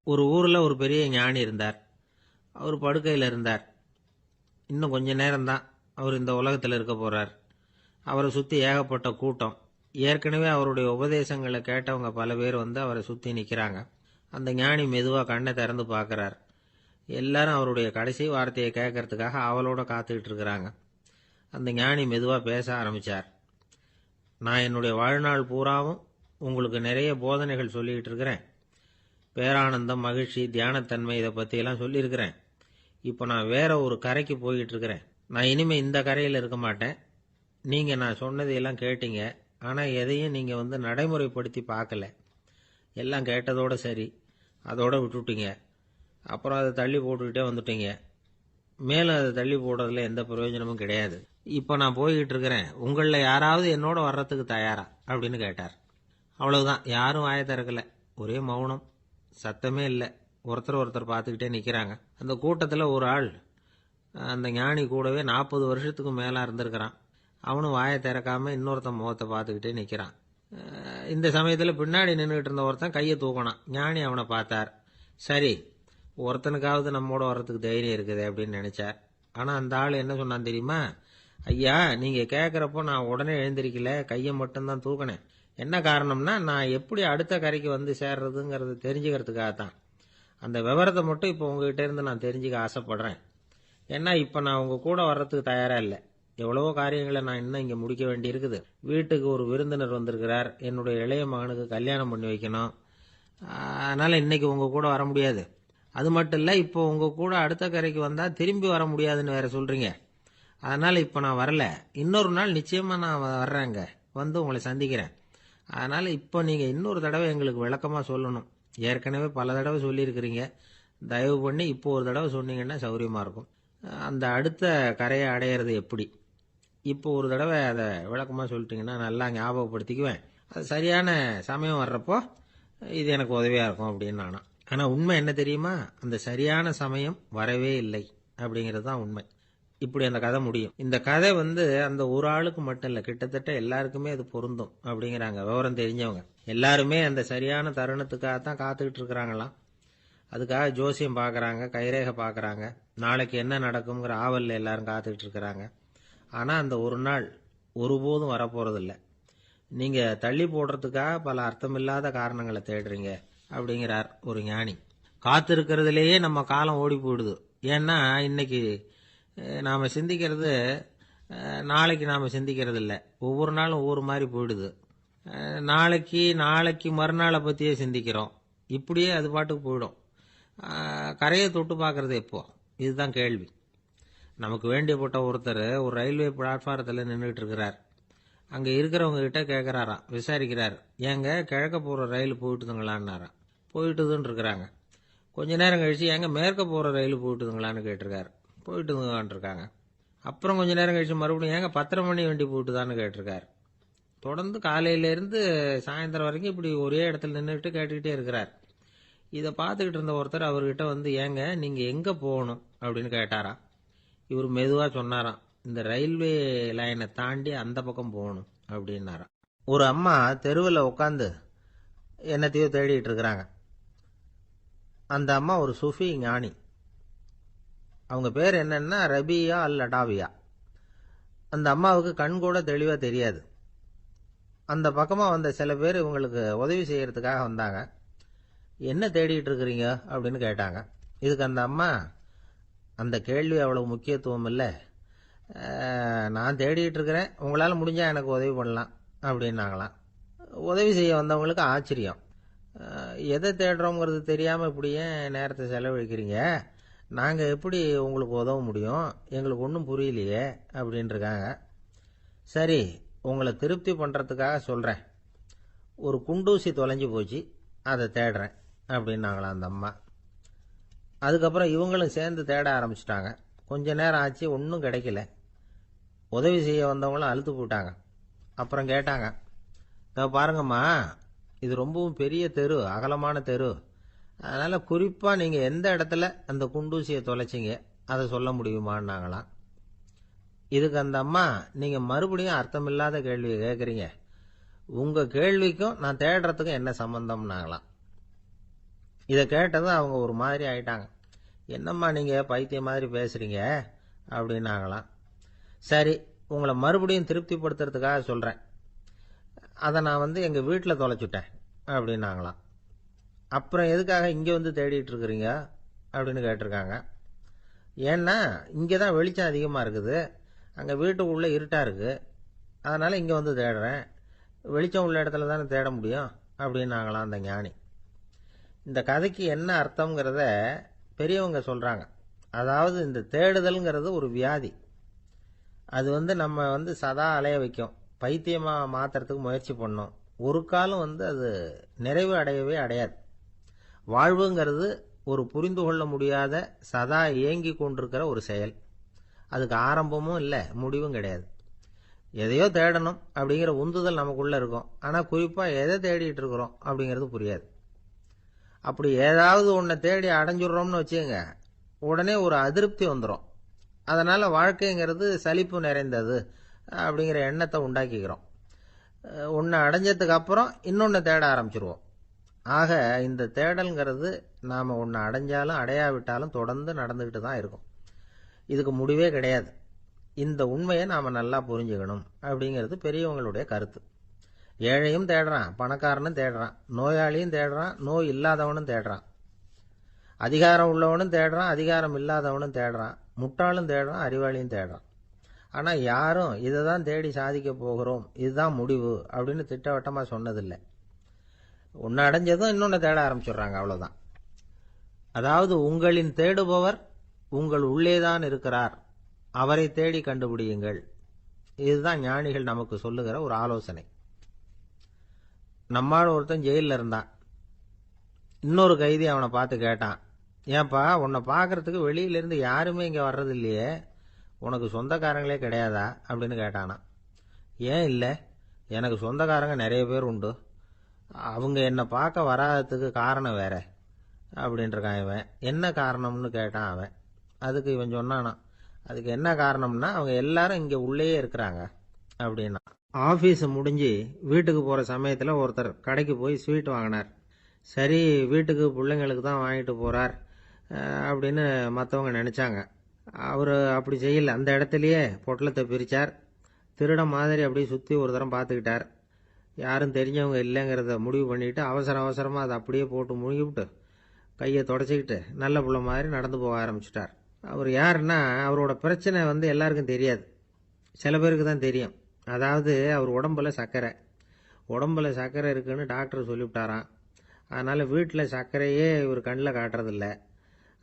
ஒரு ஊரில் ஒரு பெரிய ஞானி இருந்தார். அவர் படுக்கையில் இருந்தார். இன்னும் கொஞ்ச நேரம்தான் அவர் இந்த உலகத்தில் இருக்க போகிறார். அவரை சுற்றி ஏகப்பட்ட கூட்டம். ஏற்கனவே அவருடைய உபதேசங்களை கேட்டவங்க பல பேர் வந்து அவரை சுற்றி நிற்கிறாங்க. அந்த ஞானி மெதுவாக கண்ணை திறந்து பார்க்குறார். எல்லாரும் அவருடைய கடைசி வார்த்தையை கேட்கறதுக்காக அவளோட காத்துக்கிட்டு இருக்கிறாங்க. அந்த ஞானி மெதுவாக பேச ஆரம்பித்தார். நான் என்னுடைய வாழ்நாள் பூராவும் உங்களுக்கு நிறைய போதனைகள் சொல்லிக்கிட்டு இருக்கிறேன். பேரானந்தம், மகிழ்ச்சி, தியானத்தன்மை இதை பற்றியெல்லாம் சொல்லியிருக்கிறேன். இப்போ நான் வேற ஒரு கரைக்கு போய்கிட்டு இருக்கிறேன். நான் இனிமேல் இந்த கரையில் இருக்க மாட்டேன். நீங்கள் நான் சொன்னதையெல்லாம் கேட்டீங்க, ஆனால் எதையும் நீங்கள் வந்து நடைமுறைப்படுத்தி பார்க்கல. எல்லாம் கேட்டதோடு சரி, அதோடு விட்டுட்டீங்க. அப்புறம் அதை தள்ளி போட்டுக்கிட்டே வந்துட்டீங்க. மேலும் அதை தள்ளி போடுறதுல எந்த பிரயோஜனமும் கிடையாது. இப்போ நான் போய்கிட்டு இருக்கிறேன். உங்களில் யாராவது என்னோட வர்றதுக்கு தயாரா அப்படின்னு கேட்டார். அவ்வளவுதான். யாரும் வாயை திறக்கல. ஒரே மௌனம், சத்தமே இல்லை. ஒருத்தர் பார்த்துக்கிட்டே நிற்கிறாங்க. அந்த கூட்டத்தில் ஒரு ஆள் அந்த ஞானி கூடவே 40 வருஷத்துக்கு மேலே இருந்திருக்கிறான். அவனும் வாயை திறக்காம இன்னொருத்தன் முகத்தை பார்த்துக்கிட்டே நிற்கிறான். இந்த சமயத்தில் பின்னாடி நின்றுக்கிட்டு இருந்த ஒருத்தன் கையை தூக்கினான். ஞானி அவனை பார்த்தார். சரி, ஒருத்தனுக்காவது நம்மோட வர்றதுக்கு தைரியம் இருக்குது அப்படின்னு நினைச்சார். ஆனால் அந்த ஆள் என்ன சொன்னான் தெரியுமா? ஐயா, நீங்கள் கேட்குறப்போ நான் உடனே எழுந்திருக்கல, கையை மட்டும்தான் தூக்கினேன். என்ன காரணம்னா, நான் எப்படி அடுத்த கரைக்கு வந்து சேர்றதுங்கிறது தெரிஞ்சுக்கிறதுக்காகத்தான். அந்த விவரத்தை மட்டும் இப்போ உங்ககிட்ட இருந்து நான் தெரிஞ்சுக்க ஆசைப்படுறேன். ஏன்னா இப்போ நான் உங்கள் கூட வர்றதுக்கு தயாராக இல்லை. எவ்வளவோ காரியங்களை நான் இன்னும் இங்கே முடிக்க வேண்டி இருக்குது. வீட்டுக்கு ஒரு விருந்தினர் வந்திருக்கிறார். என்னுடைய இளைய மகனுக்கு கல்யாணம் பண்ணி வைக்கணும். அதனால் இன்னைக்கு உங்கள் கூட வர முடியாது. அது மட்டும் இல்லை, இப்போ உங்கள் கூட அடுத்த கரைக்கு வந்தால் திரும்பி வர முடியாதுன்னு வேற சொல்கிறீங்க. அதனால் இப்போ நான் வரல. இன்னொரு நாள் நிச்சயமாக நான் வர்றேங்க, வந்து உங்களை சந்திக்கிறேன். அதனால் இப்போ நீங்கள் இன்னொரு தடவை எங்களுக்கு விளக்கமாக சொல்லணும். ஏற்கனவே பல தடவை சொல்லியிருக்கிறீங்க. தயவு பண்ணி இப்போ ஒரு தடவை சொன்னீங்கன்னா சௌகரியமாக இருக்கும். அந்த அடுத்த கரையை அடையிறது எப்படி? இப்போ ஒரு தடவை அதை விளக்கமாக சொல்லிட்டீங்கன்னா நல்லா ஞாபகப்படுத்திக்குவேன். அது சரியான சமயம் வர்றப்போ இது எனக்கு உதவியாக இருக்கும் அப்படின்னு நானா. ஆனால் உண்மை என்ன தெரியுமா? அந்த சரியான சமயம் வரவே இல்லை அப்படிங்கிறது தான் உண்மை. இப்படி அந்த கதை முடியும். இந்த கதை வந்து அந்த ஒரு ஆளுக்கு மட்டும் இல்லை, கிட்டத்தட்ட எல்லாருக்குமே அது பொருந்தும் அப்படிங்கிறாங்க விவரம் தெரிஞ்சவங்க. எல்லாருமே அந்த சரியான தருணத்துக்காகத்தான் காத்துக்கிட்டு இருக்கிறாங்களாம். அதுக்காக ஜோசியம் பார்க்குறாங்க, கைரேகை பார்க்குறாங்க. நாளைக்கு என்ன நடக்குங்கிற ஆவலில் எல்லாரும் காத்துக்கிட்டு இருக்கிறாங்க. ஆனால் அந்த ஒரு நாள் ஒருபோதும் வரப்போகிறதில்ல. நீங்கள் தள்ளி போடுறதுக்காக பல அர்த்தமில்லாத காரணங்களை தேடுறீங்க அப்படிங்கிறார் ஒரு ஞானி. காத்திருக்கிறதுலேயே நம்ம காலம் ஓடி போயிடுது. ஏன்னா இன்னைக்கு நாம் சிந்திக்கிறது நாளைக்கு நாம் சிந்திக்கிறது இல்லை. ஒவ்வொரு நாளும் ஒவ்வொரு மாதிரி போயிடுது. நாளைக்கு மறுநாளை பற்றியே சிந்திக்கிறோம். இப்படியே அது பாட்டுக்கு போயிடும். கரையை தொட்டு பார்க்கறது எப்போ? இதுதான் கேள்வி. நமக்கு வேண்டியப்பட்ட ஒருத்தர் ஒரு ரயில்வே பிளாட்ஃபாரத்தில் நின்றுட்டு இருக்கிறார். அங்கே இருக்கிறவங்க கிட்ட கேட்குறாராம், விசாரிக்கிறார். ஏங்க கிழக்க போகிற ரயில் போயிட்டுதுங்களான்னாராம். போயிட்டுதுன்னு இருக்கிறாங்க. கொஞ்ச நேரம் கழிச்சு, ஏங்க மேற்க போகிற ரயில் போயிட்டுதுங்களான்னு கேட்டிருக்காரு. போயிட்டுதுங்களான் இருக்காங்க. அப்புறம் கொஞ்ச நேரம் கழிச்சு மறுபடியும் ஏங்க 10:30 மணி வண்டி போயிட்டுதான்னு கேட்டிருக்காரு. தொடர்ந்து காலையிலேருந்து சாயந்தரம் வரைக்கும் இப்படி ஒரே இடத்துல நின்றுட்டு கேட்டுக்கிட்டே இருக்கிறார். இதை பார்த்துக்கிட்டு இருந்த ஒருத்தர் அவர்கிட்ட வந்து, ஏங்க நீங்கள் எங்கே போகணும் அப்படின்னு கேட்டாராம். இவர் மெதுவாக சொன்னாராம், இந்த ரயில்வே லைனை தாண்டி அந்த பக்கம் போகணும் அப்படின்னாராம். ஒரு அம்மா தெருவில் உட்காந்து என்னத்தையோ தேடிட்டு இருக்கிறாங்க. அந்த அம்மா ஒரு சூஃபி ஞானி. அவங்க பேர் என்னன்னா ரபியா அல் அடாவியா. அந்த அம்மாவுக்கு கண் கூட தெளிவாக தெரியாது. அந்த பக்கமாக வந்த சில பேர் இவங்களுக்கு உதவி செய்யறதுக்காக வந்தாங்க. என்ன தேடிட்டு இருக்கிறீங்க அப்படின்னு கேட்டாங்க. இதுக்கு அந்த அம்மா, அந்த கேள்வி அவ்வளவு முக்கியத்துவம் இல்லை, நான் தேடிட்டு இருக்கிறேன், உங்களால் முடிஞ்சால் எனக்கு உதவி பண்ணலாம் அப்படின்னாங்களாம். உதவி செய்ய வந்தவங்களுக்கு ஆச்சரியம். எதை தேடுறோங்கிறது தெரியாமல் இப்படி ஏன் நேரத்தை செலவழிக்கிறீங்க? நாங்கள் எப்படி உங்களுக்கு உதவ முடியும்? எங்களுக்கு ஒன்றும் புரியலையே அப்படின்ட்டுருக்காங்க. சரி, உங்களை திருப்தி பண்ணுறதுக்காக சொல்கிறேன். ஒரு குண்டூசி தொலைஞ்சு போச்சு, அதை தேடுறேன் அப்படின்னாங்களாம் அந்த அம்மா. அதுக்கப்புறம் இவங்களும் சேர்ந்து தேட ஆரம்பிச்சிட்டாங்க. கொஞ்ச நேரம் ஆச்சு, ஒன்றும் கிடைக்கல. உதவி செய்ய வந்தவங்களும் அழுத்து போட்டாங்க. அப்புறம் கேட்டாங்க, பாருங்கம்மா, இது ரொம்பவும் பெரிய தெரு, அகலமான தெரு. அதனால் குறிப்பாக நீங்கள் எந்த இடத்துல அந்த குண்டூசியை தொலைச்சிங்க அதை சொல்ல முடியுமான்னாங்களாம். இதுக்கு அந்த அம்மா, நீங்கள் மறுபடியும் அர்த்தமில்லாத கேள்வியை கேட்குறீங்க, உங்கள் கேள்விக்கும் நான் தேடுறதுக்கும் என்ன சம்பந்தம்னாங்களாம். இதை கேட்டதும் அவங்க ஒரு மாதிரி ஆயிட்டாங்க. என்னம்மா நீங்கள் பைத்தியம் மாதிரி பேசுகிறீங்க அப்படின்னாங்களாம். சரி, உங்களை மறுபடியும் திருப்திப்படுத்துறதுக்காக சொல்கிறேன், அதை நான் எங்கள் வீட்டில் தொலைச்சுட்டேன் அப்படின்னாங்களாம். அப்புறம் எதுக்காக இங்கே வந்து தேடிட்டு இருக்கிறீங்க அப்படின்னு கேட்டிருக்காங்க. ஏன்னா இங்கே தான் வெளிச்சம் அதிகமாக இருக்குது, அங்கே வீட்டுக்குள்ளே இருட்டாக இருக்குது, அதனால் இங்கே வந்து தேடுறேன். வெளிச்சம் உள்ள இடத்துல தானே தேட முடியும் அப்படின்னாங்களாம் அந்த ஞானி. இந்த கதைக்கு என்ன அர்த்தங்கிறத பெரியவங்க சொல்கிறாங்க. அதாவது இந்த தேடுதல்ங்கிறது ஒரு வியாதி. அது நம்ம சதா அலைய வைக்கும், பைத்தியமாக மாற்றுறதுக்கு முயற்சி பண்ணோம். ஒரு காலம் அது நிறைவு அடையவே அடையாது. வாழ்வுங்கிறது ஒரு புரிந்து கொள்ள முடியாத சதா ஏங்கி கொண்டிருக்கிற ஒரு செயல். அதுக்கு ஆரம்பமும் இல்லை, முடிவும் கிடையாது. எதையோ தேடணும் அப்படிங்கிற உந்துதல் நமக்குள்ளே இருக்கும், ஆனால் குறிப்பாக எதை தேடிட்டு இருக்கிறோம் அப்படிங்கிறது புரியாது. அப்படி ஏதாவது ஒன்றை தேடி அடைஞ்சிடுறோம்னு வச்சுக்கோங்க, உடனே ஒரு அதிருப்தி வந்துடும். அதனால் வாழ்க்கைங்கிறது சலிப்பு நிறைந்தது அப்படிங்கிற எண்ணத்தை உண்டாக்கிக்கிறோம். ஒன்று அடைஞ்சதுக்கு அப்புறம் இன்னொன்று தேட ஆரம்பிச்சிருவோம். ஆக இந்த தேடல்ங்கிறது நாம் ஒன்று அடைஞ்சாலும் அடையாவிட்டாலும் தொடர்ந்து நடந்துக்கிட்டு தான் இருக்கும். இதுக்கு முடிவே கிடையாது. இந்த உண்மையை நாம் நல்லா புரிஞ்சுக்கணும் அப்படிங்கிறது பெரியவங்களுடைய கருத்து. ஏழையும் தேடுறான், பணக்காரனும் தேடுறான், நோயாளியும் தேடுறான், நோய் இல்லாதவனும் தேடுறான், அதிகாரம் உள்ளவனும் தேடுறான், அதிகாரம் இல்லாதவனும் தேடுறான், முட்டாளும் தேடுறான், அறிவாளியும் தேடுறான். ஆனால் யாரும் இதை தான் தேடி சாதிக்க போகிறோம், இதுதான் முடிவு அப்படின்னு திட்டவட்டமாக சொன்னதில்லை. ஒன்று அடைஞ்சதும் இன்னொன்று தேட ஆரம்பிச்சிடுறாங்க, அவ்வளோதான். அதாவது உங்களின் தேடுபவர் உங்கள் உள்ளேதான் இருக்கிறார், அவரை தேடி கண்டுபிடியுங்கள். இதுதான் ஞானிகள் நமக்கு சொல்லுகிற ஒரு ஆலோசனை. நம்மால் ஒருத்தன் ஜெயிலில் இருந்தான். இன்னொரு கைதி அவனை பார்த்து கேட்டான், ஏன்பா உன்னை பார்க்கறதுக்கு வெளியிலேருந்து யாருமே இங்கே வர்றது இல்லையே, உனக்கு சொந்தக்காரங்களே கிடையாதா அப்படின்னு கேட்டானா. ஏன் இல்லை, எனக்கு சொந்தக்காரங்க நிறைய பேர் உண்டு, அவங்க என்னை பார்க்க வராததுக்கு காரணம் வேற அப்படின்ட்டுருக்கான் இவன். என்ன காரணம்னு கேட்டான் அவன். அதுக்கு இவன் சொன்னானா, அதுக்கு என்ன காரணம்னா அவங்க எல்லாரும் இங்கே உள்ளேயே இருக்கிறாங்க அப்படின்னா. ஆஃபீஸ் முடிஞ்சு வீட்டுக்கு போகிற சமயத்தில் ஒருத்தர் கடைக்கு போய் ஸ்வீட் வாங்கினார். சரி, வீட்டுக்கு பிள்ளைங்களுக்கு தான் வாங்கிட்டு போகிறார் அப்படின்னு மற்றவங்க நினச்சாங்க. அவர் அப்படி செய்யலை. அந்த இடத்துலையே பொட்டலத்தை பிரித்தார். திருட மாதிரி அப்படியே சுற்றி ஒரு தரம் பார்த்துக்கிட்டார். யாரும் தெரிஞ்சவங்க இல்லைங்கிறத முடிவு பண்ணிவிட்டு அவசரமாக அதை அப்படியே போட்டு முழுகிவிட்டு கையை தொடச்சிக்கிட்டு நல்ல பிள்ளை மாதிரி நடந்து போக ஆரம்பிச்சிட்டார். அவர் யாருன்னா, அவரோட பிரச்சனை எல்லாருக்கும் தெரியாது, சில பேருக்கு தான் தெரியும். அதாவது அவர் உடம்புல சர்க்கரை இருக்குன்னு டாக்டர் சொல்லிவிட்டாராம். அதனால் வீட்டில் சர்க்கரையே இவர் கண்ணில் காட்டுறதில்ல.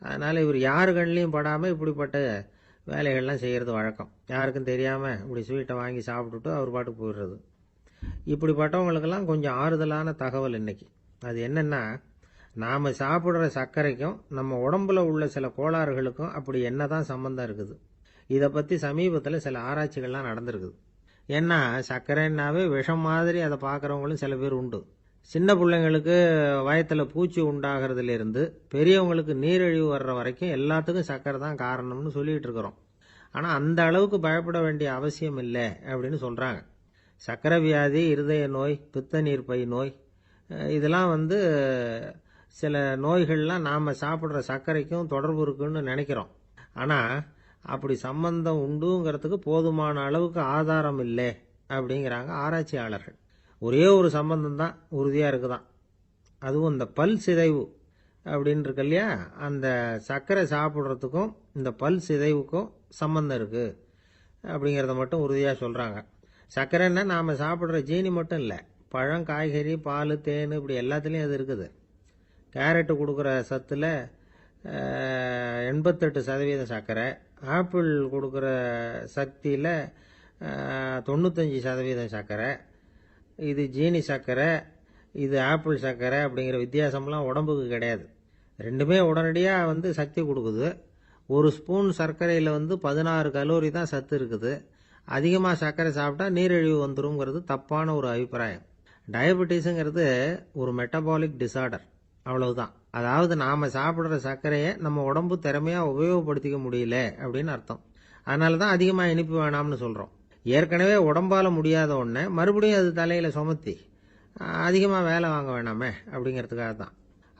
அதனால் இவர் யார் கண்ணிலையும் படாமல் இப்படிப்பட்ட வேலைகள்லாம் செய்கிறது வழக்கம். யாருக்கும் தெரியாமல் இப்படி ஸ்வீட்டை வாங்கி சாப்பிட்டுட்டு அவர் பாட்டுக்கு போயிடுறது. இப்படிப்பட்டவங்களுக்கெல்லாம் கொஞ்சம் ஆறுதலான தகவல் இன்னைக்கு. அது என்னென்னா, நாம் சாப்பிட்ற சர்க்கரைக்கும் நம்ம உடம்புல உள்ள சில கோளாறுகளுக்கும் அப்படி என்ன தான் சம்மந்தம் இருக்குது. இதை பற்றி சமீபத்தில் சில ஆராய்ச்சிகள்லாம் நடந்திருக்குது. ஏன்னா சர்க்கரைன்னாவே விஷம் மாதிரி அதை பார்க்குறவங்களும் சில பேர் உண்டு. சின்ன பிள்ளைங்களுக்கு வயத்தில் பூச்சி உண்டாகிறதுலேருந்து பெரியவங்களுக்கு நீரிழிவு வர்ற வரைக்கும் எல்லாத்துக்கும் சர்க்கரை தான் காரணம்னு சொல்லிகிட்டு இருக்கிறோம். ஆனால் அந்த அளவுக்கு பயப்பட வேண்டிய அவசியம் இல்லை அப்படின்னு சொல்கிறாங்க. சர்க்கரை வியாதி, இருதய நோய், பித்த நீர்ப்பை நோய், இதெல்லாம் சில நோய்கள்லாம் நாம் சாப்பிட்ற சர்க்கரைக்கும் தொடர்பு இருக்குன்னு நினைக்கிறோம். ஆனால் அப்படி சம்பந்தம் உண்டுங்கிறதுக்கு போதுமான அளவுக்கு ஆதாரம் இல்லை அப்படிங்கிறாங்க ஆராய்ச்சியாளர்கள். ஒரே ஒரு சம்பந்தம் தான் உறுதியாக இருக்குதான். அதுவும் இந்த பல் சிதைவு அப்படின்னு இருக்கு இல்லையா, அந்த சர்க்கரை சாப்பிட்றதுக்கும் இந்த பல் சிதைவுக்கும் சம்பந்தம் இருக்குது அப்படிங்கிறத மட்டும் உறுதியாக சொல்கிறாங்க. சர்க்கரைன்னா நாம் சாப்பிட்ற ஜீனி மட்டும் இல்லை, பழம், காய்கறி, பால், தேன், இப்படி எல்லாத்துலேயும் அது இருக்குது. கேரட்டு கொடுக்குற சத்தில் 88% சர்க்கரை, ஆப்பிள் கொடுக்குற சக்தியில் 95% சர்க்கரை. இது ஜீனி சர்க்கரை, இது ஆப்பிள் சர்க்கரை அப்படிங்கிற வித்தியாசம்லாம் உடம்புக்கு கிடையாது. ரெண்டுமே உடனடியாக சக்தி கொடுக்குது. ஒரு ஸ்பூன் சர்க்கரையில் 16 கலோரி தான் சத்து இருக்குது. அதிகமாக சர்க்கரை சாப்பிட்டா நீரிழிவு வந்துருங்கிறது தப்பான ஒரு அபிப்பிராயம். டயபெட்டிஸுங்கிறது ஒரு மெட்டபாலிக் டிசார்டர், அவ்வளவுதான். அதாவது நாம் சாப்பிட்ற சர்க்கரையை நம்ம உடம்பு திறமையாக உபயோகப்படுத்திக்க முடியல அப்படின்னு அர்த்தம். அதனால தான் அதிகமாக இனிப்பு வேணாம்னு சொல்கிறோம். ஏற்கனவே உடம்பால் முடியாத ஒன்றை மறுபடியும் அது தலையில் சுமத்தி அதிகமாக வேலை வாங்க வேணாமே அப்படிங்கிறதுக்காக தான்.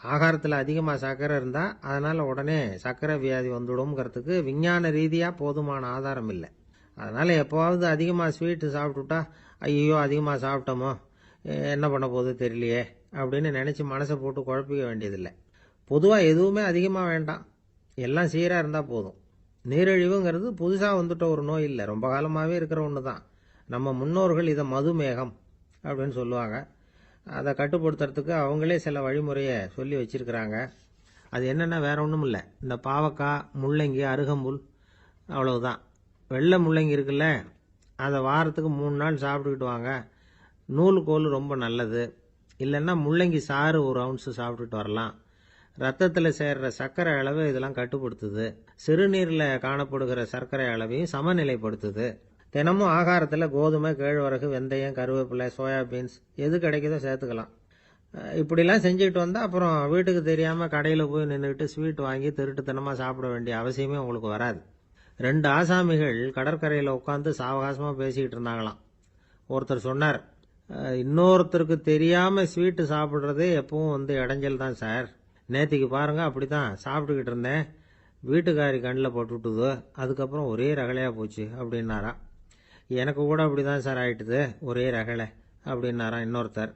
ஆகாரத்தில் அதிகமாக சர்க்கரை இருந்தால் அதனால் உடனே சர்க்கரை வியாதி வந்துடும்ங்கிறதுக்கு விஞ்ஞான ரீதியாக போதுமான ஆதாரம் இல்லை. அதனால் எப்போவாவது அதிகமாக ஸ்வீட்டு சாப்பிட்டுட்டா ஐயோ அதிகமாக சாப்பிட்டோமோ என்ன பண்ண போகுது தெரியலையே அப்படின்னு நினச்சி மனசை போட்டு குழப்பிக்க வேண்டியதில்லை. பொதுவாக எதுவுமே அதிகமாக வேண்டாம், எல்லாம் சீராக இருந்தால் போதும். நீரிழிவுங்கிறது புதுசாக வந்துட்ட ஒரு நோய் இல்லை, ரொம்ப காலமாகவே இருக்கிற ஒன்று தான். நம்ம முன்னோர்கள் இதை மதுமேகம் அப்படின்னு சொல்லுவாங்க. அதை கட்டுப்படுத்துறதுக்கு அவங்களே சில வழிமுறையை சொல்லி வச்சிருக்கிறாங்க. அது என்னென்னா வேற ஒன்றும் இல்லை, இந்த பாவக்காய், முள்ளங்கி, அருகம்புல், அவ்வளவுதான். வெள்ளை முள்ளங்கி இருக்குல்ல, அதை வாரத்துக்கு 3 நாள் சாப்பிட்டுக்கிட்டு வாங்க. நூலுக்கோல் ரொம்ப நல்லது. இல்லைன்னா முள்ளங்கி சாறு 1 ounce சாப்பிட்டுட்டு வரலாம். ரத்தத்தில் சேர்ற சர்க்கரை அளவு இதெல்லாம் கட்டுப்படுத்துது. சிறுநீரில் காணப்படுகிற சர்க்கரை அளவையும் சமநிலைப்படுத்துது. தினமும் ஆகாரத்தில் கோதுமை, கேழ்வரகு, வெந்தயம், கருவேப்பிலை, சோயாபீன்ஸ் எது கிடைக்குதோ சேர்த்துக்கலாம். இப்படிலாம் செஞ்சுக்கிட்டு வந்தால் அப்புறம் வீட்டுக்கு தெரியாமல் கடையில் போய் நின்றுக்கிட்டு ஸ்வீட் வாங்கி திருட்டுத்தனமாக சாப்பிட வேண்டிய அவசியமே உங்களுக்கு வராது. 2 ஆசாமிகள் கடற்கரையில் உட்காந்து சாவகாசமாக பேசிக்கிட்டு இருந்தாங்களாம். ஒருத்தர் சொன்னார், இன்னொருத்தருக்கு தெரியாமல் ஸ்வீட்டு சாப்பிட்றதே எப்பவும் இடைஞ்சல் தான் சார். நேற்றுக்கு பாருங்க அப்படி தான் சாப்பிட்டுக்கிட்டு இருந்தேன், வீட்டுக்காரி கண்ணில் போட்டுவிட்டுது, அதுக்கப்புறம் ஒரே ரகலையாக போச்சு அப்படின்னாராம். எனக்கு கூட அப்படி தான் சார் ஆயிட்டுது, ஒரே ரகலை அப்படின்னாராம் இன்னொருத்தர்.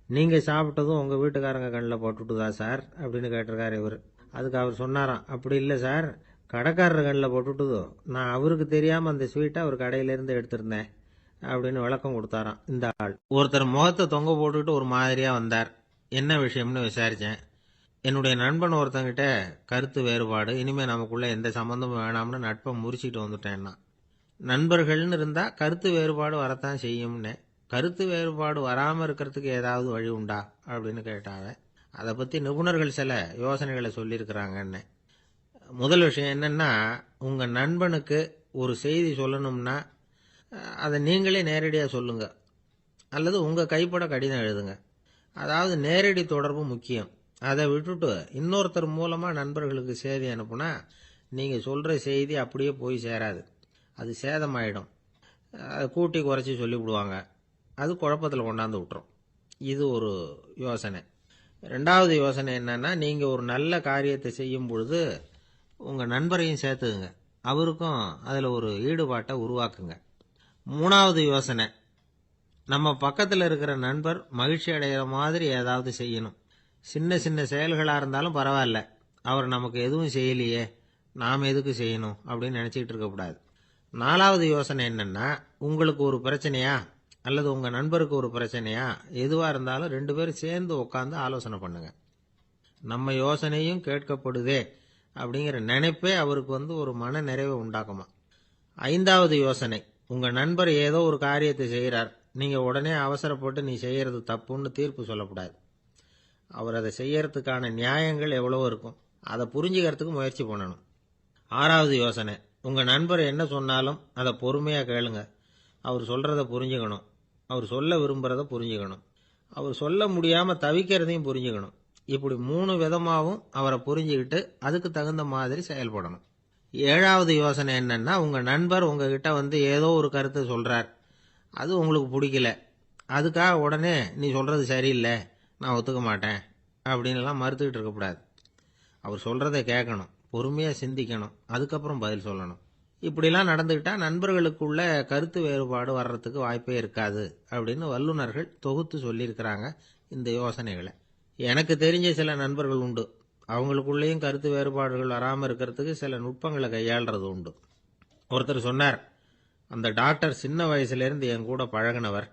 நீங்கள் சாப்பிட்டதும் உங்கள் வீட்டுக்காரங்க கண்ணில் போட்டுவிட்டுதா சார் அப்படின்னு கேட்டிருக்காரு இவர். அதுக்கு அவர் சொன்னாராம், அப்படி இல்லை சார், கடைக்காரர் கண்ணில் போட்டுவிட்டுதோ, நான் அவருக்கு தெரியாமல் அந்த ஸ்வீட்டை அவர் கடையிலேருந்து எடுத்திருந்தேன் அப்படின்னு விளக்கம் கொடுத்தாராம் இந்த ஆள். ஒருத்தர் முகத்தை தொங்க போட்டுக்கிட்டு ஒரு மாதிரியாக வந்தார். என்ன விஷயம்னு விசாரித்தேன். என்னுடைய நண்பன் ஒருத்தங்கிட்ட கருத்து வேறுபாடு, இனிமேல் நமக்குள்ளே எந்த சம்மந்தமும் வேணாம்னு நட்பை முறிச்சிட்டு வந்துட்டேன்னா. நண்பர்கள்னு இருந்தால் கருத்து வேறுபாடு வரத்தான் செய்யும்னு. கருத்து வேறுபாடு வராமல் இருக்கிறதுக்கு ஏதாவது வழி உண்டா அப்படின்னு கேட்டாங்க. அதை பற்றி நிபுணர்கள் சில யோசனைகளை சொல்லியிருக்கிறாங்கன்னு. முதல் விஷயம் என்னென்னா, உங்கள் நண்பனுக்கு ஒரு செய்தி சொல்லணும்னா அதை நீங்களே நேரடியாக சொல்லுங்க, அல்லது உங்கள் கைப்பட கடிதம் எழுதுங்க. அதாவது நேரடி தொடர்பு முக்கியம். அதை விட்டுட்டு இன்னொருத்தர் மூலமாக நண்பர்களுக்கு செய்தி அனுப்புனா நீங்கள் சொல்கிற செய்தி அப்படியே போய் சேராது, அது சேதமாயிடும். அதை கூட்டி குறைச்சி சொல்லிவிடுவாங்க, அது குழப்பத்தில் கொண்டாந்து விட்டுரும். இது ஒரு யோசனை. 2வது யோசனை என்னன்னா, நீங்கள் ஒரு நல்ல காரியத்தை செய்யும் பொழுது உங்கள் நண்பரையும் சேர்த்துக்குங்க, அவருக்கும் அதில் ஒரு ஈடுபாட்டை உருவாக்குங்க. 3வது யோசனை, நம்ம பக்கத்தில் இருக்கிற நண்பர் மகிழ்ச்சி அடைகிற மாதிரி ஏதாவது செய்யணும். சின்ன சின்ன செயல்களாக இருந்தாலும் பரவாயில்ல, அவர் நமக்கு எதுவும் செய்யலையே, நாம் எதுக்கு செய்யணும் அப்படின்னு நினச்சிக்கிட்டு இருக்கக்கூடாது. 4வது யோசனை என்னென்னா, உங்களுக்கு ஒரு பிரச்சனையா அல்லது உங்கள் நண்பருக்கு ஒரு பிரச்சனையா, எதுவாக இருந்தாலும் 2 பேரும் சேர்ந்து உட்காந்து ஆலோசனை பண்ணுங்க. நம்ம யோசனையும் கேட்கப்படுதே அப்படிங்கிற நினைப்பே அவருக்கு ஒரு மன நிறைவை உண்டாக்குமா. 5வது யோசனை, உங்கள் நண்பர் ஏதோ ஒரு காரியத்தை செய்கிறார், நீங்கள் உடனே அவசரப்பட்டு நீ செய்கிறது தப்புன்னு தீர்ப்பு சொல்லக்கூடாது. அவர் அதை செய்யறதுக்கான நியாயங்கள் எவ்வளவோ இருக்கும், அதை புரிஞ்சுக்கிறதுக்கு முயற்சி பண்ணணும். 6வது யோசனை, உங்கள் நண்பர் என்ன சொன்னாலும் அதை பொறுமையாக கேளுங்க. அவர் சொல்கிறத புரிஞ்சுக்கணும், அவர் சொல்ல விரும்புகிறத புரிஞ்சுக்கணும், அவர் சொல்ல முடியாமல் தவிக்கிறதையும் புரிஞ்சுக்கணும். இப்படி 3 விதமாகவும் அவரை புரிஞ்சுக்கிட்டு அதுக்கு தகுந்த மாதிரி செயல்படணும். 7வது யோசனை என்னன்னா, உங்கள் நண்பர் உங்ககிட்ட ஏதோ ஒரு கருத்தை சொல்கிறார், அது உங்களுக்கு பிடிக்கல, அதுக்காக உடனே நீ சொல்கிறது சரியில்லை, நான் ஒத்துக்க மாட்டேன் அப்படின்லாம் மறுத்துக்கிட்டு இருக்கக்கூடாது. அவர் சொல்கிறத கேட்கணும், பொறுமையாக சிந்திக்கணும், அதுக்கப்புறம் பதில் சொல்லணும். இப்படிலாம் நடந்துக்கிட்டால் நண்பர்களுக்குள்ள கருத்து வேறுபாடு வர்றதுக்கு வாய்ப்பே இருக்காது அப்படின்னு வல்லுநர்கள் தொகுத்து சொல்லியிருக்கிறாங்க இந்த யோசனைகளை. எனக்கு தெரிஞ்ச சில நண்பர்கள் உண்டு, அவங்களுக்குள்ளேயும் கருத்து வேறுபாடுகள் வராமல் இருக்கிறதுக்கு சில நுட்பங்களை கையாளுறது உண்டு. ஒருத்தர் சொன்னார், அந்த டாக்டர் சின்ன வயசுலேருந்து என் கூட பழகினவர்,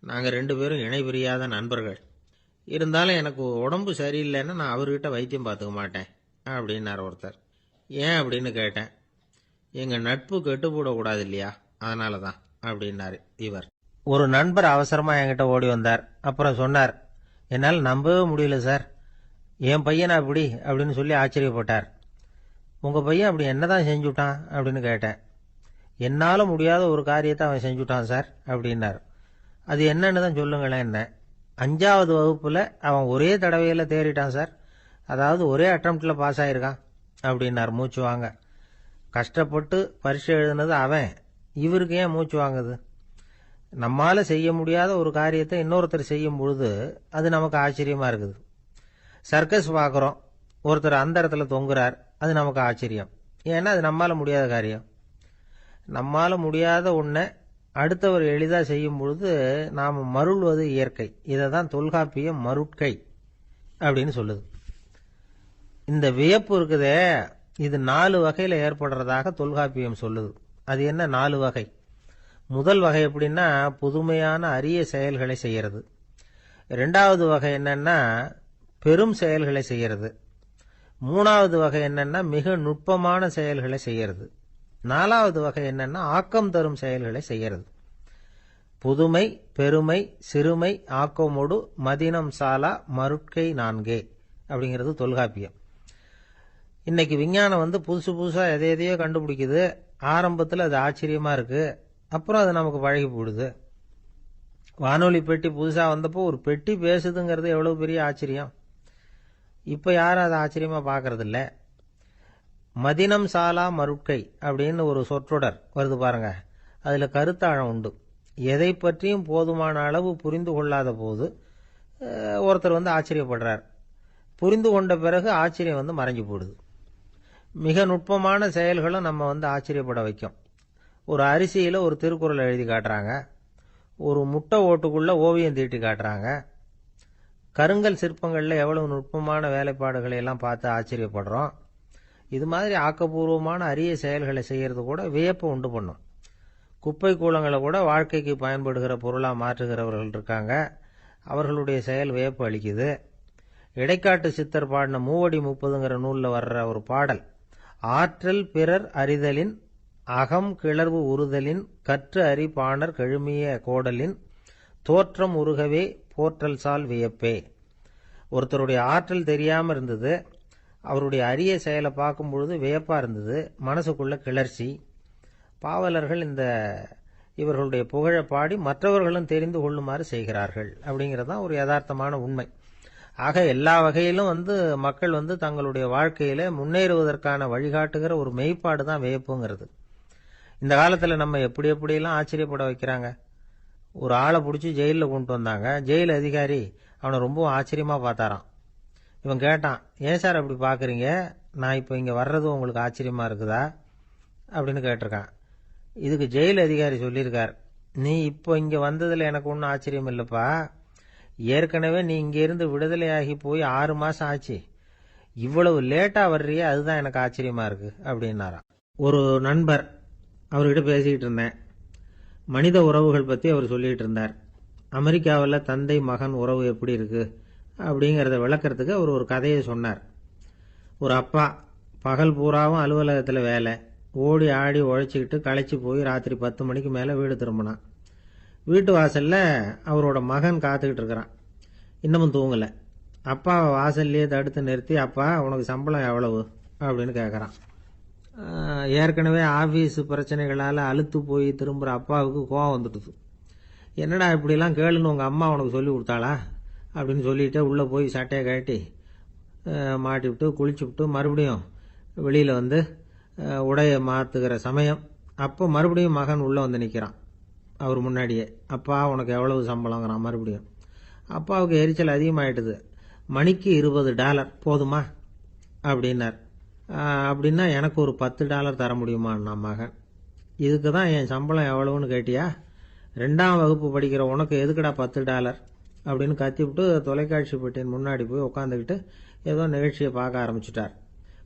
நாங்கள் 2 பேரும் இணை பிரியாத நண்பர்கள். இருந்தாலும் எனக்கு உடம்பு சரியில்லைன்னா நான் அவர்கிட்ட வைத்தியம் பார்த்துக்க மாட்டேன் அப்படின்னார் ஒருத்தர். ஏன் அப்படின்னு கேட்டேன். எங்கள் நட்பு கெட்டுப்போடக்கூடாது இல்லையா, அதனால தான் அப்படின்னாரு இவர். ஒரு நண்பர் அவசரமாக என்கிட்ட ஓடி வந்தார். அப்புறம் சொன்னார், என்னால் நம்பவே முடியல சார், என் பையனை அப்படி அப்படின்னு சொல்லி ஆச்சரியப்பட்டார். உங்கள் பையன் அப்படி என்ன தான் செஞ்சுட்டான் அப்படின்னு கேட்டேன். என்னால் முடியாத ஒரு காரியத்தை அவன் செஞ்சுட்டான் சார் அப்படின்னார். அது என்னன்னு தான் சொல்லுங்களேன். என்ன, 5வது வகுப்பில் அவன் ஒரே தடவையில் தேறிட்டான் சார், அதாவது ஒரே அட்டம்ப்டில் பாஸ் ஆகிருக்கான் அப்படின்னார் மூச்சு வாங்க. கஷ்டப்பட்டு பரீட்சை எழுதுனது அவன், இவருக்கு ஏன் மூச்சு வாங்குது? நம்மால் செய்ய முடியாத ஒரு காரியத்தை இன்னொருத்தர் செய்யும் பொழுது அது நமக்கு ஆச்சரியமாக இருக்குது. சர்க்கஸ் பார்க்குறோம், ஒருத்தர் அந்த இடத்துல தொங்குறார், அது நமக்கு ஆச்சரியம். ஏன்னா அது நம்மால் முடியாத காரியம். நம்மால் முடியாத ஒன்றை அடுத்தவர் எளிதாக செய்யும் பொழுது நாம் மருள்வது இயற்கை. இதை தான் தொல்காப்பியம் மருட்கை அப்படின்னு சொல்லுது. இந்த வியப்பு இருக்குதே, இது 4 வகையில் ஏற்படுறதாக தொல்காப்பியம் சொல்லுது. அது என்ன 4 வகை? முதல் வகை எப்படின்னா, புதுமையான அரிய செயல்களை செய்யறது. 2வது வகை என்னன்னா, பெரும் செயல்களை செய்யறது. 3வது வகை என்னன்னா, மிக நுட்பமான செயல்களை செய்யறது. 4வது வகை என்னன்னா, ஆக்கம் தரும் செயல்களை செய்யறது. புதுமை, பெருமை, சிறுமை, ஆக்கமோடு மதினம் சாலா மருட்கை 4 அப்படிங்கிறது தொல்காப்பியம். இன்னைக்கு விஞ்ஞானம் புதுசு புதுசாக எதையோ கண்டுபிடிக்குது. ஆரம்பத்தில் அது ஆச்சரியமா இருக்கு, அப்புறம் அது நமக்கு பழகி போடுது. வானொலி பெட்டி புதுசாக வந்தப்போ ஒரு பெட்டி பேசுதுங்கிறது எவ்வளவு பெரிய ஆச்சரியம். இப்போ யாரும் அதை ஆச்சரியமா பார்க்கறதில்ல. மதினம் சாலா மருட்கை அப்படின்னு ஒரு சொற்றொடர் வருது பாருங்க, அதில் கருத்தாழம் உண்டு. எதை பற்றியும் போதுமான அளவு புரிந்து கொள்ளாத போது ஒருத்தர் ஆச்சரியப்படுறார். புரிந்து கொண்ட பிறகு ஆச்சரியம் மறைஞ்சு போடுது. மிக நுட்பமான செயல்களும் நம்ம ஆச்சரியப்பட வைக்கும். ஒரு அரிசியில் ஒரு திருக்குறள் எழுதி காட்டுறாங்க, ஒரு முட்டை ஓட்டுக்குள்ள ஓவியம் தீட்டி காட்டுறாங்க. கருங்கல் சிற்பங்களில் எவ்வளவு நுட்பமான வேலைப்பாடுகளை எல்லாம் பார்த்து ஆச்சரியப்படுறோம். இது மாதிரி ஆக்கப்பூர்வமான அரிய செயல்களை செய்யறது கூட வியப்பை உண்டு பண்ணும். குப்பை கூலங்களை கூட வாழ்க்கைக்கு பயன்படுகிற பொருளாக மாற்றுகிறவர்கள் இருக்காங்க. அவர்களுடைய செயல் வியப்பு அளிக்குது. இடைக்காட்டு சித்தர் பாடின மூவடி 30ங்கிற நூலில் வர்ற ஒரு பாடல், ஆற்றல் பிறர் அறிதலின் அகம் கிளர்வு உறுதலின் கற்று அறி பாணர் கெழுமிய கோடலின் தோற்றம் உருகவே போற்றல் சால் வியப்பே. ஒருத்தருடைய ஆற்றல் தெரியாமல் இருந்தது, அவருடைய அரிய செயலை பார்க்கும் பொழுது வியப்பா இருந்தது, மனசுக்குள்ள கிளர்ச்சி. பாவலர்கள் இவர்களுடைய புகழை பாடி மற்றவர்களும் தெரிந்து கொள்ளுமாறு செய்கிறார்கள். அப்படிங்கிறதான் ஒரு யதார்த்தமான உண்மை. ஆக எல்லா வகையிலும் மக்கள் தங்களுடைய வாழ்க்கையில முன்னேறுவதற்கான வழிகாட்டுகிற ஒரு மெய்ப்பாடு தான் வியப்புங்கிறது. இந்த காலத்தில் நம்ம எப்படியெல்லாம் ஆச்சரியப்பட வைக்கிறாங்க. ஒரு ஆளை பிடிச்சி ஜெயிலில் கொண்டு வந்தாங்க. ஜெயில் அதிகாரி அவனை ரொம்ப ஆச்சரியமா பார்த்தாராம். இவன் கேட்டான், ஏன் சார் அப்படி பார்க்குறீங்க, நான் இப்போ இங்கே வர்றது உங்களுக்கு ஆச்சரியமா இருக்குதா அப்படின்னு கேட்டிருக்கான். இதுக்கு ஜெயில் அதிகாரி சொல்லியிருக்கார், நீ இப்போ இங்கே வந்ததில் எனக்கு ஒன்றும் ஆச்சரியம் இல்லைப்பா, ஏற்கனவே நீ இங்கேருந்து விடுதலையாகி போய் 6 மாதம் ஆச்சு, இவ்வளவு லேட்டாக வர்றியே அதுதான் எனக்கு ஆச்சரியமா இருக்கு அப்படின்னாராம். ஒரு நண்பர், அவர்கிட்ட பேசிக்கிட்டு இருந்தேன். மனித உறவுகள் பற்றி அவர் சொல்லிகிட்டு இருந்தார். அமெரிக்காவில் தந்தை மகன் உறவு எப்படி இருக்கு அப்படிங்கிறத விளக்கறதுக்கு அவர் ஒரு கதையை சொன்னார். ஒரு அப்பா பகல் பூராவும் அலுவலகத்தில் வேலை, ஓடி ஆடி உழைச்சிக்கிட்டு களைச்சி போய் ராத்திரி 10 மணிக்கு மேலே வீடு திரும்பினான். வீட்டு வாசலில் அவரோட மகன் காத்துக்கிட்டு இருக்கிறான், இன்னமும் தூங்கலை. அப்பாவை வாசல்லையே தடுத்து நிறுத்தி, அப்பா உனக்கு சம்பளம் எவ்வளவு அப்படின்னு கேட்குறான். ஏற்கனவே ஆஃபீஸ் பிரச்சனைகளால் அலுத்து போய் திரும்புகிற அப்பாவுக்கு கோவம் வந்துடுது. என்னடா இப்படிலாம் கேளுன்னு உங்கள் அம்மா உனக்கு சொல்லி கொடுத்தாளா அப்படின்னு சொல்லிட்டு உள்ளே போய் சட்டையை கட்டி மாட்டி விட்டு குளிச்சு விட்டு மறுபடியும் வெளியில் உடையை மாற்றுகிற சமயம், அப்போ மறுபடியும் மகன் உள்ளே நிற்கிறான் அவர் முன்னாடியே. அப்பா உனக்கு எவ்வளவு சம்பளங்கிறான் மறுபடியும். அப்பாவுக்கு எரிச்சல் அதிகமாகிட்டுது. மணிக்கு $20 போதுமா அப்படின்னார். அப்படின்னா எனக்கு ஒரு $10 தர முடியுமான்னா மகன். இதுக்கு தான் என் சம்பளம் எவ்வளவுன்னு கேட்டியா, 2ஆம் வகுப்பு படிக்கிற உனக்கு எதுக்குடா $10 அப்படின்னு கத்திவிட்டு தொலைக்காட்சி பெட்டியின் முன்னாடி போய் உட்காந்துக்கிட்டு ஏதோ நிகழ்ச்சியை பார்க்க ஆரம்பிச்சுட்டார்.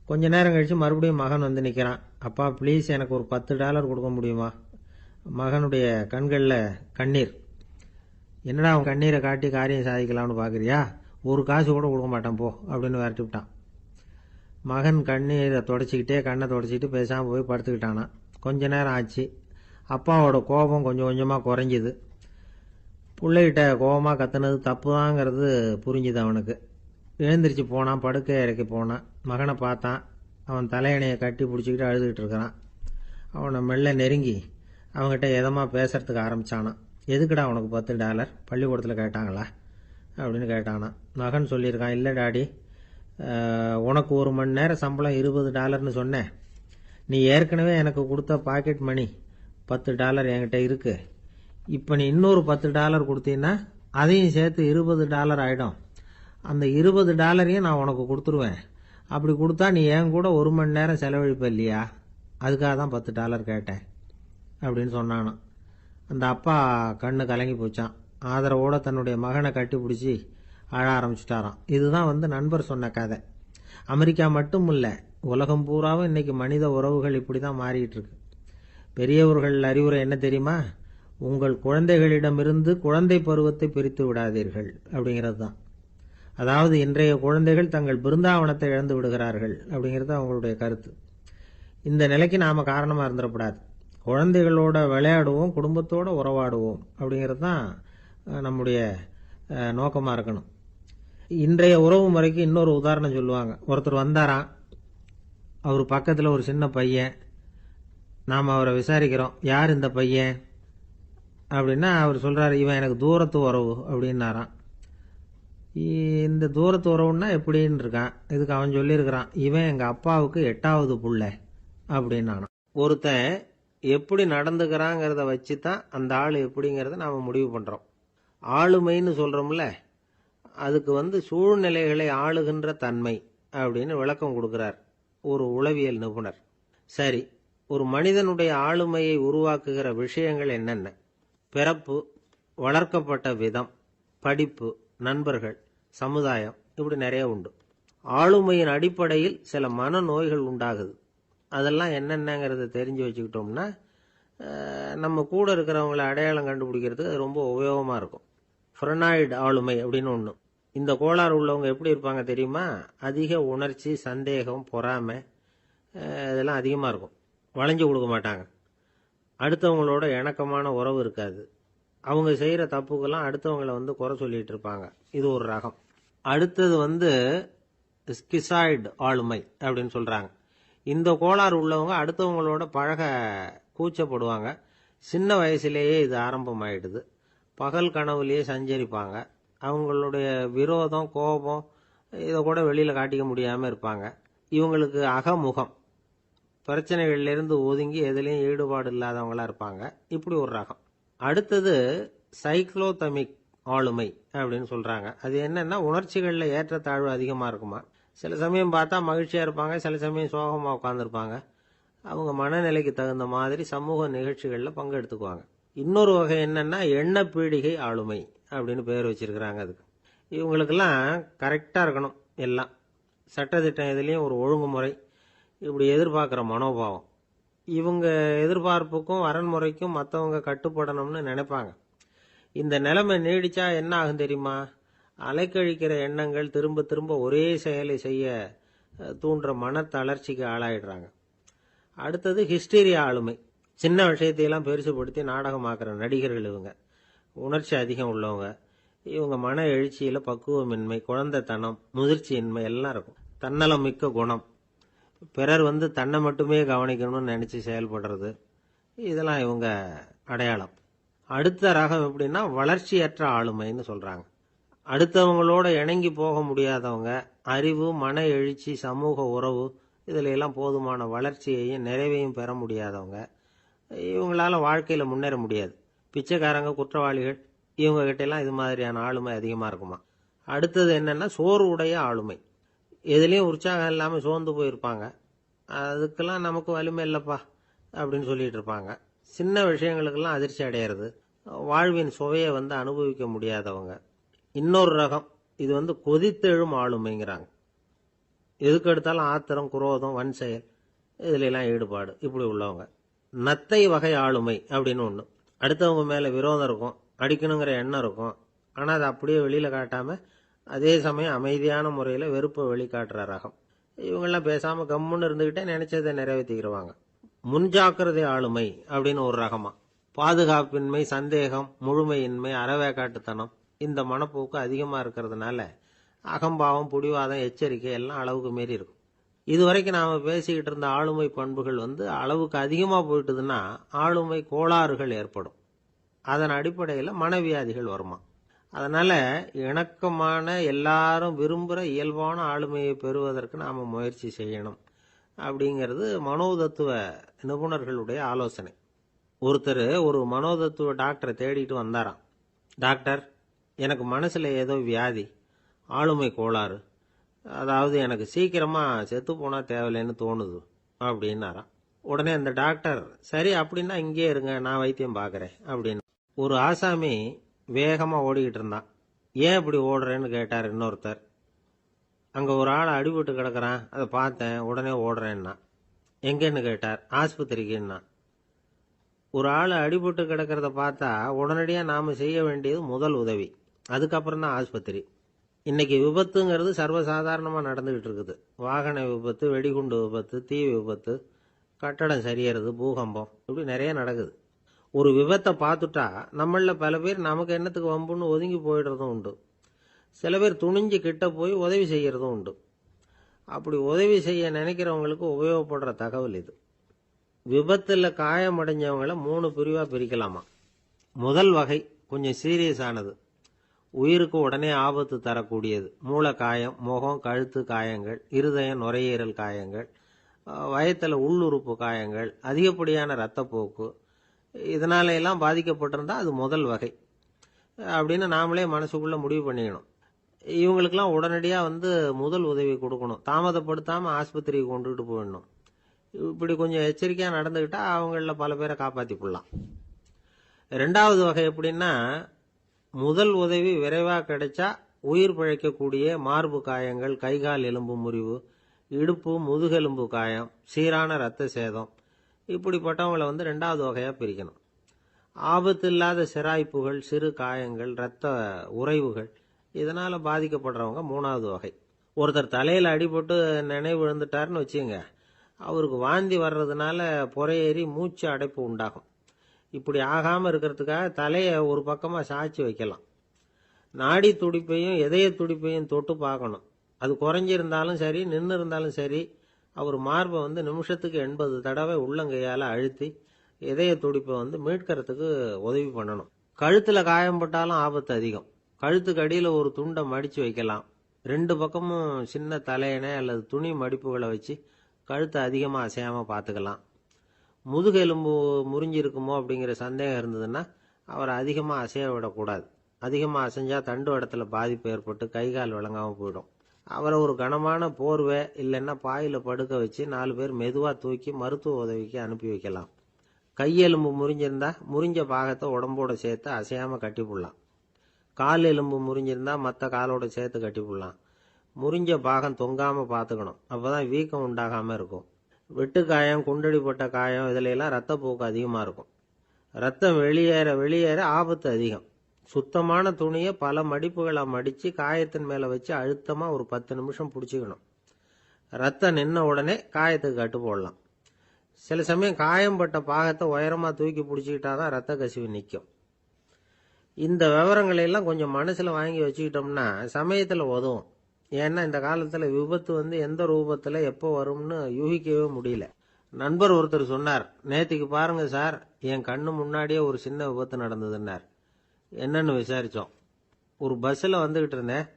கொஞ்ச நேரம் கழிச்சு மறுபடியும் மகன் நிற்கிறான். அப்பா ப்ளீஸ் எனக்கு ஒரு $10 கொடுக்க முடியுமா. மகனுடைய கண்களில் கண்ணீர். என்னடா அவன் கண்ணீரை காட்டி காரியம் சாதிக்கலாம்னு பார்க்குறியா, ஒரு காசு கூட கொடுக்க மாட்டான் போ அப்படின்னு விரட்டி விட்டான். மகன் கண்ணீரை தொடச்சிக்கிட்டே கண்ணை தொடச்சிக்கிட்டு பேசாமல் போய் படுத்துக்கிட்டானா. கொஞ்ச நேரம் ஆச்சு. அப்பாவோட கோபம் கொஞ்சம் கொஞ்சமாக குறைஞ்சிது. பிள்ளைகிட்ட கோபமாக கத்துனது தப்பு தாங்கிறது புரிஞ்சுது அவனுக்கு. எழுந்திரிச்சு போனான், படுக்கை இறக்கி போனான். மகனை பார்த்தான். அவன் தலையணையை கட்டி பிடிச்சிக்கிட்டு அழுதுகிட்டு இருக்கிறான். அவனை மெல்ல நெருங்கி அவங்ககிட்ட எதமாக பேசுறதுக்கு ஆரம்பித்தானான். எதுக்குடா உனக்கு $10 பள்ளிக்கூடத்தில் கேட்டாங்களா அப்படின்னு கேட்டானான். மகன் சொல்லியிருக்கான், இல்லை டாடி, உனக்கு 1 மணி நேரம் சம்பளம் $20ன்னு சொன்னேன். நீ ஏற்கனவே எனக்கு கொடுத்த பாக்கெட் மணி $10 என்கிட்ட இருக்கு. இப்போ நீ இன்னொரு $10 கொடுத்தீங்கன்னா அதையும் சேர்த்து $20 ஆகிடும். அந்த $20 நான் உனக்கு கொடுத்துருவேன். அப்படி கொடுத்தா நீ என் கூட 1 மணி நேரம் செலவழிப்ப இல்லையா? அதுக்காக தான் $10 கேட்டேன் அப்படின்னு சொன்னானான். அந்த அப்பா கண்ணு கலங்கி போச்சான். ஆதரவோட தன்னுடைய மகனை கட்டி பிடிச்சி அழ ஆரம்பிச்சுட்டாராம். இதுதான் நண்பர் சொன்ன கதை. அமெரிக்கா மட்டும் இல்லை, உலகம் பூராவும் இன்னைக்கு மனித உறவுகள் இப்படி தான் மாறிட்டு இருக்கு. பெரியவர்கள் அறிவுரை என்ன தெரியுமா? உங்கள் குழந்தைகளிடமிருந்து குழந்தை பருவத்தை பிரித்து விடாதீர்கள் அப்படிங்கிறது தான். அதாவது இன்றைய குழந்தைகள் தங்கள் பிருந்தாவனத்தை இழந்து விடுகிறார்கள் அப்படிங்கிறது அவங்களுடைய கருத்து. இந்த நிலைக்கு நாம காரணமா இருந்துடக்கூடாது. குழந்தைகளோட விளையாடுவோம், குடும்பத்தோட உறவாடுவோம் அப்படிங்கிறது தான் நம்முடைய நோக்கமா இருக்கணும். இன்றைய உறவு முறைக்கு இன்னொரு உதாரணம் சொல்லுவாங்க. ஒருத்தர் வந்தாராம், அவர் பக்கத்தில் ஒரு சின்ன பையன். நாம் அவரை விசாரிக்கிறோம், யார் இந்த பையன் அப்படின்னா அவர் சொல்றாரு, இவன் எனக்கு தூரத்து உறவு அப்படின்னாராம். இந்த தூரத்து உறவுன்னா எப்படின்னு இருக்கான். இதுக்கு அவன் சொல்லியிருக்கிறான், இவன் எங்க அப்பாவுக்கு 8வது புள்ள அப்படின்னானான். ஒருத்தன் எப்படி நடந்துக்கிறாங்கிறத வச்சு தான் அந்த ஆள் எப்படிங்கிறத நாம முடிவு பண்றோம். ஆளுமைன்னு சொல்றோம்ல, அதுக்கு சூழ்நிலைகளை ஆளுகின்ற தன்மை அப்படின்னு விளக்கம் கொடுக்கிறார் ஒரு உளவியல் நிபுணர். சரி, ஒரு மனிதனுடைய ஆளுமையை உருவாக்குகிற விஷயங்கள் என்னென்ன? பிறப்பு, வளர்க்கப்பட்ட விதம், படிப்பு, நண்பர்கள், சமுதாயம், இப்படி நிறைய உண்டு. ஆளுமையின் அடிப்படையில் சில மனநோய்கள் உண்டாகுது. அதெல்லாம் என்னென்னங்கிறத தெரிஞ்சு வச்சுக்கிட்டோம்னா நம்ம கூட இருக்கிறவங்களை அடையாளம் கண்டுபிடிக்கிறதுக்கு அது ரொம்ப உபயோகமாக இருக்கும். ஃப்ரெனாய்டு ஆளுமை அப்படின்னு ஒன்று. இந்த கோளாறு உள்ளவங்க எப்படி இருப்பாங்க தெரியுமா? அதிக உணர்ச்சி, சந்தேகம், பொறாமை இதெல்லாம் அதிகமாக இருக்கும். வளைஞ்சு கொடுக்க மாட்டாங்க. அடுத்தவங்களோட இணக்கமான உறவு இருக்காது. அவங்க செய்கிற தப்புக்கெல்லாம் அடுத்தவங்களை குறை சொல்லிட்டு இருப்பாங்க. இது ஒரு ரகம். அடுத்தது ஸ்கிசாய்டு ஆளுமை அப்படின்னு சொல்கிறாங்க. இந்த கோளாறு உள்ளவங்க அடுத்தவங்களோட பழக கூச்சப்படுவாங்க. சின்ன வயசுலேயே இது ஆரம்பமாயிடுது. பகல் கனவுலேயே சஞ்சரிப்பாங்க. அவங்களுடைய விரோதம், கோபம் இதை கூட வெளியில் காட்டிக்க முடியாமல் இருப்பாங்க. இவங்களுக்கு அகமுகம், பிரச்சனைகள்லேருந்து ஒதுங்கி எதுலேயும் ஈடுபாடு இல்லாதவங்களா இருப்பாங்க. இப்படி ஒரு ரகம். அடுத்தது சைக்ளோதமிக் ஆளுமை அப்படின்னு சொல்கிறாங்க. அது என்னன்னா, உணர்ச்சிகளில் ஏற்றத்தாழ்வு அதிகமாக இருக்குமா. சில சமயம் பார்த்தா மகிழ்ச்சியாக இருப்பாங்க, சில சமயம் சோகமாக உட்காந்துருப்பாங்க. அவங்க மனநிலைக்கு தகுந்த மாதிரி சமூக நிகழ்ச்சிகளில் பங்கெடுத்துக்குவாங்க. இன்னொரு வகை என்னன்னா, எண்ண பீடிகை ஆளுமை அப்படின்னு பேர் வச்சிருக்கிறாங்க. அதுக்கு இவங்களுக்கெல்லாம் கரெக்டாக இருக்கணும். எல்லாம் சட்டத்திட்டம், எதுலேயும் ஒரு ஒழுங்குமுறை, இப்படி எதிர்பார்க்குற மனோபாவம். இவங்க எதிர்பார்ப்புக்கும் வரன்முறைக்கும் மற்றவங்க கட்டுப்படணும்னு நினைப்பாங்க. இந்த நிலைமை நீடிச்சா என்ன ஆகும் தெரியுமா? அலைக்கழிக்கிற எண்ணங்கள் திரும்ப திரும்ப ஒரே செயலை செய்ய தூண்டுற மன தளர்ச்சிக்கு ஆளாயிடுறாங்க. அடுத்தது ஹிஸ்டீரியா ஆளுமை. சின்ன விஷயத்தையெல்லாம் பெருசுபடுத்தி நாடகமாக்குற நடிகர்கள் இவங்க. உணர்ச்சி அதிகம் உள்ளவங்க. இவங்க மன எழுச்சியில் பக்குவமின்மை, குழந்தைத்தனம், முதிர்ச்சியின்மை எல்லாம் இருக்கும். தன்னலம் மிக்க குணம். பிறர் தன்னை மட்டுமே கவனிக்கணும்னு நினச்சி செயல்படுறது, இதெல்லாம் இவங்க அடையாளம். அடுத்த ரகம் எப்படின்னா, வளர்ச்சியற்ற ஆளுமைன்னு சொல்கிறாங்க. அடுத்தவங்களோட இணங்கி போக முடியாதவங்க. அறிவு, மன எழுச்சி, சமூக உறவு இதில் எல்லாம் போதுமான வளர்ச்சியையும் நிறைவையும் பெற முடியாதவங்க. இவங்களால வாழ்க்கையில் முன்னேற முடியாது. பிச்சைக்காரங்க, குற்றவாளிகள், இவங்க கிட்டெல்லாம் இது மாதிரியான ஆளுமை அதிகமாக இருக்குமா. அடுத்தது என்னன்னா, சோர்வுடைய ஆளுமை. எதுலேயும் உற்சாகம் இல்லாமல் சோர்ந்து போயிருப்பாங்க. அதுக்கெல்லாம் நமக்கு வலிமை இல்லைப்பா அப்படின்னு சொல்லிட்டு இருப்பாங்க. சின்ன விஷயங்களுக்கெல்லாம் அதிர்ச்சி அடையிறது. வாழ்வின் சுவையை அனுபவிக்க முடியாதவங்க. இன்னொரு ரகம், இது கொதித்தெழும் ஆளுமைங்கிறாங்க. எதுக்கு எடுத்தாலும் ஆத்திரம், குரோதம், வன் செயல் இதுல எல்லாம் ஈடுபாடு, இப்படி உள்ளவங்க. நத்தை வகை ஆளுமை அப்படின்னு ஒன்று. அடுத்தவங்க மேலே விரோதம் இருக்கும், அடிக்கணுங்கிற எண்ணம் இருக்கும். ஆனால் அதை அப்படியே வெளியில் காட்டாமல் அதே சமயம் அமைதியான முறையில் வெறுப்பை வெளிக்காட்டுற ரகம். இவங்கெல்லாம் பேசாமல் கம்முன்னு இருந்துக்கிட்டே நினைச்சதை நிறைவேற்றிக்கிறவாங்க. முன்ஜாக்கிரதை ஆளுமை அப்படின்னு ஒரு ரகமா. பாதுகாப்பின்மை, சந்தேகம், முழுமையின்மை, அறவேக்காட்டுத்தனம் இந்த மனப்போக்கு அதிகமாக இருக்கிறதுனால அகம்பாவம், புடிவாதம், எச்சரிக்கை எல்லாம் அளவுக்கு மீறி இருக்கும். இதுவரைக்கும் நாம் பேசிக்கிட்டு இருந்த ஆளுமை பண்புகள் அளவுக்கு அதிகமாக போயிட்டுதுன்னா ஆளுமை கோளாறுகள் ஏற்படும். அதன் அடிப்படையில் மனவியாதிகள் வருமா. அதனால இணக்கமான, எல்லாரும் விரும்புகிற இயல்பான ஆளுமையை பெறுவதற்கு நாம் முயற்சி செய்யணும் அப்படிங்கிறது மனோதத்துவ நிபுணர்களுடைய ஆலோசனை. ஒருத்தர் ஒரு மனோதத்துவ டாக்டரை தேடிட்டு வந்தாராம். டாக்டர், எனக்கு மனசில் ஏதோ வியாதி, ஆளுமை கோளாறு. அதாவது எனக்கு சீக்கிரமா செத்து போனா தேவையில்லைன்னு தோணுது அப்படின்னாராம். உடனே அந்த டாக்டர், சரி அப்படின்னா இங்கே இருங்க, நான் வைத்தியம் பார்க்கறேன் அப்படின்னு. ஒரு ஆசாமி வேகமா ஓடிக்கிட்டு இருந்தான். ஏன் இப்படி ஓடுறேன்னு கேட்டார் இன்னொருத்தர். அங்க ஒரு ஆள் அடிபட்டு கிடக்குறான், அதை பார்த்தேன், உடனே ஓடுறேன்னா. எங்கன்னு கேட்டார். ஆஸ்பத்திரிக்குன்னா. ஒரு ஆள் அடிபட்டு கிடக்கிறத பார்த்தா உடனடியா நாம செய்ய வேண்டியது முதல் உதவி, அதுக்கப்புறம் தான் ஆஸ்பத்திரி. இன்னைக்கு விபத்துங்கிறது சர்வசாதாரணமா நடந்துகிட்டு இருக்குது. வாகன விபத்து, வெடிகுண்டு விபத்து, தீ விபத்து, கட்டடம் சரியறது, பூகம்பம், இப்படி நிறைய நடக்குது. ஒரு விபத்தை பார்த்துட்டா நம்மள பல பேர் நமக்கு என்னத்துக்கு வம்புன்னு ஒதுங்கி போயிடுறதும் உண்டு. சில பேர் துணிஞ்சு கிட்ட போய் உதவி செய்யறதும் உண்டு. அப்படி உதவி செய்ய நினைக்கிறவங்களுக்கு உபயோகப்படுற தகவல் இது. விபத்துல காயமடைஞ்சவங்களை 3 பிரிவா பிரிக்கலாமா. முதல் வகை கொஞ்சம் சீரியஸ் ஆனது, உயிருக்கு உடனே ஆபத்து தரக்கூடியது. மூளை காயம், முகம், கழுத்து காயங்கள், இருதயம், நுரையீரல் காயங்கள், வயத்துல உள்ளுறுப்பு காயங்கள், அதிகப்படியான இரத்தப்போக்கு, இதனால எல்லாம் பாதிக்கப்பட்டிருந்தா அது முதல் வகை அப்படின்னு நாமளே மனசுக்குள்ள முடிவு பண்ணிக்கணும். இவங்களுக்கெல்லாம் உடனடியா முதல் உதவி கொடுக்கணும். தாமதப்படுத்தாம ஆஸ்பத்திரிக்கு கொண்டுகிட்டு போயிடணும். இப்படி கொஞ்சம் எச்சரிக்கையா நடந்துகிட்டா அவங்கள பல பேரை காப்பாத்தி போடலாம். 2வது வகை எப்படின்னா, முதல் உதவி விரைவா கிடைச்சா உயிர் பிழைக்கக்கூடிய மார்பு காயங்கள், கைகால் எலும்பு முறிவு, இடுப்பு முதுகெலும்பு காயம், சீரான இரத்த சேதம், இப்படிப்பட்டவங்களை 2வது வகையா பிரிக்கணும். ஆபத்து இல்லாத சிராய்ப்புகள், சிறு காயங்கள், இரத்த உறைவுகள், இதனால பாதிக்கப்படுறவங்க 3வது வகை. ஒருத்தர் தலையில அடிபட்டு நினைவு இழந்துட்டாருன்னு வச்சுங்க, அவருக்கு வாந்தி வர்றதுனால புறையேறி மூச்சு அடைப்பு உண்டாகும். இப்படி ஆகாம இருக்கிறதுக்காக தலையை ஒரு பக்கமா சாய்ச்சி வைக்கலாம். நாடி துடிப்பையும் இதய துடிப்பையும் தொட்டு பார்க்கணும். அது குறைஞ்சிருந்தாலும் சரி, நின்று இருந்தாலும் சரி, அவர் மார்பை நிமிஷத்துக்கு 80 தடவை உள்ளங்கையால அழுத்தி இதய துடிப்பை மீட்கிறதுக்கு உதவி பண்ணணும். கழுத்துல காயம்பட்டாலும் ஆபத்து அதிகம். கழுத்துக்கு அடியில் ஒரு துண்டை மடிச்சு வைக்கலாம். 2 பக்கமும் சின்ன தலையணை அல்லது துணி மடிப்புகளை வச்சு கழுத்தை அதிகமாக அசையாம பார்த்துக்கலாம். முதுகெலும்பு முறிஞ்சிருக்குமோ அப்படிங்கிற சந்தேகம் இருந்ததுன்னா அவரை அதிகமாக அசைய விடக்கூடாது. அதிகமாக அசைஞ்சா தண்டு இடத்துல பாதிப்பு ஏற்பட்டு கைகால் விளங்காம போயிடும். அவரை ஒரு கனமான போர்வை இல்லைன்னா பாயில படுக்க வச்சு 4 பேர் மெதுவாக தூக்கி மருத்துவ உதவிக்கு அனுப்பி வைக்கலாம். கையெலும்பு முறிஞ்சிருந்தா முறிஞ்ச பாகத்தை உடம்போட சேர்த்து அசையாம கட்டி போடலாம். கால் எலும்பு முறிஞ்சிருந்தா மற்ற காலோட சேர்த்து கட்டி போடலாம். முறிஞ்ச பாகம் தொங்காம பார்த்துக்கணும், அப்பதான் வீக்கம் உண்டாகாம இருக்கும். வெட்டு காயம், குண்டடிப்பட்ட காயம், இதுல எல்லாம் ரத்தப்போக்கு அதிகமா இருக்கும். ரத்தம் வெளியேற வெளியேற ஆபத்து அதிகம். சுத்தமான துணியை பல மடிப்புகளை மடிச்சு காயத்தின் மேல வச்சு அழுத்தமா ஒரு 10 நிமிஷம் பிடிச்சிக்கணும். ரத்தம் நின்ன உடனே காயத்துக்கு கட்டு போடலாம். சில சமயம் காயம்பட்ட பாகத்தை உயரமா தூக்கி பிடிச்சிக்கிட்டாதான் ரத்த கசிவு நிற்கும். இந்த விவரங்களை எல்லாம் கொஞ்சம் மனசுல வாங்கி வச்சுக்கிட்டோம்னா சமயத்துல உதவும். ஏன்னா இந்த காலத்துல விபத்து எந்த ரூபத்துல எப்போ வரும்னு யூகிக்கவே முடியல. நண்பர் ஒருத்தர் சொன்னார், நேத்திக்கு பாருங்க சார், என் கண்ணு முன்னாடியே ஒரு சின்ன விபத்து நடந்ததுன்னார். என்னன்னு விசாரிச்சோம். ஒரு பஸ்ல வந்துகிட்டு இருந்தேன்.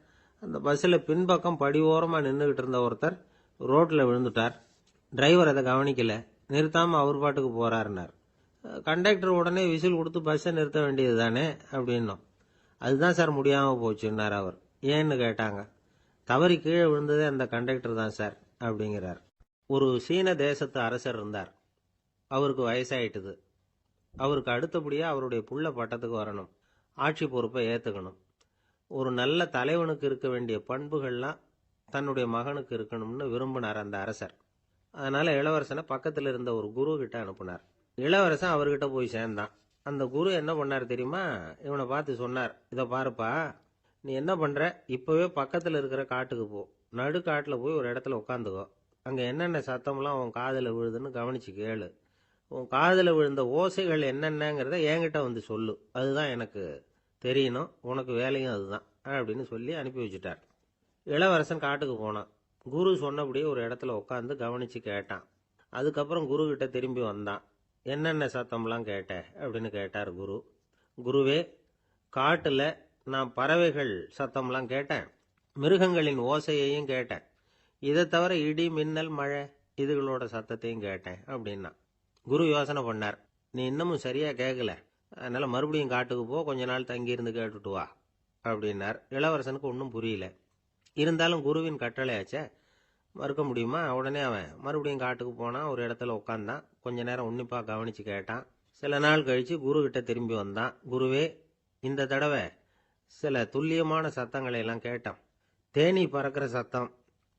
அந்த பஸ்ல பின்பக்கம் படி ஓரமா நின்றுகிட்டு இருந்த ஒருத்தர் ரோட்ல விழுந்துட்டார். டிரைவர் அதை கவனிக்கல, நிறுத்தாம அவர் பாட்டுக்கு போறாருனார். கண்டக்டர் உடனே விசில் கொடுத்து பஸ்ஸை நிறுத்த வேண்டியது தானே அப்படின்னோம். அதுதான் சார் முடியாம போச்சுன்னார் அவர். ஏன்னு கேட்டாங்க. தவறி கீழே விழுந்ததே அந்த கண்டக்டர் தான் சார் அப்படிங்கிறார். ஒரு சீன தேசத்து அரசர் இருந்தார். அவருக்கு வயசாயிட்டுது. அவருக்கு அடுத்தபடியா அவருடைய புள்ள பட்டத்துக்கு வரணும், ஆட்சி பொறுப்பை ஏத்துக்கணும். ஒரு நல்ல தலைவனுக்கு இருக்க வேண்டிய பண்புகள்லாம் தன்னுடைய மகனுக்கு இருக்கணும்னு விரும்பினார் அந்த அரசர். அதனால இளவரசனை பக்கத்துல இருந்த ஒரு குரு கிட்ட அனுப்புனார். இளவரசன் அவர்கிட்ட போய் சேர்ந்தான். அந்த குரு என்ன பண்ணார் தெரியுமா? இவனை பார்த்து சொன்னார், இதை பாருப்பா, நீ என்ன பண்ற, இப்பவே பக்கத்துல இருக்கிற காட்டுக்கு போ, நடு காட்டுல போய் ஒரு இடத்துல உட்காந்துக்கோ. அங்க என்னென்ன சத்தம்லாம் உன் காதுல விழுதுன்னு கவனிச்சு கேளு. உன் காதுல விழுந்த ஓசைகள் என்னென்னங்கிறத என்கிட்ட சொல்லு, அதுதான் எனக்கு தெரியணும், உனக்கு வேலையும் அதுதான் அப்படின்னு சொல்லி அனுப்பி வச்சுட்டார். இளவரசன் காட்டுக்கு போனான். குரு சொன்னபடியே ஒரு இடத்துல உட்காந்து கவனிச்சு கேட்டான். அதுக்கப்புறம் குரு கிட்ட திரும்பி வந்தான். என்னென்ன சத்தம்லாம் கேட்ட அப்படின்னு கேட்டார் குரு. குருவே, காட்டுல நான் பறவைகள் சத்தம்லாம் கேட்டேன், மிருகங்களின் ஓசையையும் கேட்டேன், இதை தவிர இடி, மின்னல், மழை, இதுகளோட சத்தத்தையும் கேட்டேன் அப்படின்னா. குரு யோசனை பண்ணார், நீ இன்னமும் சரியா கேட்கல, அதனால மறுபடியும் காட்டுக்கு போ, கொஞ்ச நாள் தங்கி இருந்து கேட்டுட்டு வா அப்படின்னார். இளவரசனுக்கு ஒன்றும் புரியல. இருந்தாலும் குருவின் கட்டளையாச்சே, மறுக்க முடியுமா? உடனே அவன் மறுபடியும் காட்டுக்கு போனான். ஒரு இடத்துல உட்காந்தான். கொஞ்ச நேரம் உன்னிப்பாக கவனித்து கேட்டான். சில நாள் கழித்து குரு கிட்ட திரும்பி வந்தான். குருவே, இந்த தடவை சில துல்லியமான சத்தங்களை எல்லாம் கேட்டான். தேனி பறக்கிற சத்தம்,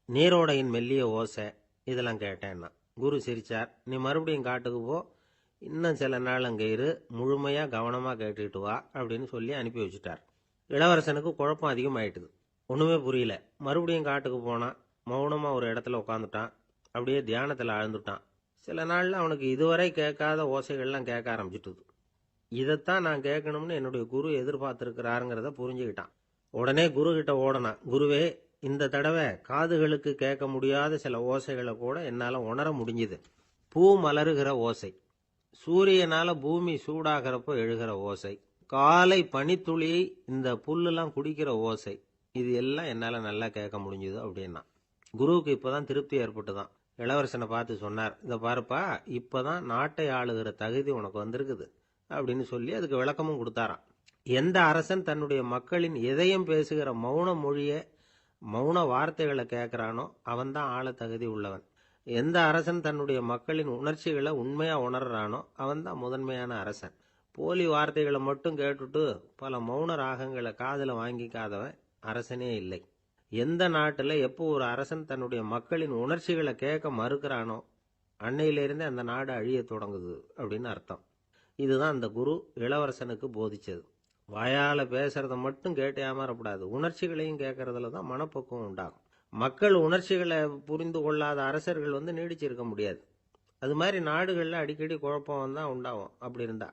நீரோடையின் மெல்லிய ஓசை, இதெல்லாம் கேட்டேன்னா. குரு சிரிச்சார். நீ மறுபடியும் காட்டுக்கு போ, இன்னும் சில நாள் அங்கே இரு, முழுமையாக கவனமாக கேட்டுக்கிட்டு வா அப்படின்னு சொல்லி அனுப்பி வச்சுட்டார். இளவரசனுக்கு குழப்பம் அதிகமாயிட்டுது. ஒன்றுமே புரியல. மறுபடியும் காட்டுக்கு போனான். மௌனமாக ஒரு இடத்துல உட்காந்துட்டான். அப்படியே தியானத்தில் ஆழ்ந்துட்டான். சில நாளில் அவனுக்கு இதுவரை கேட்காத ஓசைகள்லாம் கேட்க ஆரம்பிச்சிட்டுது. இதைத்தான் நான் கேட்கணும்னு என்னுடைய குரு எதிர்பார்த்துருக்கிறாருங்கிறத புரிஞ்சுக்கிட்டான். உடனே குரு கிட்ட ஓடனான். குருவே, இந்த தடவை காதுகளுக்கு கேட்க முடியாத சில ஓசைகளை கூட என்னால் உணர முடிஞ்சுது. பூ மலருகிற ஓசை, சூரியனால பூமி சூடாகிறப்போ எழுகிற ஓசை, காலை பனித்துளியை இந்த புல்லெல்லாம் குடிக்கிற ஓசை, இது எல்லாம் என்னால் நல்லா கேட்க முடிஞ்சுது அப்படின்னா. குருவுக்கு இப்போதான் திருப்தி ஏற்பட்டுதான். இளவரசனை பார்த்து சொன்னார், இதை பாருப்பா, இப்போதான் நாட்டை ஆளுகிற தகுதி உனக்கு வந்திருக்குது அப்படின்னு சொல்லி அதுக்கு விளக்கமும் கொடுத்தாராம். எந்த அரசன் தன்னுடைய மக்களின் இதயம் பேசுகிற மௌன மொழியை, மௌன வார்த்தைகளை கேட்குறானோ அவன்தான் ஆள தகுதி உள்ளவன். எந்த அரசன் தன்னுடைய மக்களின் உணர்ச்சிகளை உண்மையாக உணர்றானோ அவன்தான் முதன்மையான அரசன். போலி வார்த்தைகளை மட்டும் கேட்டுட்டு பல மௌன ராகங்களை காதில் வாங்கிக்காதவன் அரசனே இல்லை. எந்த நாட்டில் எப்போ ஒரு அரசன் தன்னுடைய மக்களின் உணர்ச்சிகளை கேட்க மறுக்கிறானோ அன்னையிலிருந்தே அந்த நாடு அழிய தொடங்குது அப்படின்னு அர்த்தம். இதுதான் அந்த குரு இளவரசனுக்கு போதிச்சது. வாயால் பேசுறத மட்டும் கேட்டு ஏமாறக்கூடாது, உணர்ச்சிகளையும் கேட்கறதுல தான் மனப்பக்குவம் உண்டாகும். மக்கள் உணர்ச்சிகளை புரிந்து கொள்ளாத அரசர்கள் நீடிச்சிருக்க முடியாது. அது மாதிரி நாடுகளில் அடிக்கடி குழப்பம் தான் உண்டாகும். அப்படி இருந்தா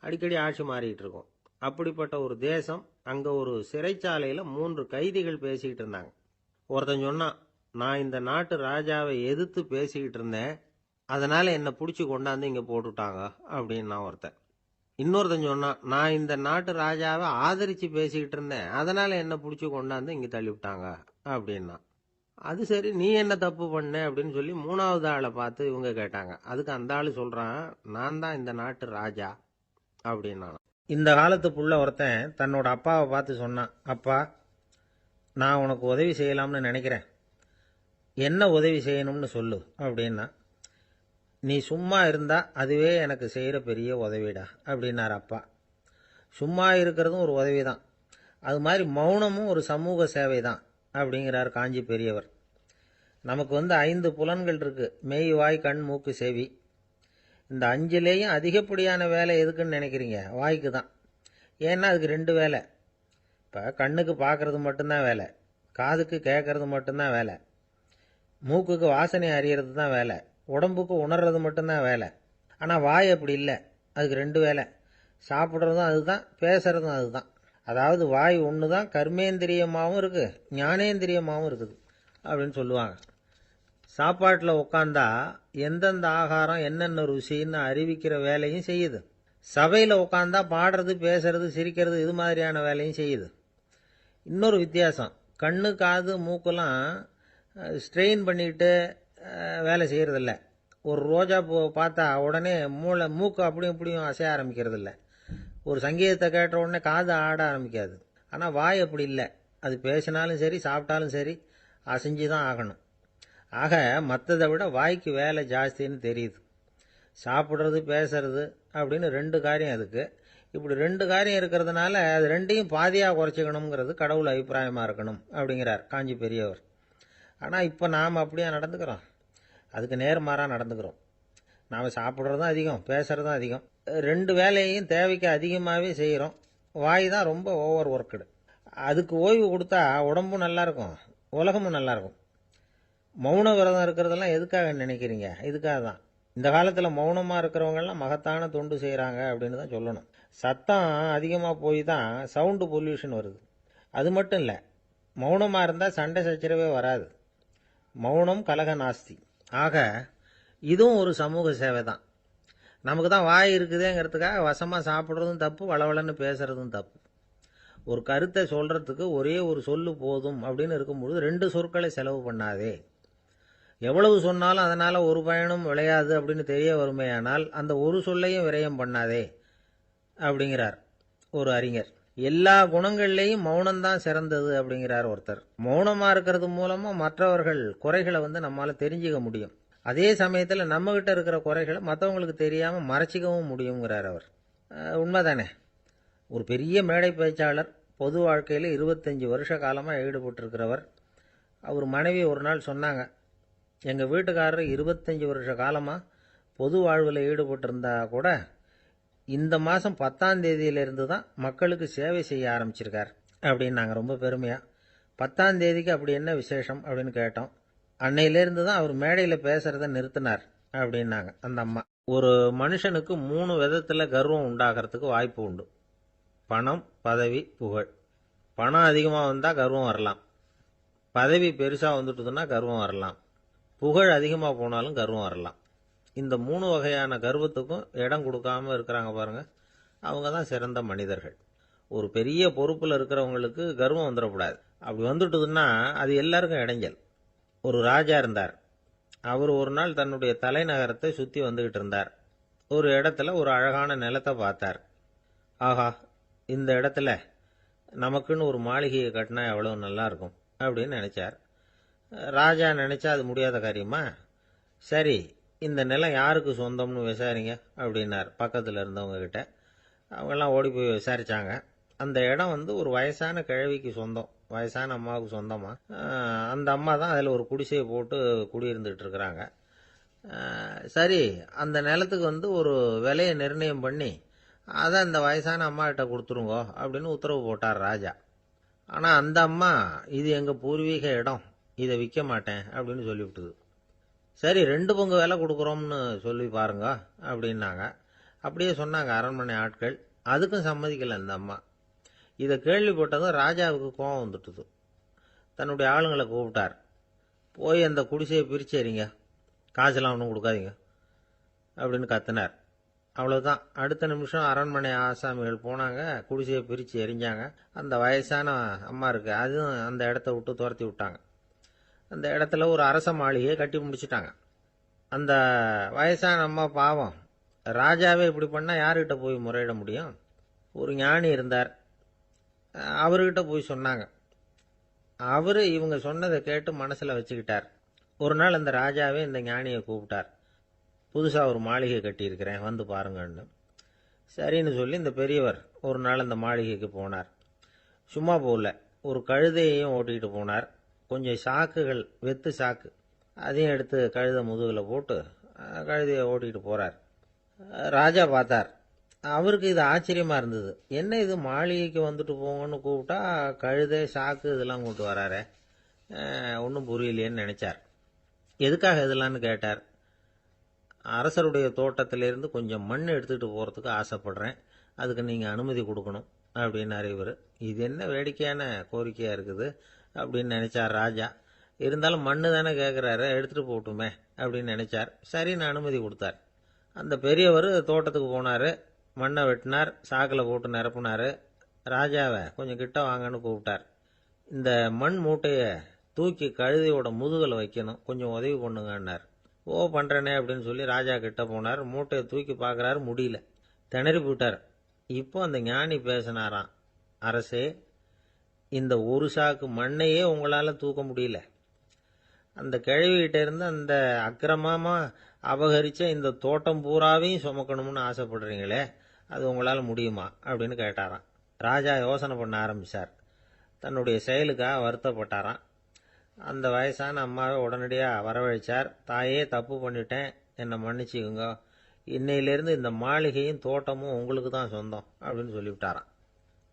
அடிக்கடி ஆட்சி மாறிக்கிட்டு இருக்கும். அப்படிப்பட்ட ஒரு தேசம், அங்கே ஒரு சிறைச்சாலையில் 3 கைதிகள் பேசிக்கிட்டு இருந்தாங்க. ஒருத்தன் சொன்னான், நான் இந்த நாட்டு ராஜாவை எதிர்த்து பேசிக்கிட்டு இருந்தேன், அதனால் என்னை பிடிச்சி கொண்டாந்து இங்கே போட்டுட்டாங்க அப்படின்னா ஒருத்தன். இன்னொருத்தன் சொன்னான், நான் இந்த நாட்டு ராஜாவை ஆதரித்து பேசிக்கிட்டு இருந்தேன், அதனால் என்னை பிடிச்சி கொண்டாந்து இங்கே தள்ளிவிட்டாங்க அப்படின்னா. அது சரி, நீ என்ன தப்பு பண்ண அப்படின்னு சொல்லி 3வது ஆளை பார்த்து இவங்க கேட்டாங்க. அதுக்கு அந்த ஆள் சொல்கிறான், நான் தான் இந்த நாட்டு ராஜா அப்படின்னா. இந்த காலத்து புள்ள ஒருத்தன் தன்னோட அப்பாவை பார்த்து சொன்னான், அப்பா, நான் உனக்கு உதவி செய்யலாம்னு நினைக்கிறேன், என்ன உதவி செய்யணும்னு சொல்லு அப்படின்னா. நீ சும்மா இருந்தா அதுவே எனக்கு செய்கிற பெரிய உதவிடா அப்படின்னார் அப்பா. சும்மா இருக்கிறதும் ஒரு உதவி தான், அது மாதிரி மௌனமும் ஒரு சமூக சேவை தான் அப்படிங்கிறார் காஞ்சி பெரியவர். நமக்கு 5 புலன்கள் இருக்கு, மெய், வாய், கண், மூக்கு, செவி. இந்த 5லேயும் அதிகப்படியான வேலை எதுக்குன்னு நினைக்கிறீங்க? வாய்க்கு தான். ஏன்னா அதுக்கு 2 வேலை. இப்போ கண்ணுக்கு பார்க்கறது மட்டும்தான் வேலை, காதுக்கு கேட்கறது மட்டும்தான் வேலை, மூக்குக்கு வாசனை அறியறது தான் வேலை, உடம்புக்கு உணர்றது மட்டும்தான் வேலை. ஆனால் வாய் அப்படி இல்லை, அதுக்கு 2 வேலை. சாப்பிட்றதும் அதுதான், பேசுறதும் அதுதான். அதாவது வாய் ஒன்று தான் கர்மேந்திரியமாகவும் இருக்குது, ஞானேந்திரியமாகவும் இருக்குது அப்படின்னு சொல்லுவாங்க. சாப்பாட்டில் உட்காந்தா எந்தெந்த ஆகாரம் என்னென்ன ருசின்னு அறிவிக்கிற வேலையும் செய்யுது. சபையில் உட்காந்தா பாடுறது, பேசுறது, சிரிக்கிறது, இது மாதிரியான வேலையும் செய்யுது. இன்னொரு வித்தியாசம், கண்ணு, காது, மூக்கெல்லாம் ஸ்ட்ரெயின் பண்ணிக்கிட்டு வேலை செய்கிறதில்ல. ஒரு ரோஜா பூ பார்த்தா உடனே மூக்கு அப்படியும் இப்படியும் அசைய ஆரம்பிக்கிறதில்ல. ஒரு சங்கீதத்தை கேட்ட உடனே காது ஆட ஆரம்பிக்காது. ஆனால் வாய் அப்படி இல்லை, அது பேசினாலும் சரி சாப்பிட்டாலும் சரி அசைஞ்சு தான் ஆகணும். ஆக மற்றதை விட வாய்க்கு வேலை ஜாஸ்தின்னு தெரியுது. சாப்பிட்றது, பேசுறது அப்படின்னு 2 காரியம் அதுக்கு. இப்படி 2 காரியம் இருக்கிறதுனால அது 2யும் பாதியாக குறைச்சிக்கணுங்கிறது கடவுள் அபிப்பிராயமாக இருக்கணும் அப்படிங்கிறார் காஞ்சி பெரியவர். ஆனால் இப்போ நாம் அப்படியே நடந்துக்கிறோம், அதுக்கு நேர்மாறாக நடந்துக்கிறோம். நாம் சாப்பிட்றதும் அதிகம், பேசுகிறதும் அதிகம், 2 வேலையையும் தேவைக்கு அதிகமாகவே செய்கிறோம். வாய் தான் ரொம்ப ஓவர் ஒர்க்குடு. அதுக்கு ஓய்வு கொடுத்தா உடம்பும் நல்லாயிருக்கும், உலகமும் நல்லாயிருக்கும். மௌன விரதம் இருக்கிறதெல்லாம் எதுக்காக நினைக்கிறீங்க? இதுக்காக தான். இந்த காலத்தில் மௌனமாக இருக்கிறவங்கெல்லாம் மகத்தான தொண்டு செய்கிறாங்க அப்படின்னு தான் சொல்லணும். சத்தம் அதிகமாக போய் தான் சவுண்டு பொல்யூஷன் வருது. அது மட்டும் இல்லை, மௌனமாக இருந்தால் சண்டை சச்சரவே வராது. மௌனம் கலக நாஸ்தி. ஆக இதுவும் ஒரு சமூக சேவை தான். நமக்கு தான் வாய் இருக்குதுங்கிறதுக்காக வசமாக சாப்பிட்றதும் தப்பு, வளவளன்னு பேசுறதும் தப்பு. ஒரு கருத்தை சொல்கிறதுக்கு ஒரே ஒரு சொல்லு போதும் அப்படின்னு இருக்கும்பொழுது 2 சொற்களை செலவு பண்ணாதே. எவ்வளவு சொன்னாலும் அதனால் ஒரு பயனும் விளையாது அப்படின்னு தெரிய வருமேயானால் அந்த ஒரு சொல்லையும் விரயம் பண்ணாதே அப்படிங்கிறார் ஒரு அறிஞர். எல்லா குணங்கள்லேயும் மௌனம்தான் சிறந்தது அப்படிங்கிறார் ஒருத்தர். மௌனமா இருக்கிறது மூலமா மற்றவர்கள் குறைகளை நம்மால தெரிஞ்சுக்க முடியும். அதே சமயத்தில் நம்ம கிட்ட இருக்கிற குறைகளை மற்றவங்களுக்கு தெரியாம மறைச்சிக்கவும் முடியுங்கிறார் அவர். உண்மைதானே. ஒரு பெரிய மேடை பேச்சாளர், பொது வாழ்க்கையில் 25 வருஷ காலமாக ஈடுபட்டிருக்கிறவர். அவர் மனைவி ஒரு நாள் சொன்னாங்க, எங்கள் வீட்டுக்காரர் 25 வருஷ காலமாக பொது வாழ்வில் ஈடுபட்டிருந்தா கூட இந்த மாதம் 10ஆம் தேதியிலிருந்து தான் மக்களுக்கு சேவை செய்ய ஆரம்பிச்சிருக்கார் அப்படின்னாங்க ரொம்ப பெருமையாக. 10ஆம் தேதிக்கு அப்படி என்ன விசேஷம் அப்படின்னு கேட்டோம். அன்னையிலேருந்து தான் அவர் மேடையில் பேசுகிறத நிறுத்தினார் அப்படின்னாங்க அந்த அம்மா. ஒரு மனுஷனுக்கு 3 விதத்தில் கர்வம் உண்டாகிறதுக்கு வாய்ப்பு உண்டு. பணம், பதவி, புகழ். பணம் அதிகமாக வந்தால் கர்வம் வரலாம். பதவி பெருசாக வந்துட்டுதுன்னா கர்வம் வரலாம். புகழ் அதிகமாக போனாலும் கர்வம் வரலாம். இந்த 3 வகையான கர்வத்துக்கும் இடம் கொடுக்காம இருக்கிறாங்க பாருங்க, அவங்க தான் சிறந்த மனிதர்கள். ஒரு பெரிய பொறுப்பில் இருக்கிறவங்களுக்கு கர்வம் வந்துடக்கூடாது. அப்படி வந்துட்டுதுன்னா அது எல்லாருக்கும் இடைஞ்சல். ஒரு ராஜா இருந்தார். அவர் ஒரு நாள் தன்னுடைய தலைநகரத்தை சுற்றி வந்துக்கிட்டு இருந்தார். ஒரு இடத்துல ஒரு அழகான நிலத்தை பார்த்தார். ஆஹா, இந்த இடத்துல நமக்குன்னு ஒரு மாளிகையை கட்டினா எவ்வளோ நல்லா இருக்கும் அப்படின்னு நினைச்சார். ராஜா நினைச்சா அது முடியாத காரியமா? சரி, இந்த நிலம் யாருக்கு சொந்தம்னு விசாரிங்க அப்படின்னார் பக்கத்தில் இருந்தவங்க கிட்ட. அவங்கெல்லாம் ஓடி போய் விசாரிச்சாங்க. அந்த இடம் ஒரு வயசான கிழவிக்கு சொந்தம், வயசான அம்மாவுக்கு சொந்தமா. அந்த அம்மா தான் அதில் ஒரு குடிசையை போட்டு குடியிருந்துட்டு இருக்கிறாங்க. சரி, அந்த நிலத்துக்கு ஒரு விலையை நிர்ணயம் பண்ணி அதை அந்த வயசான அம்மா கிட்ட கொடுத்துருங்கோ அப்படின்னு உத்தரவு போட்டார் ராஜா. ஆனால் அந்த அம்மா, இது எங்கள் பூர்வீக இடம், இதை விற்க மாட்டேன் அப்படின்னு சொல்லிவிட்டுது. சரி, 2 பங்கு விலை கொடுக்குறோம்னு சொல்லி பாருங்க அப்படின்னாங்க. அப்படியே சொன்னாங்க அரண்மனை ஆட்கள். அதுக்கும் சம்மதிக்கலை அந்த அம்மா. இதை கேள்விப்பட்டதும் ராஜாவுக்கு கோபம் வந்துட்டுது. தன்னுடைய ஆளுங்களை கூப்பிட்டார். போய் அந்த குடிசையை பிரிச்சேரிங்க, காசெல்லாம் ஒன்றும் கொடுக்காதீங்க அப்படின்னு கத்தினார். அவ்வளோதான். அடுத்த நிமிஷம் அரண்மனை ஆசாமிகள் போனாங்க, குடிசையை பிரித்து எரிஞ்சாங்க. அந்த வயசான அம்மா இருக்கு, அதுவும் அந்த இடத்த விட்டு துரத்தி விட்டாங்க. அந்த இடத்துல ஒரு அரச மாளிகையை கட்டி முடிச்சிட்டாங்க. அந்த வயசான அம்மா பாவம், ராஜாவே இப்படி பண்ணால் யாருக்கிட்ட போய் முறையிட முடியும்? ஒரு ஞானி இருந்தார், அவர்கிட்ட போய் சொன்னாங்க. அவர் இவங்க சொன்னதை கேட்டு மனசில் வச்சுக்கிட்டார். ஒரு நாள் அந்த ராஜாவே இந்த ஞானியை கூப்பிட்டார். புதுசாக ஒரு மாளிகை கட்டியிருக்கிறேன், வந்து பாருங்கன்னு. சரின்னு சொல்லி இந்த பெரியவர் ஒரு நாள் அந்த மாளிகைக்கு போனார். சும்மா போகல, ஒரு கழுதையையும் ஓட்டிகிட்டு போனார். கொஞ்சம் சாக்குகள், வெத்து சாக்கு, அதையும் எடுத்து கழுதை முதுகில் போட்டு கழுதையை ஓட்டிகிட்டு போகிறார். ராஜா பார்த்தார். அவருக்கு இது ஆச்சரியமாக இருந்தது. என்ன இது, மாளிகைக்கு வந்துட்டு போங்கன்னு கூப்பிட்டா கழுதை, சாக்கு இதெல்லாம் கொண்டு வராரே, ஒன்றும் புரியலையேன்னு நினைச்சார். எதுக்காக இதெல்லாம்னு கேட்டார். அரசருடைய தோட்டத்திலிருந்து கொஞ்சம் மண் எடுத்துகிட்டு போகிறதுக்கு ஆசைப்படுறேன், அதுக்கு நீங்கள் அனுமதி கொடுக்கணும் அப்படின்னாரு இவர். இது என்ன வேடிக்கையான கோரிக்கையாக இருக்குது அப்படின்னு நினைச்சார் ராஜா. இருந்தாலும் மண்ணு தானே கேட்குறாரு, எடுத்துகிட்டு போகட்டுமே அப்படின்னு நினைச்சார். சரின்னு அனுமதி கொடுத்தார். அந்த பெரியவர் தோட்டத்துக்கு போனார், மண்ணை வெட்டினார், சாக்கில் போட்டு நிரப்புனார். ராஜாவை கொஞ்சம் கிட்ட வாங்கன்னு கூப்பிட்டார். இந்த மண் மூட்டையை தூக்கி கழுதையோட முதுகில் வைக்கணும், கொஞ்சம் உதவி பண்ணுங்கன்னார். ஓ, பண்ணுறேனே அப்படின்னு சொல்லி ராஜா கிட்ட போனார். மூட்டையை தூக்கி பார்க்குறாரு, முடியல, திணறி போயிட்டார். இப்போ அந்த ஞானி பேசினாராம். அரசே, இந்த ஒரு சாக்கு மண்ணையே உங்களால் தூக்க முடியல, அந்த கிழவிகிட்ட இருந்து அந்த அக்கிரமமாக அபகரித்த இந்த தோட்டம் பூராவையும் சுமக்கணும்னு ஆசைப்படுறீங்களே, அது உங்களால் முடியுமா அப்படின்னு கேட்டாராம். ராஜா யோசனை பண்ண ஆரம்பித்தார். தன்னுடைய செயலுக்காக வருத்தப்பட்டாராம். அந்த வயசான அம்மாவை உடனடியாக வரவழைச்சார். தாயே, தப்பு பண்ணிட்டேன், என்னை மன்னிச்சுக்குங்க, இன்னையிலேருந்து இந்த மாளிகையும் தோட்டமும் உங்களுக்கு தான் சொந்தம் அப்படின்னு சொல்லிவிட்டாராம்.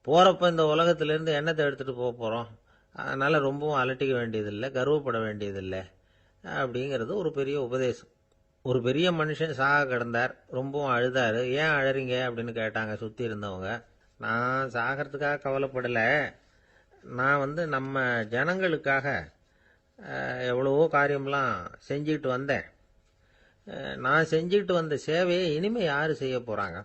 போகிறப்ப இந்த உலகத்திலேருந்து எண்ணத்தை எடுத்துகிட்டு போக போகிறோம், அதனால் ரொம்பவும் அலட்டிக்க வேண்டியதில்லை, கர்வப்பட வேண்டியதில்லை அப்படிங்கிறது ஒரு பெரிய உபதேசம். ஒரு பெரிய மனுஷன் சாக கிடந்தார், ரொம்பவும் அழுதார். ஏன் அழறீங்க அப்படின்னு கேட்டாங்க சுற்றி இருந்தவங்க. நான் சாகிறதுக்காக கவலைப்படலை, நான் நம்ம ஜனங்களுக்காக எவ்வளவோ காரியம்லாம் செஞ்சுக்கிட்டு வந்தேன். நான் செஞ்சுக்கிட்டு வந்த சேவையை இனிமேல் யார் செய்ய போகிறாங்க,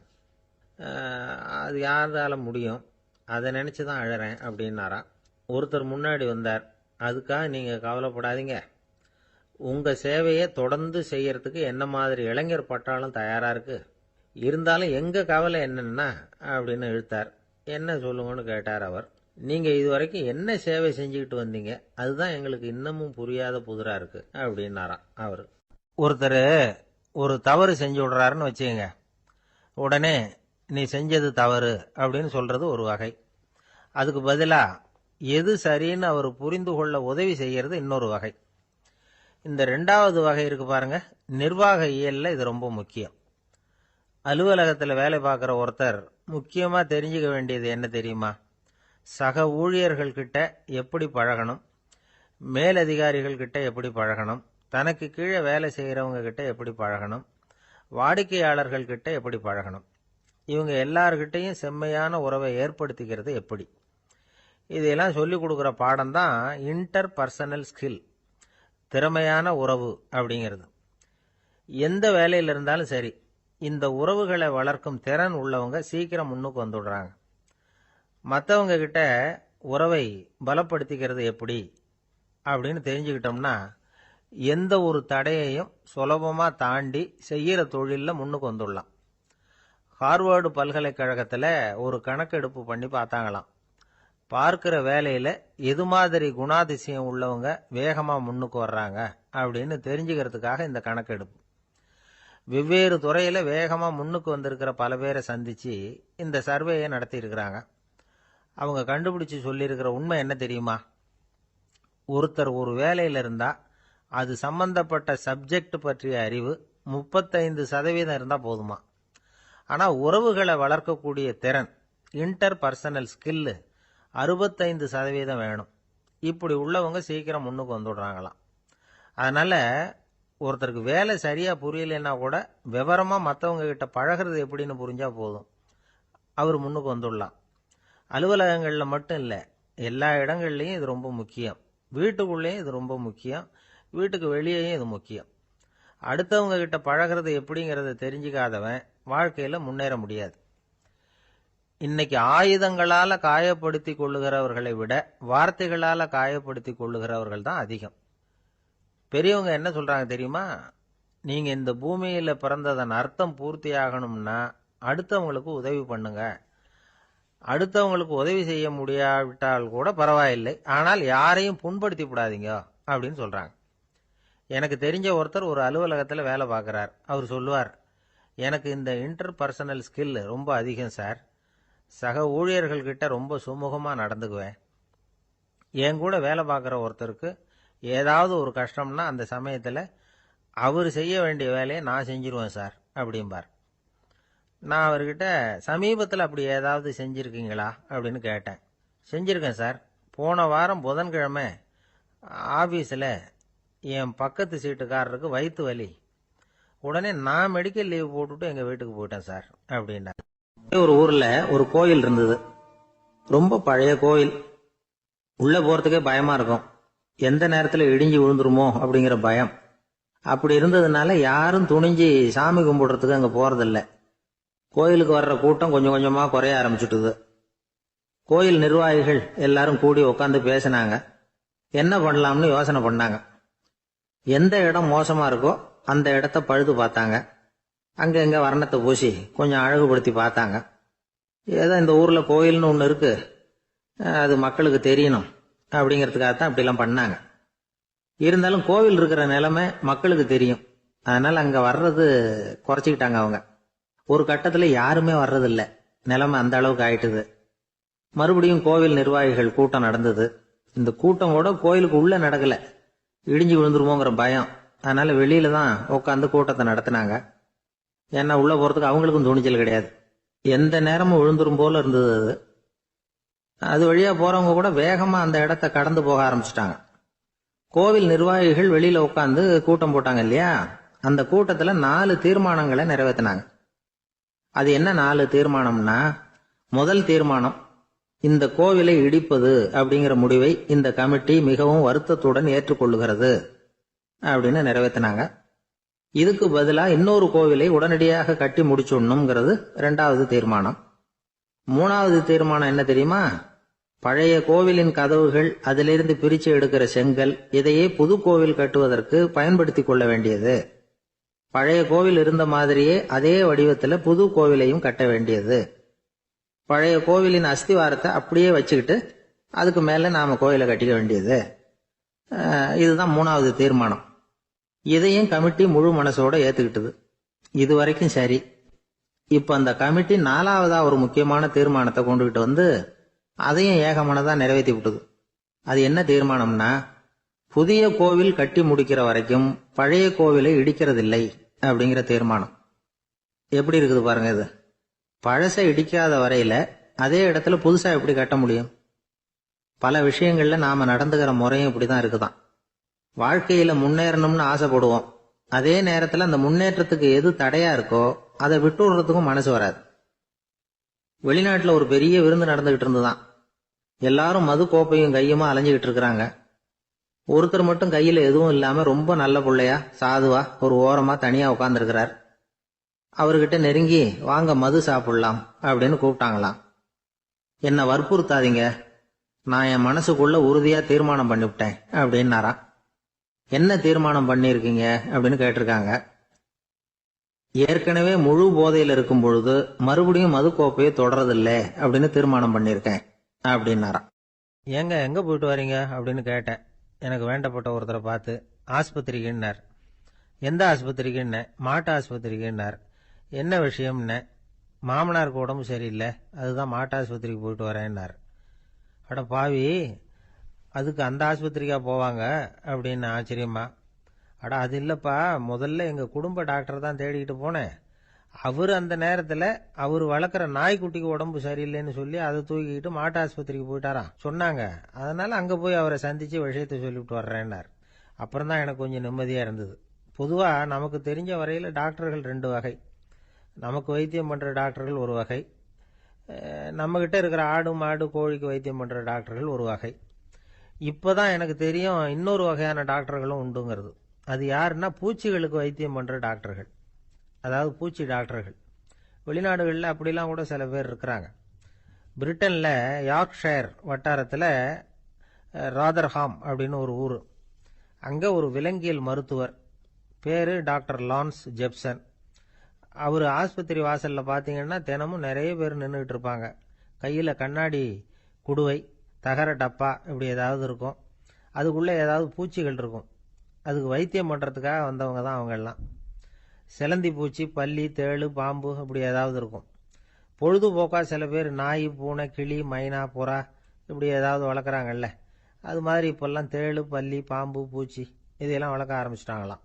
அது யாரால முடியும், அதை நினச்சி தான் அழறேன் அப்படின்னாராம். ஒருத்தர் முன்னாடி வந்தார். அதுக்காக நீங்கள் கவலைப்படாதீங்க, உங்கள் சேவையை தொடர்ந்து செய்யறதுக்கு என்ன மாதிரி இளைஞர் பட்டாலும் தயாராக இருக்குது, இருந்தாலும் எங்கள் கவலை என்னன்னா அப்படின்னு இழுத்தார். என்ன சொல்லுங்கன்னு கேட்டார் அவர். நீங்கள் இதுவரைக்கும் என்ன சேவை செஞ்சுக்கிட்டு வந்தீங்க, அதுதான் எங்களுக்கு இன்னமும் புரியாத புதிரா இருக்கு அப்படின்னாராம் அவர். ஒருத்தர் ஒரு தவறு செஞ்சு விடுறாருன்னு வச்சுக்கோங்க, உடனே நீ செஞ்சது தவறு அப்படின்னு சொல்றது ஒரு வகை. அதுக்கு பதிலாக எது சரின்னு அவர் புரிந்து கொள்ள உதவி செய்கிறது இன்னொரு வகை. இந்த ரெண்டாவது வகை இருக்கு பாருங்க, நிர்வாக இயல்ல இது ரொம்ப முக்கியம். அலுவலகத்தில் வேலை பார்க்குற ஒருத்தர் முக்கியமாக தெரிஞ்சுக்க வேண்டியது என்ன தெரியுமா? சக ஊழியர்கள் கிட்ட எப்படி பழகணும், மேலதிகாரிகள் கிட்ட எப்படி பழகணும், தனக்கு கீழே வேலை செய்கிறவங்க கிட்ட எப்படி பழகணும், வாடிக்கையாளர்கள் கிட்ட எப்படி பழகணும், இவங்க எல்லார்கிட்டையும் செம்மையான உறவை ஏற்படுத்திக்கிறது எப்படி, இதையெல்லாம் சொல்லிக் கொடுக்குற பாடம் தான் இன்டர் பர்சனல் ஸ்கில், திறமையான உறவு அப்படிங்கிறது. எந்த வேலையில் இருந்தாலும் சரி, இந்த உறவுகளை வளர்க்கும் திறன் உள்ளவங்க சீக்கிரம் முன்னுக்கு வந்துடுறாங்க. மற்றவங்க கிட்ட உறவை பலப்படுத்திக்கிறது எப்படி அப்படின்னு தெரிஞ்சுக்கிட்டோம்னா எந்த ஒரு தடையையும் சுலபமாக தாண்டி செய்கிற தொழிலில் முன்னுக்கு வந்துடலாம். ஹார்வர்டு பல்கலைக்கழகத்தில் ஒரு கணக்கெடுப்பு பண்ணி பார்த்தாங்களாம். பார்க்கிற வேலையில் எது மாதிரி குணாதிசயம் உள்ளவங்க வேகமாக முன்னுக்கு வர்றாங்க அப்படின்னு தெரிஞ்சுக்கிறதுக்காக இந்த கணக்கெடுப்பு. வெவ்வேறு துறையில் வேகமாக முன்னுக்கு வந்திருக்கிற பல பேரை சந்தித்து இந்த சர்வேயை நடத்தியிருக்கிறாங்க. அவங்க கண்டுபிடிச்சி சொல்லியிருக்கிற உண்மை என்ன தெரியுமா? ஒருத்தர் ஒரு வேலையில் இருந்தால் அது சம்பந்தப்பட்ட சப்ஜெக்ட் பற்றிய அறிவு 35% இருந்தால் போதுமா. ஆனால் உறவுகளை வளர்க்கக்கூடிய திறன், இன்டர் பர்சனல் ஸ்கில்லு 65% வேணும். இப்படி உள்ளவங்க சீக்கிரம் முன்னுக்கு வந்துடுறாங்களாம். அதனால் ஒருத்தருக்கு வேலை சரியாக புரியலைன்னா கூட விவரமாக மற்றவங்க கிட்ட பழகிறது எப்படின்னு புரிஞ்சால் போதும், அவர் முன்னுக்கு வந்துடலாம். அலுவலகங்களில் மட்டும் இல்லை, எல்லா இடங்கள்லையும் இது ரொம்ப முக்கியம். வீட்டுக்குள்ளேயும் இது ரொம்ப முக்கியம், வீட்டுக்கு வெளியேயும் இது முக்கியம். அடுத்தவங்க கிட்ட பழகிறது எப்படிங்கிறத தெரிஞ்சுக்காதவன் வாழ்க்கையில் முன்னேற முடியாது. இன்னைக்கு ஆயுதங்களால் காயப்படுத்தி கொள்ளுகிறவர்களை விட வார்த்தைகளால் காயப்படுத்தி கொள்ளுகிறவர்கள் தான் அதிகம். பெரியவங்க என்ன சொல்றாங்க தெரியுமா? நீங்க இந்த பூமியில பிறந்ததன் அர்த்தம் பூர்த்தி ஆகணும்னா அடுத்தவங்களுக்கு உதவி பண்ணுங்க. அடுத்தவங்களுக்கு உதவி செய்ய முடியாவிட்டால் கூட பரவாயில்லை, ஆனால் யாரையும் புண்படுத்தி விடாதீங்க அப்படின்னு சொல்றாங்க. எனக்கு தெரிஞ்ச ஒருத்தர் ஒரு அலுவலகத்தில் வேலை பார்க்குறார். அவர் சொல்லுவார், எனக்கு இந்த இன்டர் பர்சனல் ஸ்கில் ரொம்ப அதிகம் சார். சக ஊழியர்கள்கிட்ட ரொம்ப சுமூகமாக நடந்துக்குவேன். என் கூட வேலை பார்க்குற ஒருத்தருக்கு ஏதாவது ஒரு கஷ்டம்னா அந்த சமயத்தில் அவர் செய்ய வேண்டிய வேலையை நான் செஞ்சிருவேன் சார் அப்படிம்பார். நான் அவர்கிட்ட சமீபத்தில் அப்படி ஏதாவது செஞ்சுருக்கீங்களா அப்படின்னு கேட்டேன். செஞ்சுருக்கேன் சார். போன வாரம் புதன்கிழமை ஆஃபீஸில் என் பக்கத்து சீட்டுக்காரருக்கு வயிற்று வலி. உடனே நான் மெடிக்கல் லீவ் போட்டுட்டு எங்கள் வீட்டுக்கு போயிட்டேன் சார் அப்படின்னா. ஒரு ஊரில் ஒரு கோயில் இருந்தது. ரொம்ப பழைய கோயில். உள்ளே போகிறதுக்கே பயமாக இருக்கும். எந்த நேரத்தில் இடிஞ்சு விழுந்துருமோ அப்படிங்கிற பயம். அப்படி இருந்ததுனால யாரும் துணிஞ்சு சாமி கும்பிடுறதுக்கு அங்கே போகிறதில்ல. கோயிலுக்கு வர்ற கூட்டம் கொஞ்சம் கொஞ்சமாக குறைய ஆரம்பிச்சுட்டுது. கோயில் நிர்வாகிகள் எல்லாரும் கூடி உட்காந்து பேசினாங்க. என்ன பண்ணலாம்னு யோசனை பண்ணாங்க. எந்த இடம் மோசமாக இருக்கோ அந்த இடத்த பழுது பார்த்தாங்க. அங்கே எங்கே வர்ணத்தை பூசி கொஞ்சம் அழகுபடுத்தி பார்த்தாங்க. ஏதோ இந்த ஊரில் கோயில்னு ஒன்று இருக்கு, அது மக்களுக்கு தெரியணும் அப்படிங்கிறதுக்காகத்தான் இப்படிலாம் பண்ணாங்க. இருந்தாலும் கோவில் இருக்கிற நிலைமை மக்களுக்கு தெரியும். அதனால் அங்கே வர்றது குறைச்சிக்கிட்டாங்க அவங்க. ஒரு கட்டத்தில் யாருமே வர்றதில்லை. நிலைமை அந்த அளவுக்கு ஆயிட்டுது. மறுபடியும் கோவில் நிர்வாகிகள் கூட்டம் நடந்தது. இந்த கூட்டம் கூட கோயிலுக்கு உள்ளே நடக்கலை, இடிஞ்சு விழுந்துருமோங்கிற பயம். அதனால வெளியில தான் உட்காந்து கூட்டத்தை நடத்தினாங்க. ஏன்னா உள்ள போறதுக்கு அவங்களுக்கும் துணிச்சல் கிடையாது. எந்த நேரமும் விழுந்துரும் போல இருந்தது அது. அது வழியா போறவங்க கூட வேகமா அந்த இடத்த கடந்து போக ஆரம்பிச்சிட்டாங்க. கோவில் நிர்வாகிகள் வெளியில உட்காந்து கூட்டம் போட்டாங்க இல்லையா, அந்த கூட்டத்துல 4 தீர்மானங்களை நிறைவேற்றினாங்க. அது என்ன 4 தீர்மானம்னா, முதல் தீர்மானம், இந்த கோவிலை இடிப்பது அப்படிங்கிற முடிவை இந்த கமிட்டி மிகவும் வருத்தத்துடன் ஏற்றுக்கொள்ளுகிறது அப்படின்னு நிறைவேற்றினாங்க. இதுக்கு பதிலா இன்னொரு கோவிலை உடனடியாக கட்டி முடிச்சுடணுங்கிறது 2வது தீர்மானம். 3வது தீர்மானம் என்ன தெரியுமா? பழைய கோவிலின் கதவுகள், அதிலிருந்து பிரிச்சு எடுக்கிற செங்கல், இதையே புது கோவில் கட்டுவதற்கு பயன்படுத்தி கொள்ள வேண்டியது. பழைய கோவில் இருந்த மாதிரியே அதே வடிவத்தில் புது கோவிலையும் கட்ட வேண்டியது. பழைய கோவிலின் அஸ்திவாரத்தை அப்படியே வச்சுக்கிட்டு அதுக்கு மேலே நாம் கோயிலை கட்டிக்க வேண்டியது. இதுதான் 3வது தீர்மானம். இதையும் கமிட்டி முழு மனசோட ஏற்றுக்கிட்டது. இது வரைக்கும் சரி. இப்போ அந்த கமிட்டி 4வதா ஒரு முக்கியமான தீர்மானத்தை கொண்டுகிட்டு வந்து அதையும் ஏகமனதா நிறைவேற்றி விட்டது. அது என்ன தீர்மானம்னா, புதிய கோவில் கட்டி முடிக்கிற வரைக்கும் பழைய கோவிலை இடிக்கிறதில்லை அப்படிங்கிற தீர்மானம். எப்படி இருக்குது பாருங்க இது. பழசை இடிக்காத வரையில அதே இடத்துல புதுசா எப்படி கட்ட முடியும்? பல விஷயங்கள்ல நாம நடந்துகிற முறையும் இப்படிதான் இருக்குதான். வாழ்க்கையில முன்னேறணும்னு ஆசைப்படுவோம். அதே நேரத்துல அந்த முன்னேற்றத்துக்கு எது தடையா இருக்கோ அதை விட்டு விடுறதுக்கும் மனசு வராது. வெளிநாட்டுல ஒரு பெரிய விருந்து நடந்துகிட்டு இருந்துதான். எல்லாரும் மது கோப்பையும் கையுமா அலைஞ்சுகிட்டு இருக்கிறாங்க. ஒருத்தர் மட்டும் கையில எதுவும் இல்லாம ரொம்ப நல்ல பிள்ளையா சாதுவா ஒரு ஓரமா தனியா உட்கார்ந்துருக்கிறார். அவர்கிட்ட நெருங்கி வாங்க மது சாப்பிடலாம் அப்படின்னு கூப்பிட்டாங்களாம். என்ன வற்புறுத்தாதீங்க, நான் என் மனசுக்குள்ள உறுதியா தீர்மானம் பண்ணிவிட்டேன் அப்படின்னாராம். என்ன தீர்மானம் பண்ணிருக்கீங்க அப்படின்னு கேட்டிருக்காங்க. ஏற்கனவே முழு போதையில் இருக்கும் பொழுது மறுபடியும் மது கோப்பையை தொடரதில்லை அப்படின்னு தீர்மானம் பண்ணிருக்கேன் அப்படின்னாராம். ஏங்க எங்க போயிட்டு வரீங்க அப்படின்னு கேட்டேன். எனக்கு வேண்டப்பட்ட ஒருத்தரை பார்த்து. ஆஸ்பத்திரிக்குன்னார். எந்த ஆஸ்பத்திரிக்குன்னு? மாட்டு ஆஸ்பத்திரிக்குன்னார். என்ன விஷயம்னு? மாமனாருக்கு உடம்பு சரியில்லை, அதுதான் மாட்டு ஆஸ்பத்திரிக்கு போயிட்டு வரேன்னார். அட பாவி, அதுக்கு அந்த ஆஸ்பத்திரிக்கா போவாங்க அப்படின்னு ஆச்சரியமா. அட அது இல்லப்பா, முதல்ல எங்க குடும்ப டாக்டர் தான் தேடிக்கிட்டு போனேன். அவர் அந்த நேரத்தில் அவர் வளர்க்குற நாய்க்குட்டிக்கு உடம்பு சரியில்லைன்னு சொல்லி அதை தூக்கிக்கிட்டு மாட்டு ஆஸ்பத்திரிக்கு போயிட்டாராம் சொன்னாங்க. அதனால அங்கே போய் அவரை சந்திச்சு விஷயத்தை சொல்லிவிட்டு வர்றேன்னார். அப்புறம் தான் எனக்கு கொஞ்சம் நிம்மதியாக இருந்தது. பொதுவாக நமக்கு தெரிஞ்ச வரையில் டாக்டர்கள் 2 வகை. நமக்கு வைத்தியம் பண்ணுற டாக்டர்கள் ஒரு வகை, நம்மகிட்ட இருக்கிற ஆடு மாடு கோழிக்கு வைத்தியம் பண்ணுற டாக்டர்கள் ஒரு வகை. இப்போ தான் எனக்கு தெரியும் இன்னொரு வகையான டாக்டர்களும் உண்டுங்கிறது. அது யாருன்னா பூச்சிகளுக்கு வைத்தியம் பண்ணுற டாக்டர்கள், அதாவது பூச்சி டாக்டர்கள். வெளிநாடுகளில் அப்படிலாம் கூட சில பேர் இருக்கிறாங்க. பிரிட்டனில் யார்க்ஷயர் வட்டாரத்தில் ராதர்ஹாம் அப்படின்னு ஒரு ஊர். அங்கே ஒரு விலங்கியல் மருத்துவர் பேர் டாக்டர் லான்ஸ் ஜெப்சன். அவர் ஆஸ்பத்திரி வாசலில் பார்த்தீங்கன்னா தினமும் நிறைய பேர் நின்றுட்டு இருப்பாங்க. கையில் கண்ணாடி குடுவை, தகர டப்பா இப்படி ஏதாவது இருக்கும். அதுக்குள்ளே ஏதாவது பூச்சிகள் இருக்கும். அதுக்கு வைத்தியம் பண்ணுறதுக்காக வந்தவங்க தான் அவங்க எல்லாம். சிலந்தி பூச்சி, பல்லி, தேளு, பாம்பு இப்படி ஏதாவது இருக்கும். பொழுதுபோக்காக சில பேர் நாய், பூனை, கிளி, மைனா, புறா இப்படி ஏதாவது வளர்க்குறாங்கல்ல, அது மாதிரி இப்போல்லாம் தேளு, பல்லி, பாம்பு, பூச்சி இதையெல்லாம் வளர்க்க ஆரம்பிச்சிட்டாங்களாம்.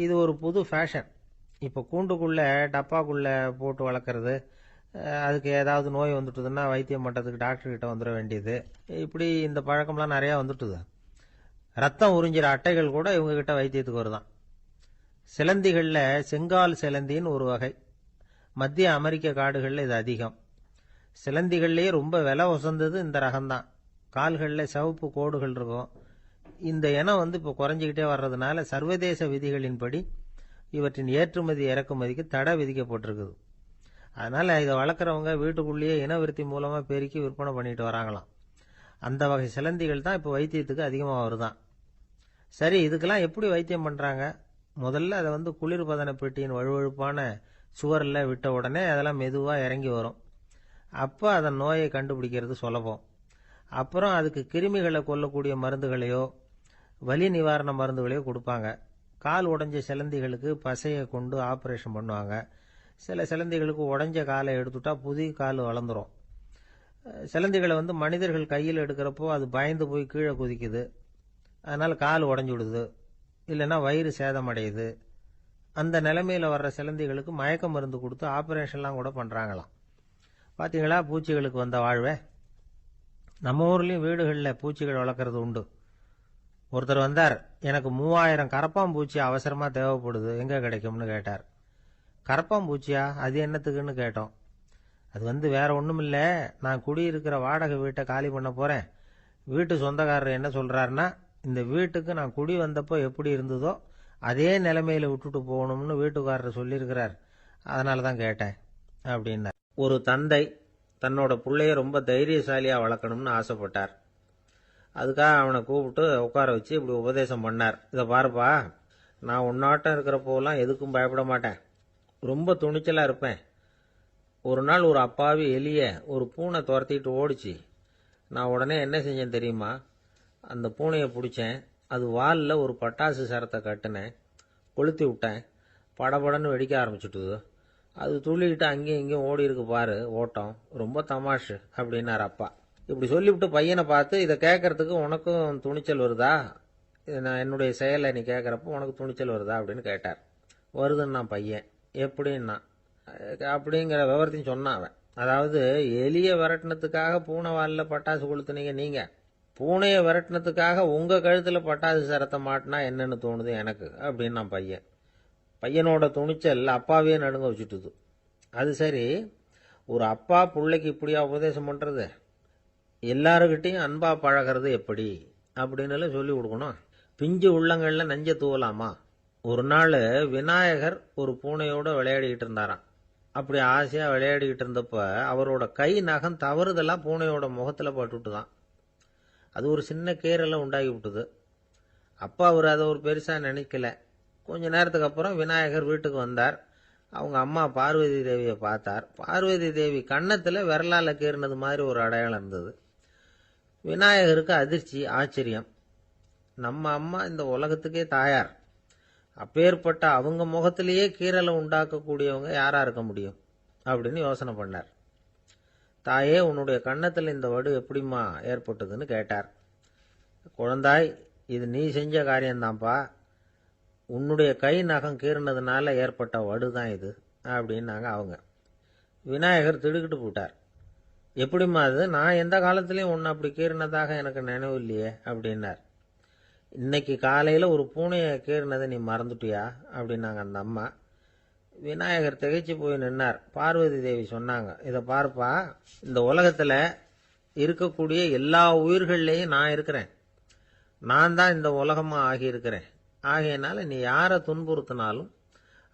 இது ஒரு புது ஃபேஷன். இப்போ கூண்டுக்குள்ளே டப்பாக்குள்ளே போட்டு வளர்க்குறது, அதுக்கு ஏதாவது நோய் வந்துட்டுதுன்னா வைத்தியம் பண்ணுறதுக்கு டாக்டர்கிட்ட வந்துட வேண்டியது, இப்படி இந்த பழக்கம்லாம் நிறையா வந்துட்டுது. ரத்தம் உறிஞ்சிற அட்டைகள் கூட இவங்ககிட்ட வைத்தியத்துக்கு வருதான். சிலந்திகளில் செங்கால் சிலந்தின்னு ஒரு வகை. மத்திய அமெரிக்க காடுகளில் இது அதிகம். சிலந்திகள்லேயே ரொம்ப விலை உசந்தது இந்த ரகம்தான். கால்களில் சிவப்பு கோடுகள் இருக்கும். இந்த இனம் இப்போ குறைஞ்சிக்கிட்டே வர்றதுனால சர்வதேச விதிகளின்படி இவற்றின் ஏற்றுமதி இறக்குமதிக்கு தடை விதிக்கப்பட்டிருக்குது. அதனால் இதை வளர்க்குறவங்க வீட்டுக்குள்ளேயே இனவிருத்தி மூலமாக பெருக்கி விற்பனை பண்ணிட்டு வராங்களாம். அந்த வகை சிலந்திகள் தான் இப்போ வைத்தியத்துக்கு அதிகமாக வருதான். சரி, இதுக்கெல்லாம் எப்படி வைத்தியம் பண்ணுறாங்க? முதல்ல அதை குளிர்பதன பெட்டியின் வழுவழுப்பான சுவரில் விட்ட உடனே அதெல்லாம் மெதுவாக இறங்கி வரும். அப்போ அதன் நோயை கண்டுபிடிக்கிறது சுலபம். அப்புறம் அதுக்கு கிருமிகளை கொல்லக்கூடிய மருந்துகளையோ வலி நிவாரண மருந்துகளையோ கொடுப்பாங்க. கால் உடைஞ்ச சிலந்திகளுக்கு பசையை கொண்டு ஆப்ரேஷன் பண்ணுவாங்க. சில சிலந்திகளுக்கு உடைஞ்ச காலை எடுத்துட்டா புதிய கால் வளர்ந்துடும். சிலந்திகளை மனிதர்கள் கையில் எடுக்கிறப்போ அது பயந்து போய் கீழே குதிக்குது. அதனால் கால் உடஞ்சி விடுது, இல்லைன்னா வயிறு சேதமடையுது. அந்த நிலைமையில் வர்ற சிலந்திகளுக்கு மயக்க மருந்து கொடுத்து ஆப்ரேஷன்லாம் கூட பண்ணுறாங்களாம். பார்த்தீங்களா பூச்சிகளுக்கு வந்த வாழ்வே. நம்ம ஊர்லேயும் வீடுகளில் பூச்சிகள் வளர்க்குறது உண்டு. ஒருத்தர் வந்தார், எனக்கு 3000 கரப்பாம்பூச்சி அவசரமாக தேவைப்படுது, எங்கே கிடைக்கும்னு கேட்டார். கரப்பாம்பூச்சியா, அது என்னத்துக்குன்னு கேட்டோம். அது வேற ஒன்றும் இல்லை, நான் குடியிருக்கிற வாடகை வீட்டை காலி பண்ண போகிறேன். வீட்டு சொந்தக்காரர் என்ன சொல்கிறாருன்னா, இந்த வீட்டுக்கு நான் குடி வந்தப்போ எப்படி இருந்ததோ அதே நிலைமையில் விட்டுட்டு போகணும்னு வீட்டுக்காரர் சொல்லியிருக்கிறார், அதனால தான் கேட்டேன் அப்படின்னார். ஒரு தந்தை தன்னோட பிள்ளைய ரொம்ப தைரியசாலியாக வளர்க்கணும்னு ஆசைப்பட்டார். அதுக்காக அவனை கூப்பிட்டு உட்கார வச்சு இப்படி உபதேசம் பண்ணார். இதை பாருப்பா, நான் உன்னாட்டம் இருக்கிறப்போலாம் எதுக்கும் பயப்பட மாட்டேன், ரொம்ப துணிச்சலாக இருப்பேன். ஒரு நாள் ஒரு அப்பாவி எலிய ஒரு பூனை துரத்திட்டு ஓடிச்சு. நான் உடனே என்ன செஞ்சேன் தெரியுமா? அந்த பூனையை பிடிச்சேன். அது வாலில் ஒரு பட்டாசு சரத்தை கட்டினேன், கொளுத்தி விட்டேன். படபடன்னு வெடிக்க ஆரம்பிச்சுட்டுது. அது துள்ளிக்கிட்டு அங்கேயும் இங்கேயும் ஓடி இருக்கு பாரு ஓட்டம், ரொம்ப தமாஷு அப்படின்னார் அப்பா. இப்படி சொல்லிவிட்டு பையனை பார்த்து, இதை கேட்கறதுக்கு உனக்கும் துணிச்சல் வருதா? நான் என்னுடைய செயலை நீ கேட்குறப்போ உனக்கு துணிச்சல் வருதா அப்படின்னு கேட்டார். வருதுன்னா பையன். எப்படின்னா அப்படிங்கிற விவரத்தையும் சொன்னான் அவன். அதாவது எலிய விரட்டினத்துக்காக பூனை வாலில் பட்டாசு கொளுத்துனீங்க நீங்க, பூனையை விரட்டினத்துக்காக உங்க கழுத்துல பட்டாசு சரத்தை மாட்டினா என்னன்னு தோணுது எனக்கு அப்படின்னு நான் பையன். பையனோட துணிச்சல் அப்பாவே நடுங்க வச்சுட்டுது. அது சரி, ஒரு அப்பா பிள்ளைக்கு இப்படியா உபதேசம் பண்றது? எல்லாருக்கிட்டையும் அன்பா பழகிறது எப்படி அப்படின்னு சொல்லி கொடுக்கணும். பிஞ்சு உள்ளங்கள்ல நஞ்ச தூவலாமா? ஒரு நாள் விநாயகர் ஒரு பூனையோட விளையாடிக்கிட்டு இருந்தாராம். அப்படி ஆசையா விளையாடிக்கிட்டு இருந்தப்ப அவரோட கை நகம் தவறுதெல்லாம் பூனையோட முகத்துல பட்டுட்டுதான். அது ஒரு சின்ன கீறலை உண்டாகி விட்டுது. அப்பா அவர் அதை ஒரு பெருசா நினைக்கல. கொஞ்ச நேரத்துக்கு அப்புறம் விநாயகர் வீட்டுக்கு வந்தார். அவங்க அம்மா பார்வதி தேவியை பார்த்தார். பார்வதி தேவி கன்னத்துல விரலால கீறினது மாதிரி ஒரு அடையாளம் இருந்தது. விநாயகருக்கு அதிர்ச்சி, ஆச்சரியம். நம்ம அம்மா இந்த உலகத்துக்கே தாயார், அப்பேற்பட்ட அவங்க முகத்திலேயே கீறலை உண்டாக்கக்கூடியவங்க யாரா இருக்க முடியும் அப்படின்னு யோசனை பண்ணார். தாயே, உன்னுடைய கன்னத்தில் இந்த வடு எப்படிம்மா ஏற்பட்டதுன்னு கேட்டார். குழந்தாய், இது நீ செஞ்ச காரியம்தான்ப்பா. உன்னுடைய கை நகம் கீறினதுனால ஏற்பட்ட வடு தான் இது அப்படின்னாங்க அவங்க. விநாயகர் திடுக்கிட்டு போட்டார். எப்படிம்மா அது? நான் எந்த காலத்திலையும் உன்னை அப்படி கீறினதாக எனக்கு நினைவு இல்லையே அப்படின்னார். இன்னைக்கு காலையில் ஒரு பூனையை கீறினதை நீ மறந்துட்டியா அப்படின்னாங்க அந்த அம்மா. விநாயகர் திகைச்சு போய் நின்னார். பார்வதி தேவி சொன்னாங்க, இதை பார்ப்பா, இந்த உலகத்தில் இருக்கக்கூடிய எல்லா உயிர்கள்லேயும் நான் இருக்கிறேன். நான் தான் இந்த உலகமாக ஆகியிருக்கிறேன். ஆகையினால நீ யாரை துன்புறுத்தினாலும்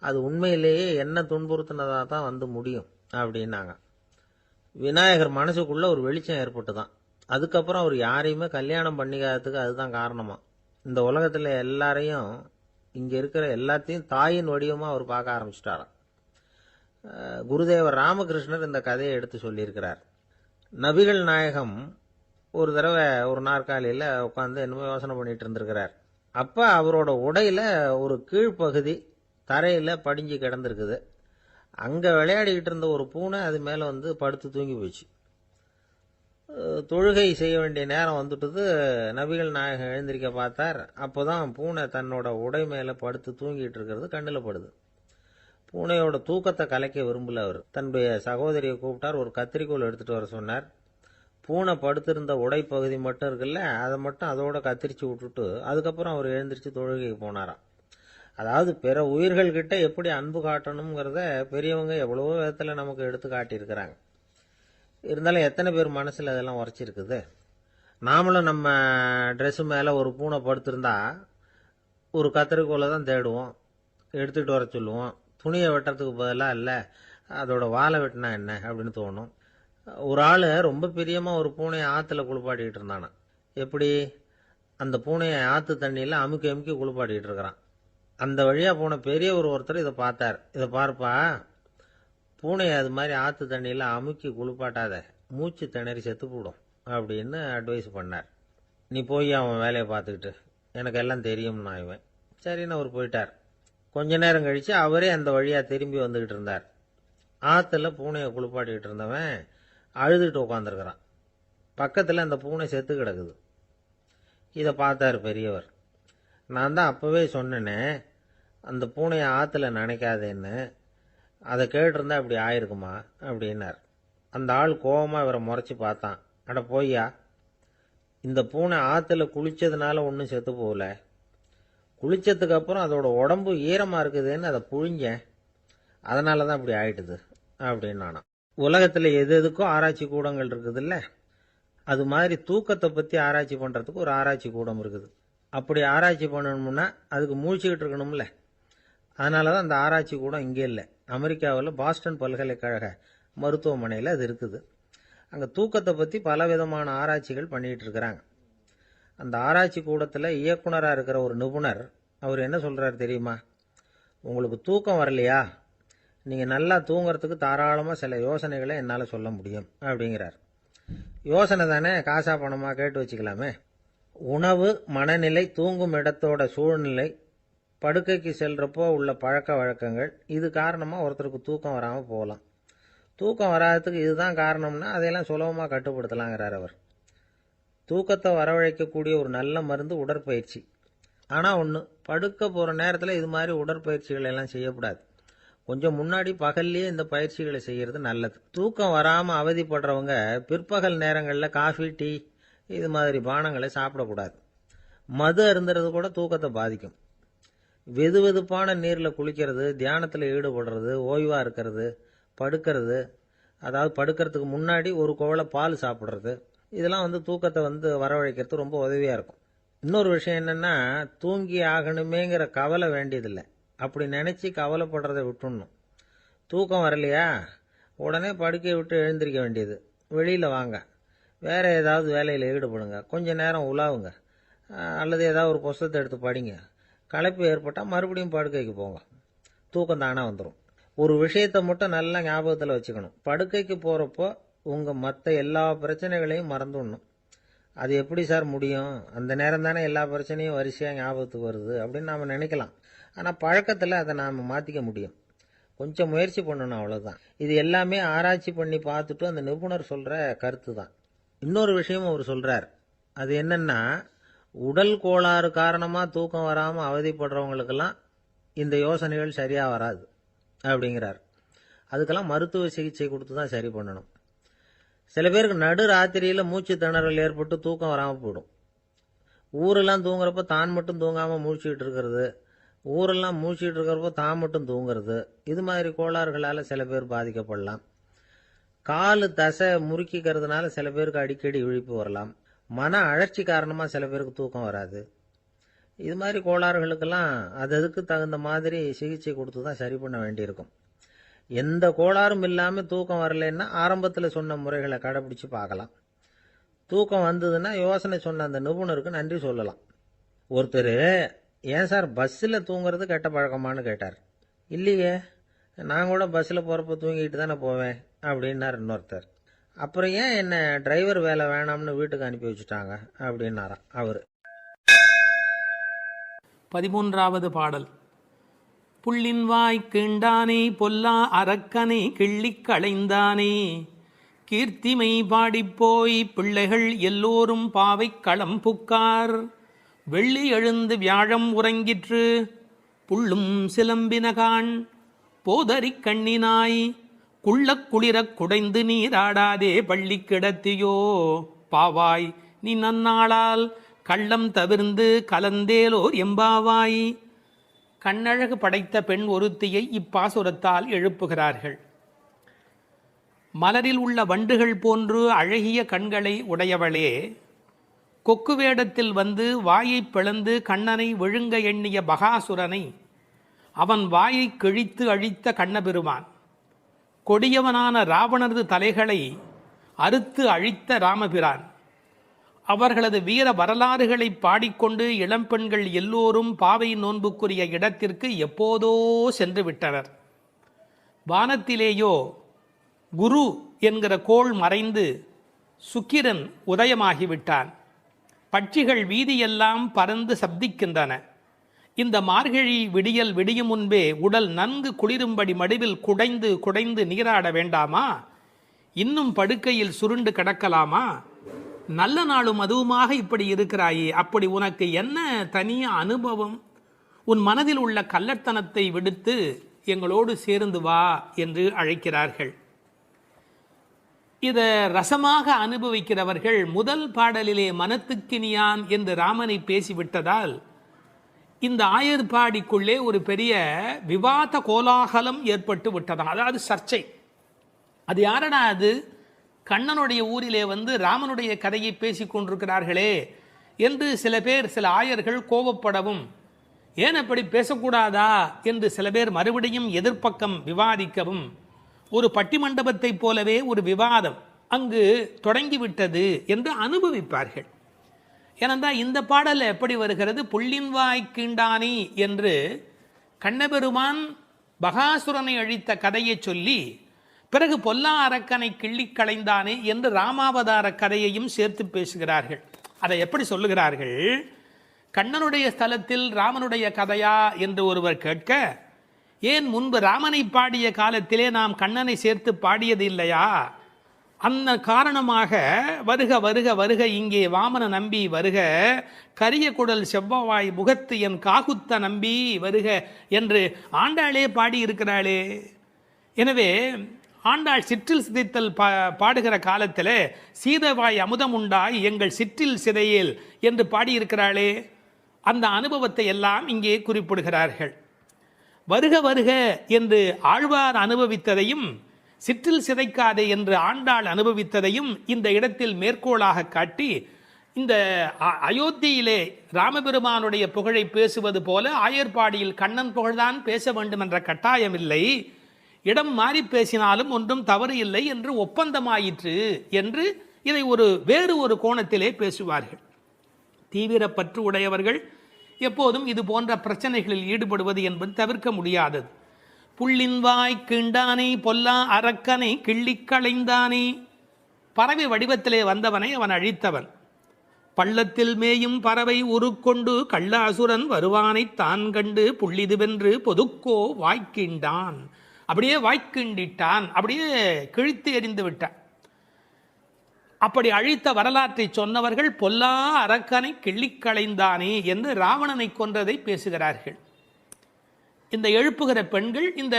அது உண்மையிலேயே என்ன துன்புறுத்தினதாக தான் வந்து முடியும் அப்படின்னாங்க. விநாயகர் மனசுக்குள்ள ஒரு வெளிச்சம் ஏற்பட்டுதான். அதுக்கப்புறம் அவர் யாரையுமே கல்யாணம் பண்ணிக்காததுக்கு அதுதான் காரணமா. இந்த உலகத்தில் எல்லாரையும், இங்கே இருக்கிற எல்லாத்தையும் தாயின் வடிவமாக அவர் பார்க்க ஆரம்பிச்சிட்டாராம். குருதேவர் ராமகிருஷ்ணர் இந்த கதையை எடுத்து சொல்லியிருக்கிறார். நபிகள் நாயகம் ஒரு தடவை ஒரு நாற்காலியில் உட்காந்து என்னமோ யோசனை பண்ணிட்டு இருந்திருக்கிறார். அப்போ அவரோட உடையில ஒரு கீழ்ப்பகுதி தரையில் படிஞ்சு கிடந்திருக்குது. அங்கே விளையாடிக்கிட்டு இருந்த ஒரு பூனை அது மேலே வந்து படுத்து தூங்கி போச்சு. தொழுகை செய்ய வேண்டிய நேரம் வந்துட்டது. நபிகள் நாயகம் எழுந்திருக்க பார்த்தார். அப்போதான் பூனை தன்னோட உடை மேலே படுத்து தூங்கிட்டு இருக்கிறது கண்ணில் படுது. பூனையோட தூக்கத்தை கலைக்க விரும்பல அவர். தன்னுடைய சகோதரியை கூப்பிட்டார். ஒரு கத்திரிக்கோள் எடுத்துட்டு வர சொன்னார். பூனை படுத்திருந்த உடை பகுதி மட்டும் இருக்குல்ல, அதை மட்டும் அதோட கத்திரிச்சு விட்டுட்டு அதுக்கப்புறம் அவர் எழுந்திரிச்சு தொழுகைக்கு போனாராம். அதாவது பிற உயிர்கள்கிட்ட எப்படி அன்பு காட்டணுங்கிறத பெரியவங்க எவ்வளவோ விதத்தில் நமக்கு எடுத்து காட்டியிருக்கிறாங்க. இருந்தாலும் எத்தனை பேர் மனசில் அதெல்லாம் உரைச்சிருக்குது? நாமளும் நம்ம ட்ரெஸ்ஸு மேலே ஒரு பூனை படுத்திருந்தா ஒரு கத்திரிக்கோலை தான் தேடுவோம், எடுத்துக்கிட்டு வர சொல்லுவோம். துணியை வெட்டுறதுக்கு பதிலாக இல்லை அதோட வாழை வெட்டினா என்ன அப்படின்னு தோணும். ஒரு ஆள் ரொம்ப பிரியமாக ஒரு பூனையை ஆற்றுல குளிப்பாட்டிக்கிட்டு இருந்தானா. எப்படி? அந்த பூனையை ஆற்று தண்ணியில் அமுக்கி அமுக்கி குளிப்பாட்டிக்கிட்டு இருக்கிறான். அந்த வழியாக போன பெரியவர் ஒருத்தர் இதை பார்த்தார். இதை பார்ப்பா, பூனையை அது மாதிரி ஆற்று தண்ணியில் அமுக்கி குளிப்பாட்டாத, மூச்சு திணறி செத்து போடும் அப்படின்னு அட்வைஸ் பண்ணார். நீ போய் அவன் வேலையை பார்த்துக்கிட்டு, எனக்கு எல்லாம் தெரியும்னா இவன். சரின்னு அவர் போயிட்டார். கொஞ்ச நேரம் கழித்து அவரே அந்த வழியாக திரும்பி வந்துக்கிட்டு இருந்தார். ஆற்றுல பூனையை குளிப்பாட்டிக்கிட்டு இருந்தவன் அழுதுகிட்டு உட்காந்துருக்கிறான். பக்கத்தில் அந்த பூனை செத்து கிடக்குது. இதை பார்த்தார் பெரியவர். நான் தான் அப்போவே சொன்னேனே அந்த பூனையை ஆற்றுல நினைக்காதேன்னு, அதை கேட்டிருந்தா இப்படி ஆயிருக்குமா அப்படின்னார். அந்த ஆள் கோபமாக இவரை முறைச்சி பார்த்தான். அட போய்யா, இந்த பூனை ஆற்றுல குளிச்சதுனால ஒன்றும் செத்து போகல, குளிச்சதுக்கு அப்புறம் அதோட உடம்பு ஈரமாக இருக்குதுன்னு அதை புழிஞ்சேன், அதனால தான் இப்படி ஆயிட்டுது அப்படின்னானா. உலகத்தில் எது எதுக்கும் ஆராய்ச்சி கூடங்கள் இருக்குதுல்ல, அது மாதிரி தூக்கத்தை பற்றி ஆராய்ச்சி பண்ணுறதுக்கு ஒரு ஆராய்ச்சி கூடம் இருக்குது. அப்படி ஆராய்ச்சி பண்ணணும்னா அதுக்கு மூழ்கிக்கிட்டு இருக்கணும்ல. அதனால தான் அந்த ஆராய்ச்சி கூடம் இங்கே இல்லை. அமெரிக்காவில் பாஸ்டன் பல்கலைக்கழக மருத்துவமனையில் அது இருக்குது. அங்கே தூக்கத்தை பற்றி பலவிதமான ஆராய்ச்சிகள் பண்ணிகிட்டு இருக்கிறாங்க. அந்த ஆராய்ச்சி கூடத்தில் இயக்குனராக இருக்கிற ஒரு நிபுணர் அவர் என்ன சொல்கிறார் தெரியுமா? உங்களுக்கு தூக்கம் வரலையா, நீங்கள் நல்லா தூங்குறதுக்கு தாராளமாக சில யோசனைகளை என்னால் சொல்ல முடியும் அப்படிங்கிறார். யோசனை தானே, காசா பணமாக கேட்டு வச்சுக்கலாமே. உணவு, மனநிலை, தூங்கும் இடத்தோட சூழ்நிலை, படுக்கைக்கு செல்றப்போ உள்ள பழக்க வழக்கங்கள், இது காரணமாக ஒருத்தருக்கு தூக்கம் வராமல் போகலாம். தூக்கம் வராததுக்கு இதுதான் காரணம்னா அதையெல்லாம் சுலபமாக கட்டுப்படுத்தலாங்கிறார் அவர். தூக்கத்தை வரவழைக்கக்கூடிய ஒரு நல்ல மருந்து உடற்பயிற்சி. ஆனால் ஒன்று, படுக்க போகிற நேரத்தில் இது மாதிரி உடற்பயிற்சிகள் எல்லாம் செய்யக்கூடாது. கொஞ்சம் முன்னாடி பகல்லையே இந்த பயிற்சிகளை செய்கிறது நல்லது. தூக்கம் வராமல் அவதிப்படுறவங்க பிற்பகல் நேரங்களில் காஃபி, டீ இது மாதிரி பானங்களை சாப்பிடக்கூடாது. மது அருந்துறது கூட தூக்கத்தை பாதிக்கும். வெது வெதுப்பான நீரில் குளிக்கிறது, தியானத்தில் ஈடுபடுறது, ஓய்வாக இருக்கிறது, படுக்கிறது, அதாவது படுக்கிறதுக்கு முன்னாடி ஒரு குவளை பால் சாப்பிட்றது, இதெல்லாம் தூக்கத்தை வரவழைக்கிறது ரொம்ப உதவியாக இருக்கும். இன்னொரு விஷயம் என்னென்னா, தூங்கி ஆகணுமேங்கிற கவலை வேண்டியதில்லை. அப்படி நினச்சி கவலைப்படுறதை விட்டுடணும். தூக்கம் வரலையா, உடனே படுக்கையை விட்டு எழுந்திருக்க வேண்டியது. வெளியில் வாங்க, வேறு ஏதாவது வேலையில் ஈடுபடுங்க, கொஞ்சம் நேரம் உலாவுங்க, அல்லது ஏதாவது ஒரு புஸ்தகத்தை எடுத்து படிங்க. களைப்பு ஏற்பட்டால் மறுபடியும் படுக்கைக்கு போங்க. தூக்கம் தானே வந்துடும். ஒரு விஷயத்தை மட்டும் நல்லா ஞாபகத்தில் வச்சுக்கணும். படுக்கைக்கு போகிறப்போ உங்கள் மற்ற எல்லா பிரச்சனைகளையும் மறந்துடணும். அது எப்படி சார் முடியும்? அந்த நேரம் தானே எல்லா பிரச்சனையும் வரிசையாக ஞாபகத்துக்கு வருது அப்படின்னு நாம் நினைக்கலாம். ஆனால் பழக்கத்தில் அதை நாம் மாற்றிக்க முடியும். கொஞ்சம் முயற்சி பண்ணணும், அவ்வளோதான். இது எல்லாமே ஆராய்ச்சி பண்ணி பார்த்துட்டு அந்த நிபுணர் சொல்கிற கருத்து தான். இன்னொரு விஷயமும் அவர் சொல்கிறார். அது என்னென்னா, உடல் கோளாறு காரணமாக தூக்கம் வராமல் அவதிப்படுறவங்களுக்கெல்லாம் இந்த யோசனைகள் சரியாக வராது அப்படிங்கிறார். அதுக்கெல்லாம் மருத்துவ சிகிச்சை கொடுத்து தான் சரி பண்ணணும். சில பேருக்கு நடு ராத்திரியில் மூச்சு திணறல் ஏற்பட்டு தூக்கம் வராமல் போயிடும். ஊரெல்லாம் தூங்குறப்ப தான் மட்டும் தூங்காமல் மூழ்கிட்டு இருக்கிறது, ஊரெல்லாம் மூழ்கிட்டு இருக்கிறப்போ தான் மட்டும் தூங்குறது, இது மாதிரி கோளாறுகளால் சில பேர் பாதிக்கப்படலாம். காலு தசை முறுக்கிக்கிறதுனால சில பேருக்கு அடிக்கடி விழிப்பு வரலாம். மன அழற்சி காரணமாக சில பேருக்கு தூக்கம் வராது. இது மாதிரி கோளாறுகளுக்கெல்லாம் அதுக்கு தகுந்த மாதிரி சிகிச்சை கொடுத்து தான் சரி பண்ண வேண்டியிருக்கும். எந்த கோளாறும் இல்லாமல் தூக்கம் வரலைன்னா ஆரம்பத்தில் சொன்ன முறைகளை கடைப்பிடிச்சு பார்க்கலாம். தூக்கம் வந்ததுன்னா யோசனை சொன்ன அந்த நிபுணருக்கு நன்றி சொல்லலாம். ஒருத்தர், ஏன் சார் பஸ்ஸில் தூங்குறது கெட்ட பழக்கமானு கேட்டார். இல்லையே, நான் கூட பஸ்ஸில் போகிறப்ப தூங்கிட்டு தானே போவேன் அப்படின்னார் இன்னொருத்தர். அப்புறம் ஏன் என்ன டிரைவர் வேலை வேணாம்னு வீட்டுக்கு அனுப்பி வச்சுட்டாங்க அப்படின்னாராம் அவர். 13வது பாடல். புள்ளின்வாய் கீண்டானே பொல்லா அரக்கனை கிள்ளிக் களைந்தானே, கீர்த்திமை பாடிப்போய் பிள்ளைகள் எல்லோரும் பாவை களம் புக்கார், வெள்ளி எழுந்து வியாழம் உறங்கிற்று புள்ளும் சிலம்பினகான், போதரிக் கண்ணினாய் குள்ளக் குளிரக் குடைந்து நீராடாதே பள்ளி கிடத்தியோ, பாவாய் நீ நன்னாளால் கள்ளம் தவிர்ந்து கலந்தேலோர் எம்பாவாய். கண்ணழகு படைத்த பெண் ஒருத்தியை இப்பாசுரத்தால் எழுப்புகிறார்கள். மலரில் உள்ள வண்டுகள் போன்று அழகிய கண்களை உடையவளே, கொக்கு வேடத்தில் வந்து வாயை பிளந்து கண்ணனை விழுங்க எண்ணிய பகாசுரனை அவன் வாயை கிழித்து அழித்த கண்ணபெருமான், கொடியவனான ராவணரது தலைகளை அறுத்து அழித்த ராமபிரான், அவர்களது வீர வரலாறுகளை பாடிக்கொண்டு இளம்பெண்கள் எல்லோரும் பாவை நோன்புக்குரிய இடத்திற்கு எப்போதோ சென்று விட்டனர். வானத்திலேயோ குரு என்கிற கோள் மறைந்து சுக்கிரன் உதயமாகிவிட்டான். பட்சிகள் வீதியெல்லாம் பறந்து சப்திக்கின்றன. இந்த மார்கழி விடியல் விடியும் முன்பே உடல் நன்கு குளிரும்படி மடுவில் குடைந்து குடைந்து நீராட வேண்டாமா? இன்னும் படுக்கையில் சுருண்டு கிடக்கலாமா? நல்ல நாளும் அதுவுமாக இப்படி இருக்கிறாயே, அப்படி உனக்கு என்ன தனிய அனுபவம்? உன் மனதில் உள்ள கள்ளத்தனத்தை விடுத்து எங்களோடு சேர்ந்து வா என்று அழைக்கிறார்கள். இதை ரசமாக அனுபவிக்கிறவர்கள் முதல் பாடலிலே மனத்துக்கினியான் என்று ராமனை பேசிவிட்டதால் இந்த ஆயர்பாடிக்குள்ளே ஒரு பெரிய விவாத கோலாகலம் ஏற்பட்டு விட்டதாம். அதாவது சர்ச்சை. அது யாரடா அது? கண்ணனுடைய ஊரிலே வந்து ராமனுடைய கதையை பேசி கொண்டிருக்கிறார்களே என்று சில பேர், சில ஆயர்கள் கோபப்படவும், ஏன் அப்படி பேசக்கூடாதா என்று சில பேர் மறுபடியும் எதிர்ப்பக்கம் விவாதிக்கவும், ஒரு பட்டிமண்டபத்தைப் போலவே ஒரு விவாதம் அங்கு தொடங்கிவிட்டது என்று அனுபவிப்பார்கள். ஏனென்றால் இந்த பாடல் எப்படி வருகிறது? புள்ளின்வாய் கீண்டானி என்று கண்ணபெருமான் பகாசுரனை அழித்த கதையை சொல்லி பிறகு பொல்லா அரக்கனை கிள்ளி களைந்தானே என்று ராமாவதார கதையையும் சேர்த்து பேசுகிறார்கள். அதை எப்படி சொல்லுகிறார்கள்? கண்ணனுடைய ஸ்தலத்தில் ராமனுடைய கதையா என்று ஒருவர் கேட்க, ஏன் முன்பு ராமனை பாடிய காலத்திலே நாம் கண்ணனை சேர்த்து பாடியது இல்லையா? அந்த காரணமாக வருக வருக வருக இங்கே வாமன நம்பி வருக, கரிய குடல் செவ்வவாய் முகத்து என் காகுத்த நம்பி வருக என்று ஆண்டாளே பாடியிருக்கிறாளே. எனவே ஆண்டாள் சிற்றில் சிதைத்தல் பாடுகிற காலத்தில் சீதவாய் அமுதம் உண்டாய் எங்கள் சிற்றில் சிதையேல் என்று பாடியிருக்கிறாளே. அந்த அனுபவத்தை எல்லாம் இங்கே குறிப்பிடுகிறார்கள். வருக வருக என்று ஆழ்வார் அனுபவித்ததையும் சிற்றில் சிதைக்காதே என்று ஆண்டாள் அனுபவித்ததையும் இந்த இடத்தில் மேற்கோளாக காட்டி, இந்த அயோத்தியிலே ராமபெருமானுடைய புகழை பேசுவது போல ஆயர்பாடியில் கண்ணன் புகழ்தான் பேச வேண்டும் என்ற கட்டாயமில்லை, இடம் மாறி பேசினாலும் ஒன்றும் தவறு இல்லை என்று ஒப்பந்தமாயிற்று என்று இதை வேறு ஒரு கோணத்திலே பேசுவார்கள். தீவிர பற்று உடையவர்கள் எப்போதும் இது போன்ற பிரச்சனைகளில் ஈடுபடுவது என்பது தவிர்க்க முடியாதது. புள்ளின் வாய் கிண்டானே பொல்லா அரக்கனை கிள்ளி களைந்தானே, பறவை வடிவத்திலே வந்தவனை அவன் அழித்தவன். பள்ளத்தில் மேயும் பறவை உருக்கொண்டு கள்ள அசுரன் வருவானை தான் கண்டு புள்ளிதுவென்று பொதுக்கோ வாய்க்கிண்டான், அப்படியே வாய்க்கிண்டிட்டான், அப்படியே கிழித்து எறிந்து விட்டான். அப்படி அழித்த வரலாற்றை சொன்னவர்கள் பொல்லா அரக்கனை கிள்ளிக்களைந்தானே என்று ராவணனை கொன்றதை பேசுகிறார்கள். இந்த எழுப்புகிற பெண்கள் இந்த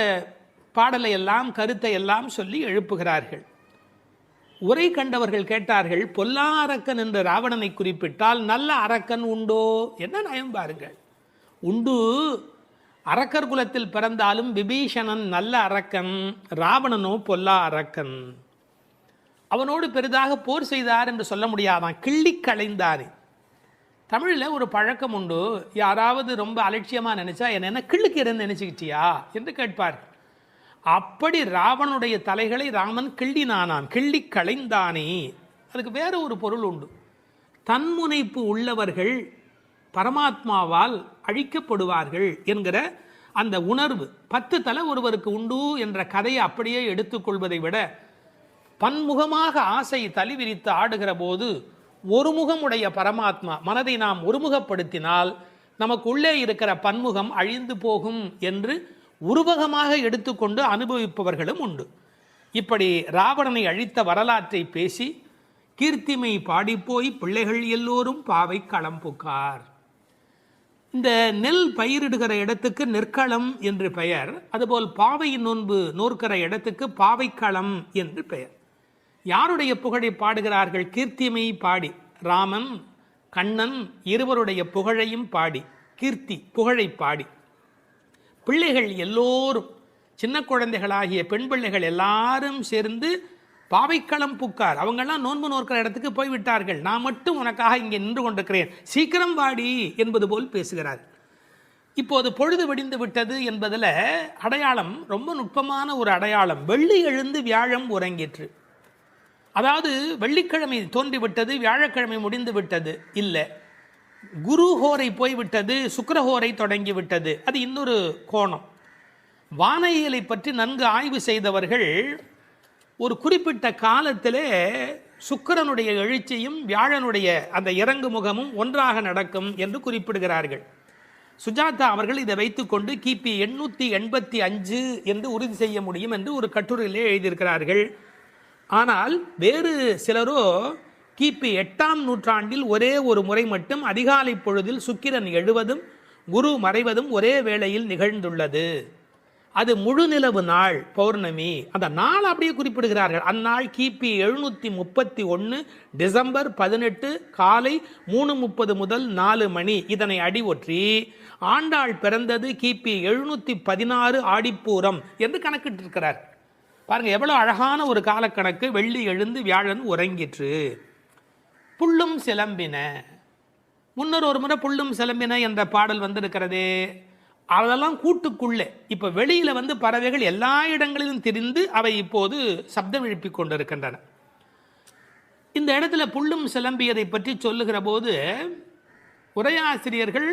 பாடலை எல்லாம் கருத்தை எல்லாம் சொல்லி எழுப்புகிறார்கள். உரை கண்டவர்கள் கேட்டார்கள், பொல்லா அரக்கன் என்று ராவணனை குறிப்பிட்டால் நல்ல அரக்கன் உண்டோ? என்ன நயம் பாருங்கள். உண்டு, அரக்கர் குலத்தில் பிறந்தாலும் விபீஷணன் நல்ல அரக்கன், ராவணனோ பொல்லா அரக்கன். அவனோடு பெரிதாக போர் செய்தார் என்று சொல்ல முடியாதான், கிள்ளி களைந்தார். தமிழில் ஒரு பழக்கம் உண்டு, யாராவது ரொம்ப அலட்சியமாக நினைச்சா என்ன கிள்ளுக்கிறேன்னு நினைச்சுக்கிட்டியா என்று கேட்பார். அப்படி ராவனுடைய தலைகளை ராமன் கிள்ளினானான், கிள்ளி களைந்தானே. அதுக்கு வேற ஒரு பொருள் உண்டு. தன்முனைப்பு உள்ளவர்கள் பரமாத்மாவால் அழிக்கப்படுவார்கள் என்கிற அந்த உணர்வு 10 தலை ஒருவருக்கு உண்டு என்ற கதையை அப்படியே எடுத்துக்கொள்வதை விட, பன்முகமாக ஆசை தலி விரித்து ஆடுகிற போது ஒருமுகமுடைய பரமாத்மா மனதை நாம் ஒருமுகப்படுத்தினால் நமக்கு உள்ளே இருக்கிற பன்முகம் அழிந்து போகும் என்று உருவகமாக எடுத்துக்கொண்டு அனுபவிப்பவர்களும் உண்டு. இப்படி ராவணனை அழித்த வரலாற்றை பேசி கீர்த்திமை பாடிப்போய் பிள்ளைகள் எல்லோரும் பாவை களம் புக்கார். இந்த நெல் பயிரிடுகிற இடத்துக்கு நெற்களம் என்று பெயர், அதுபோல் பாவையின் நோன்பு நோற்கிற இடத்துக்கு பாவைக்களம் என்று பெயர். யாருடைய புகழை பாடுகிறார்கள்? கீர்த்திமை பாடி, ராமன் கண்ணன் இருவருடைய புகழையும் பாடி, கீர்த்தி புகழை பாடி, பிள்ளைகள் எல்லோரும் சின்ன குழந்தைகளாகிய பெண் பிள்ளைகள் எல்லாரும் சேர்ந்து பாவைக்களம் புக்கார். அவங்கெல்லாம் நோன்பு நோக்கிற இடத்துக்கு போய்விட்டார்கள், நான் மட்டும் உனக்காக இங்கே நின்று கொண்டிருக்கிறேன், சீக்கிரம் வாடி என்பது போல் பேசுகிறார். இப்போது பொழுது விடிந்து விட்டது என்பதில் அடையாளம் ரொம்ப நுட்பமான ஒரு அடையாளம். வெள்ளி எழுந்து வியாழம் உறங்கிற்று. அதாவது வெள்ளிக்கிழமை தோன்றிவிட்டது, வியாழக்கிழமை முடிந்து விட்டது இல்லை, குரு ஹோரை போய்விட்டது, சுக்கிரஹோரை தொடங்கி விட்டது. அது இன்னொரு கோணம். வானியலை பற்றி நன்கு ஆய்வு செய்தவர்கள் ஒரு குறிப்பிட்ட காலத்திலே சுக்கிரனுடைய எழுச்சியும் வியாழனுடைய அந்த இறங்கு முகமும் ஒன்றாக நடக்கும் என்று குறிப்பிடுகிறார்கள். சுஜாதா அவர்கள் இதை வைத்துக்கொண்டு கிபி 885 என்று உறுதி செய்ய முடியும் என்று ஒரு கட்டுரையிலே எழுதியிருக்கிறார்கள். ஆனால் வேறு சிலரோ கிபி 8ஆம் நூற்றாண்டில் ஒரே ஒரு முறை மட்டும் அதிகாலை பொழுதில் சுக்கிரன் எழுவதும் குரு மறைவதும் ஒரே வேளையில் நிகழ்ந்துள்ளது. அது முழு நிலவு நாள், பௌர்ணமி. அந்த நாள் அப்படியே குறிப்பிடுகிறார்கள். அந்நாள் கிபி 731 டிசம்பர் 18 காலை 3:30 முதல் 4 மணி. இதனை அடி ஒற்றி ஆண்டாள் பிறந்தது கிபி 716 ஆடிப்பூரம் என்று கணக்கிட்டிருக்கிறார். பாருங்க எவ்வளவு அழகான ஒரு காலக்கணக்கு. வெள்ளி எழுந்து வியாழன் உறங்கிற்று. புள்ளும் சிலம்பின. முன்னர் ஒரு முறை புள்ளும் சிலம்பின என்ற பாடல் வந்திருக்கிறதே, அதெல்லாம் கூட்டுக்குள்ளே. இப்போ வெளியில் பறவைகள் எல்லா இடங்களிலும் திரிந்து அவை இப்போது சப்தம் எழுப்பி கொண்டிருக்கின்றன. இந்த இடத்துல புள்ளும் சிலம்பியதை பற்றி சொல்லுகிற போது உரையாசிரியர்கள்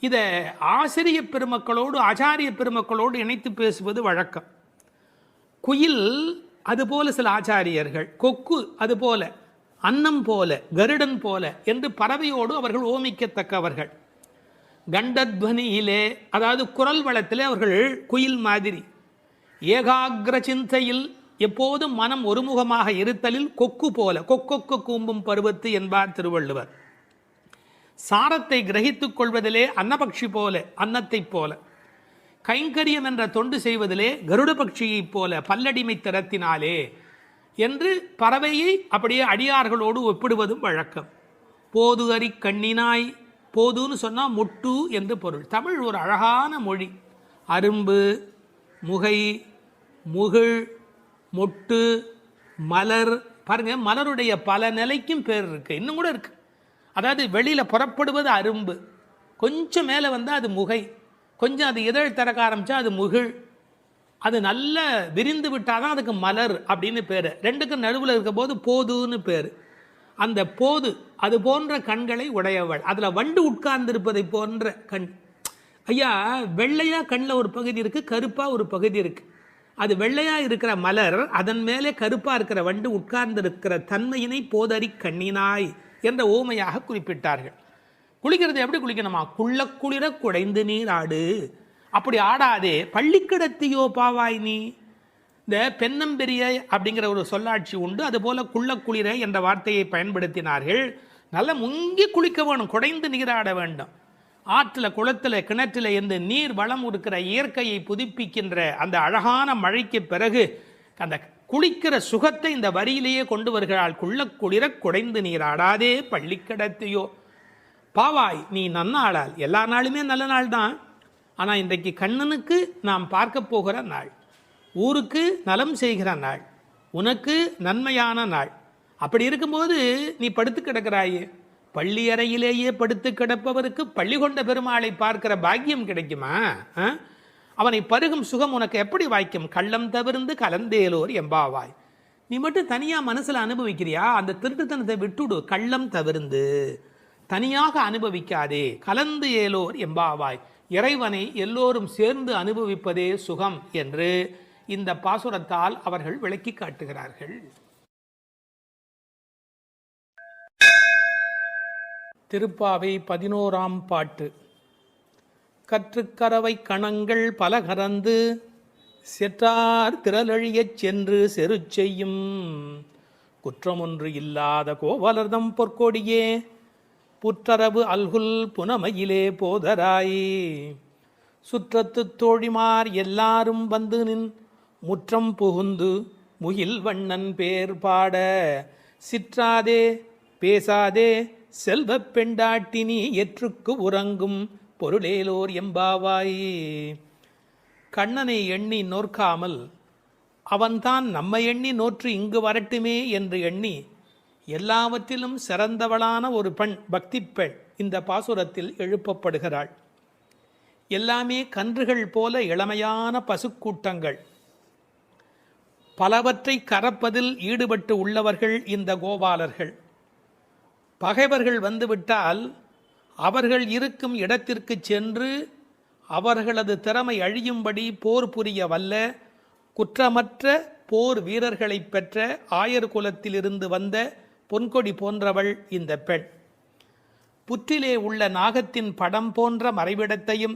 இதை ஆசிரிய பெருமக்களோடு ஆச்சாரிய பெருமக்களோடு இணைத்து பேசுவது வழக்கம். குயில் அதுபோல சில ஆச்சாரியர்கள், கொக்கு அதுபோல, அன்னம் போல, கருடன் போல என்று பறவையோடு அவர்கள் ஓமிக்கத்தக்கவர்கள். கண்டத்வனியிலே, அதாவது குரல் வளத்திலே அவர்கள் குயில் மாதிரி. ஏகாகிர சிந்தையில், எப்போதும் மனம் ஒருமுகமாக இருத்தலில் கொக்கு போல, கொக்கொக்கு கூம்பும் பருவத்து என்பார் திருவள்ளுவர். சாரத்தை கிரகித்துக் கொள்வதிலே அன்னபக்ஷி போல, அன்னத்தை போல. கைங்கரியம் என்ற தொண்டு செய்வதிலே கருட பட்சியைப் போல, பல்லடிமை திறத்தினாலே என்று பறவையை அப்படியே அடியார்களோடு ஒப்பிடுவதும் வழக்கம். போது அறி கண்ணினாய், போதுன்னு சொன்னால் முட்டு என்று பொருள். தமிழ் ஒரு அழகான மொழி. அரும்பு, முகை, முகிழ், மொட்டு, மலர். பாருங்க, மலருடைய பல நிலைக்கும் பேர் இருக்கு, இன்னும் கூட இருக்கு. அதாவது வெளியில் புறப்படுவது அரும்பு, கொஞ்சம் மேலே வந்தால் அது முகை, கொஞ்சம் அது இதழ் திறக்க ஆரம்பித்தா அது முகிழ், அது நல்ல விரிந்து விட்டால் தான் அதுக்கு மலர் அப்படின்னு பேர். ரெண்டுக்கும் நடுவில் இருக்க போது போதுன்னு பேர். அந்த போது அது போன்ற கண்களை உடையவள், அதில் வண்டு உட்கார்ந்திருப்பதை போன்ற கண். ஐயா, வெள்ளையாக கண்ணில் ஒரு பகுதி இருக்குது, கருப்பாக ஒரு பகுதி இருக்குது. அது வெள்ளையாக இருக்கிற மலர், அதன் மேலே கருப்பாக இருக்கிற வண்டு உட்கார்ந்திருக்கிற தன்மையினை போதறி கண்ணினாய் என்ற ஓமையாக குறிப்பிட்டார்கள். குளிக்கிறது எப்படி குளிக்கணுமா? குள்ள குளிர குடைந்து நீர் ஆடு. அப்படி ஆடாதே, பள்ளிக்கிடத்தியோ பாவாய் நீ. இந்த பெண்ணம்பெரிய அப்படிங்கிற ஒரு சொல்லாட்சி உண்டு. அதுபோல குள்ள குளிர என்ற வார்த்தையை பயன்படுத்தினார்கள். நல்லா முங்கி குளிக்க வேணும், குடைந்து நீராட வேண்டும். ஆற்றில், குளத்தில், கிணற்றில் இருந்து நீர் வளம் இருக்கிற இயற்கையை புதுப்பிக்கின்ற அந்த அழகான மழைக்கு பிறகு அந்த குளிக்கிற சுகத்தை இந்த வரியிலேயே கொண்டு வருகிறாள். குள்ள குளிர குடைந்து நீராடாதே பள்ளிக்கிடத்தையோ பாவாய் நீ நன்னாளால். எல்லா நாளுமே நல்ல நாள் தான், ஆனால் இன்றைக்கு கண்ணனுக்கு நாம் பார்க்க போகிற நாள், ஊருக்கு நலம் செய்கிற நாள், உனக்கு நன்மையான நாள். அப்படி இருக்கும்போது நீ படுத்து கிடக்கிறாயே, பள்ளி அறையிலேயே படுத்து கிடப்பவருக்கு பள்ளி கொண்ட பெருமாளை பார்க்கிற பாக்கியம் கிடைக்குமா? அவனை பருகும் சுகம் உனக்கு எப்படி வாய்க்கும்? கள்ளம் தவிர்ந்து கலந்தேலோர் எம்பாவாய். நீ மட்டும் தனியாக மனசில் அனுபவிக்கிறியா? அந்த திருட்டுத்தனத்தை விட்டுடு. கள்ளம் தவிர்ந்து தனியாக அனுபவிக்காதே, கலந்து ஏலோர் எம்பாவாய். இறைவனை எல்லோரும் சேர்ந்து அனுபவிப்பதே சுகம் என்று இந்த பாசுரத்தால் அவர்கள் விளக்கி காட்டுகிறார்கள். திருப்பாவை 11ஆம் பாட்டு. கற்றுக்கரவை கணங்கள் பல கறந்து செற்றார் திரளழியச் சென்று செரு செய்யும் குற்றமொன்று இல்லாத கோவலர்தம் பொற்கொடியே புற்றரவு அல்குல் புனமையிலே போதராய். சுற்றத்து தோழிமார் எல்லாரும் வந்து நின் முற்றம் புகுந்து முகில் வண்ணன் பேர் பாட சிற்றாதே பேசாதே செல்வப் பெண்டாட்டினி எற்றுக்கு உறங்கும் பொருளேலோர் எம்பாவாய். கண்ணனை எண்ணி நோற்காமல் அவன்தான் நம்மை எண்ணி நோற்று இங்கு வரட்டுமே என்று எண்ணி எல்லாவற்றிலும் சிறந்தவளான ஒரு பெண், பக்தி பெண் இந்த பாசுரத்தில் எழுப்பப்படுகிறாள். எல்லாமே கன்றுகள் போல இளமையான பசுக்கூட்டங்கள், பலவற்றை கறப்பதில் ஈடுபட்டு உள்ளவர்கள் இந்த கோபாலர்கள். பகைவர்கள் வந்துவிட்டால் அவர்கள் இருக்கும் இடத்திற்கு சென்று அவர்களது திறமை அழியும்படி போர் புரிய வல்ல குற்றமற்ற போர் வீரர்களை பெற்ற ஆயர் குலத்திலிருந்து வந்த பொன்கொடி போன்றவள் இந்த பெண். புற்றிலே உள்ள நாகத்தின் படம் போன்ற மறைவிடத்தையும்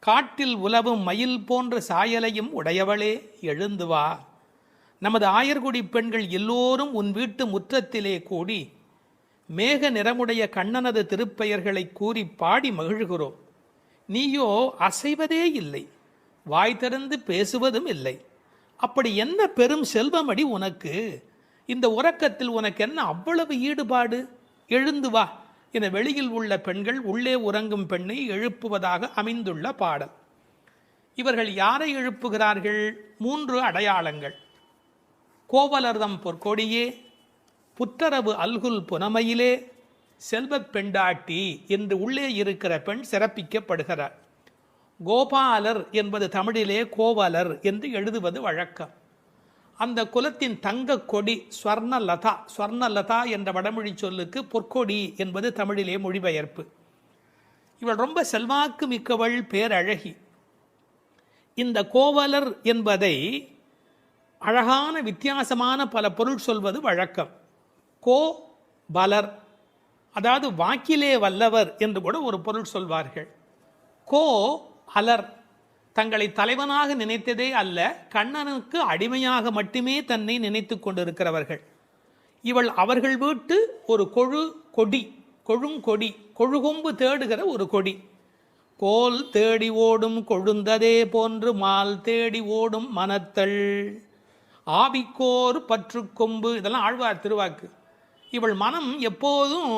காட்டில் உலவும் மயில் போன்ற சாயலையும் உடையவளே, எழுந்து வா. நமது ஆயர்குடி பெண்கள் எல்லோரும் உன் வீட்டு முற்றத்திலே கூடி மேக நிறமுடைய கண்ணனது திருப்பெயர்களை கூறி பாடி மகிழ்கிறோம். நீயோ அசைவதே இல்லை, வாய் திறந்து பேசுவதும் இல்லை. அப்படி என்ன பெரும் செல்வமடி உனக்கு? இந்த உறக்கத்தில் உனக்கு என்ன அவ்வளவு ஈடுபாடு? எழுந்து வா என வெளியில் உள்ள பெண்கள் உள்ளே உறங்கும் பெண்ணை எழுப்புவதாக அமைந்துள்ள பாடல். இவர்கள் யாரை எழுப்புகிறார்கள்? 3 அடையாளங்கள். கோவலர்தம் பொற்கொடியே, புற்றரவு அல்குல் புனமையிலே, செல்வப் பெண்டாட்டி என்று உள்ளே இருக்கிற பெண் சிறப்பிக்கப்படுகிறார். கோபாலர் என்பது தமிழிலே கோவலர் என்று எழுதுவது வழக்கம். அந்த குலத்தின் தங்க கொடி ஸ்வர்ணலதா, ஸ்வர்ணலதா என்ற வடமொழி சொல்லுக்கு பொற்கொடி என்பது தமிழிலே மொழிபெயர்ப்பு. இவள் ரொம்ப செல்வாக்கு மிக்கவள், பேரழகி. இந்த கோவலர் என்பதை அழகான வித்தியாசமான பல பொருள் சொல்வது வழக்கம். கோ பலர், அதாவது வாக்கிலே வல்லவர் என்று கூட ஒரு பொருள் சொல்வார்கள். கோ அலர், தங்களை தலைவனாக நினைத்ததே அல்ல, கண்ணனுக்கு அடிமையாக மட்டுமே தன்னை நினைத்து கொண்டிருக்கிறவர்கள். இவள் அவர்கள் வீட்டு ஒரு கொடி, கொழுங்கொடி, கொழுகொம்பு தேடுகிற ஒரு கொடி. கோல் தேடி ஓடும் கொழுந்ததே போன்று மால் தேடி ஓடும் மனத்தள், ஆவிக்கோர் பற்று கொம்பு, இதெல்லாம் ஆழ்வார் திருவாக்கு. இவள் மனம் எப்போதும்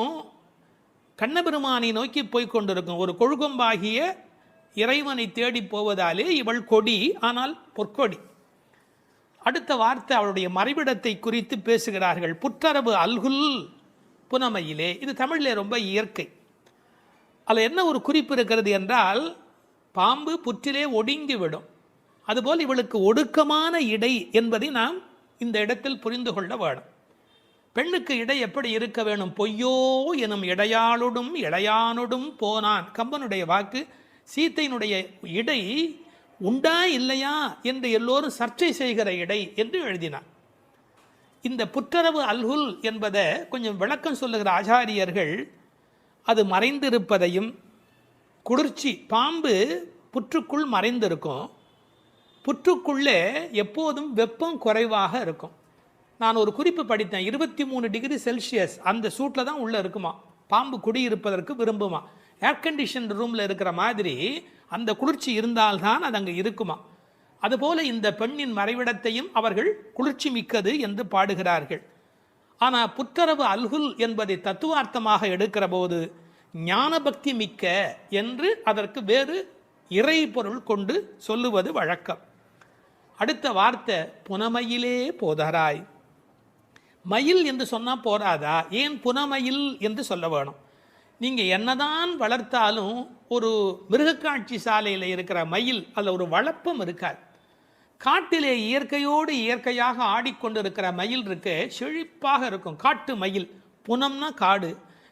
கண்ணபெருமானை நோக்கி போய்கொண்டிருக்கும். ஒரு கொழுகொம்பாகிய இறைவனை தேடி போவதாலே இவள் கொடி, ஆனால் பொற்கொடி. அடுத்த வார்த்தை அவளுடைய மறைவிடத்தை குறித்து பேசுகிறார்கள். புற்றரவு அல்குல் புனமையிலே. இது தமிழிலே ரொம்ப இயற்கை. அதில் என்ன ஒரு குறிப்பு இருக்கிறது என்றால், பாம்பு புற்றிலே ஒடுங்கிவிடும், அதுபோல் இவளுக்கு ஒடுக்கமான இடை என்பதை நாம் இந்த இடத்தில் புரிந்து கொள்ள வேணும். பெண்ணுக்கு இடை எப்படி இருக்க வேணும்? பொய்யோ எனும் இடையாளொடும் இளையானொடும் போனான், கம்பனுடைய வாக்கு. சீத்தையினுடைய இடை உண்டா இல்லையா என்று எல்லோரும் சர்ச்சை செய்கிற இடை என்று எழுதினார். இந்த புற்றரவு அல்குல் என்பதை கொஞ்சம் விளக்கம் சொல்லுகிற ஆச்சாரியர்கள், அது மறைந்திருப்பதையும், குளிர்ச்சி, பாம்பு புற்றுக்குள் மறைந்திருக்கும், புற்றுக்குள்ளே எப்போதும் வெப்பம் குறைவாக இருக்கும். நான் ஒரு குறிப்பு படித்தேன், 23 டிகிரி செல்சியஸ் அந்த சூட்டில் தான் உள்ளே இருக்குமா பாம்பு குடியிருப்பதற்கு விரும்புமா. ஏர் கண்டிஷன் ரூமில் இருக்கிற மாதிரி அந்த குளிர்ச்சி இருந்தால்தான் அது அங்கே இருக்குமா. அதுபோல இந்த பெண்ணின் மறைவிடத்தையும் அவர்கள் குளிர்ச்சி மிக்கது என்று பாடுகிறார்கள். ஆனால் புற்றரவு அல்குல் என்பதை தத்துவார்த்தமாக எடுக்கிற போது ஞான பக்தி மிக்க என்று அதற்கு வேறு இறை பொருள் கொண்டு சொல்லுவது வழக்கம். அடுத்த வார்த்தை புனமையிலே போதராய். மயில் என்று சொன்னால் போராதா, ஏன் புனமயில் என்று சொல்ல வேணும்? நீங்கள் என்னதான் வளர்த்தாலும் ஒரு மிருகக்காட்சி சாலையில் இருக்கிற மயில் அதில் ஒரு வளப்பம் இருக்காது. காட்டிலே இயற்கையோடு இயற்கையாக ஆடிக்கொண்டிருக்கிற மயில் இருக்கு, செழிப்பாக இருக்கும். காட்டு மயில், புனம்னா காடு,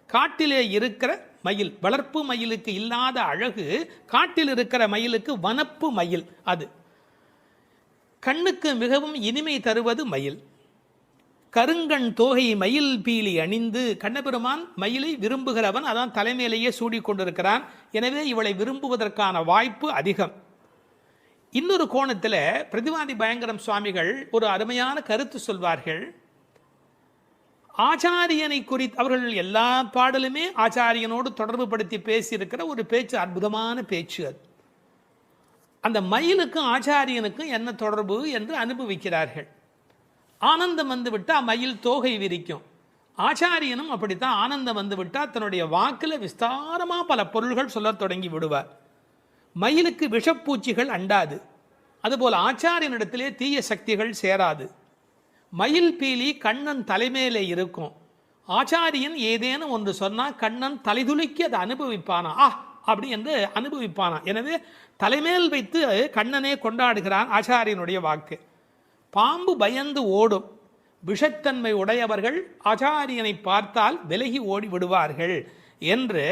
காட்டிலே இருக்கிற மயில். வளர்ப்பு மயிலுக்கு இல்லாத அழகு காட்டில் இருக்கிற மயிலுக்கு வனப்பு மயில். அது கண்ணுக்கு மிகவும் இனிமை தருவது மயில். கருங்கண் தோகை மயில் பீலி அணிந்து, கண்ணபெருமான் மயிலை விரும்புகிறவன், அதான் தலைமையிலேயே சூடிக்கொண்டிருக்கிறான். எனவே இவளை விரும்புவதற்கான வாய்ப்பு அதிகம். இன்னொரு கோணத்தில் பிரதிவாதி பயங்கரம் சுவாமிகள் ஒரு அருமையான கருத்து சொல்வார்கள். ஆச்சாரியனை குறித்து அவர்கள் எல்லா பாடலுமே ஆச்சாரியனோடு தொடர்பு படுத்தி பேசியிருக்கிற ஒரு பேச்சு, அற்புதமான பேச்சு அது. அந்த மயிலுக்கும் ஆச்சாரியனுக்கும் என்ன தொடர்பு என்று அனுபவிக்கிறார்கள். ஆனந்தம் வந்து விட்டால் மயில் தோகை விரிக்கும். ஆச்சாரியனும் அப்படித்தான், ஆனந்தம் வந்து விட்டால் தன்னுடைய வாக்கில் விஸ்தாரமாக பல பொருள்கள் சொல்ல தொடங்கி விடுவார். மயிலுக்கு விஷப்பூச்சிகள் அண்டாது, அதுபோல் ஆச்சாரியனிடத்திலே தீய சக்திகள் சேராது. மயில் பீலி கண்ணன் தலைமையிலே இருக்கும். ஆச்சாரியன் ஏதேனும் ஒன்று சொன்னால் கண்ணன் தலைதுலுக்கி அதை அனுபவிப்பானா, அப்படி என்று அனுபவிப்பானா. எனவே தலைமேல் வைத்து கண்ணனே கொண்டாடுகிறான் ஆச்சாரியனுடைய வாக்கு. பாம்பு பயந்து ஓடும், விஷத்தன்மை உடையவர்கள் ஆச்சாரியனை பார்த்தால் விலகி ஓடி விடுவார்கள் என்று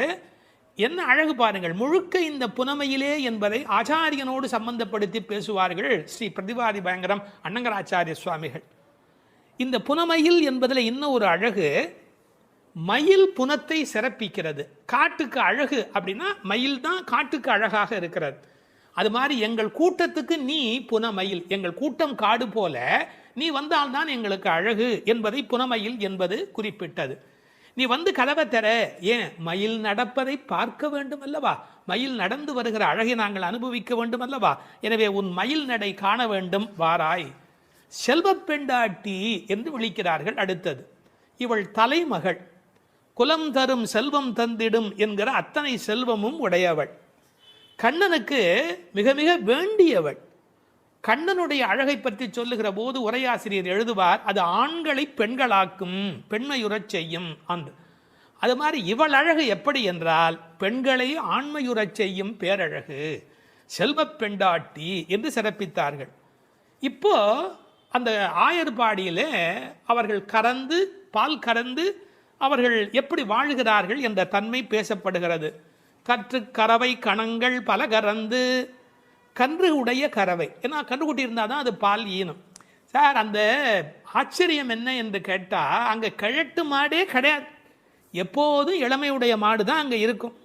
என்ன அழகு பாருங்கள். முழுக்க இந்த புனமையிலே என்பதை ஆச்சாரியனோடு சம்பந்தப்படுத்தி பேசுவார்கள் ஸ்ரீ பிரதிவாதி பயங்கரம் அண்ணங்கராச்சாரிய சுவாமிகள். இந்த புனமையில் என்பதில் இன்னும் ஒரு அழகு, மயில் புனத்தை சிறப்பிக்கிறது. காட்டுக்கு அழகு அப்படின்னா மயில் தான் காட்டுக்கு அழகாக இருக்கிறது. அது மாதிரி எங்கள் கூட்டத்துக்கு நீ புனமயில், எங்கள் கூட்டம் காடு போல நீ வந்தால்தான் எங்களுக்கு அழகு என்பதை புனமயில் என்பது குறிப்பிட்டது. நீ வந்து கதவை தர, ஏன் மயில் நடப்பதை பார்க்க வேண்டும் அல்லவா, மயில் நடந்து வருகிற அழகை நாங்கள் அனுபவிக்க வேண்டும் அல்லவா, எனவே உன் மயில் நடை காண வேண்டும், வாராய். செல்வ பெண்டாட்டி என்று விழிக்கிறார்கள். அடுத்தது, இவள் தலைமகள், குலம் தரும் செல்வம் தந்திடும் என்கிற அத்தனை செல்வமும் உடையவள், கண்ணனுக்கு மிக மிக வேண்டியவள். கண்ணனுடைய அழகை பற்றி சொல்லுகிற போது உரையாசிரியர் எழுதுவார், அது ஆண்களை பெண்களாக்கும், பெண்மையுறச் செய்யும். அது மாதிரி இவள் அழகு எப்படி என்றால் பெண்களை ஆண்மையுறச் செய்யும் பேரழகு, செல்வ பெண்டாட்டி என்று சிறப்பித்தார்கள். இப்போ அந்த ஆயர்பாடியிலே அவர்கள் கறந்து, பால் கறந்து அவர்கள் எப்படி வாழ்கிறார்கள் என்ற தன்மை பேசப்படுகிறது. கற்று கறவை கணங்கள் பல கறந்து. கன்று உடைய கறவை, ஏன்னா கன்றுக்குட்டி இருந்தால் தான் அது பால் ஈனும். சார், அந்த ஆச்சரியம் என்ன என்று கேட்டால், அங்கே கிழட்டு மாடே கிடையாது, எப்போதும் இளமையுடைய மாடு தான் அங்கே இருக்கும்.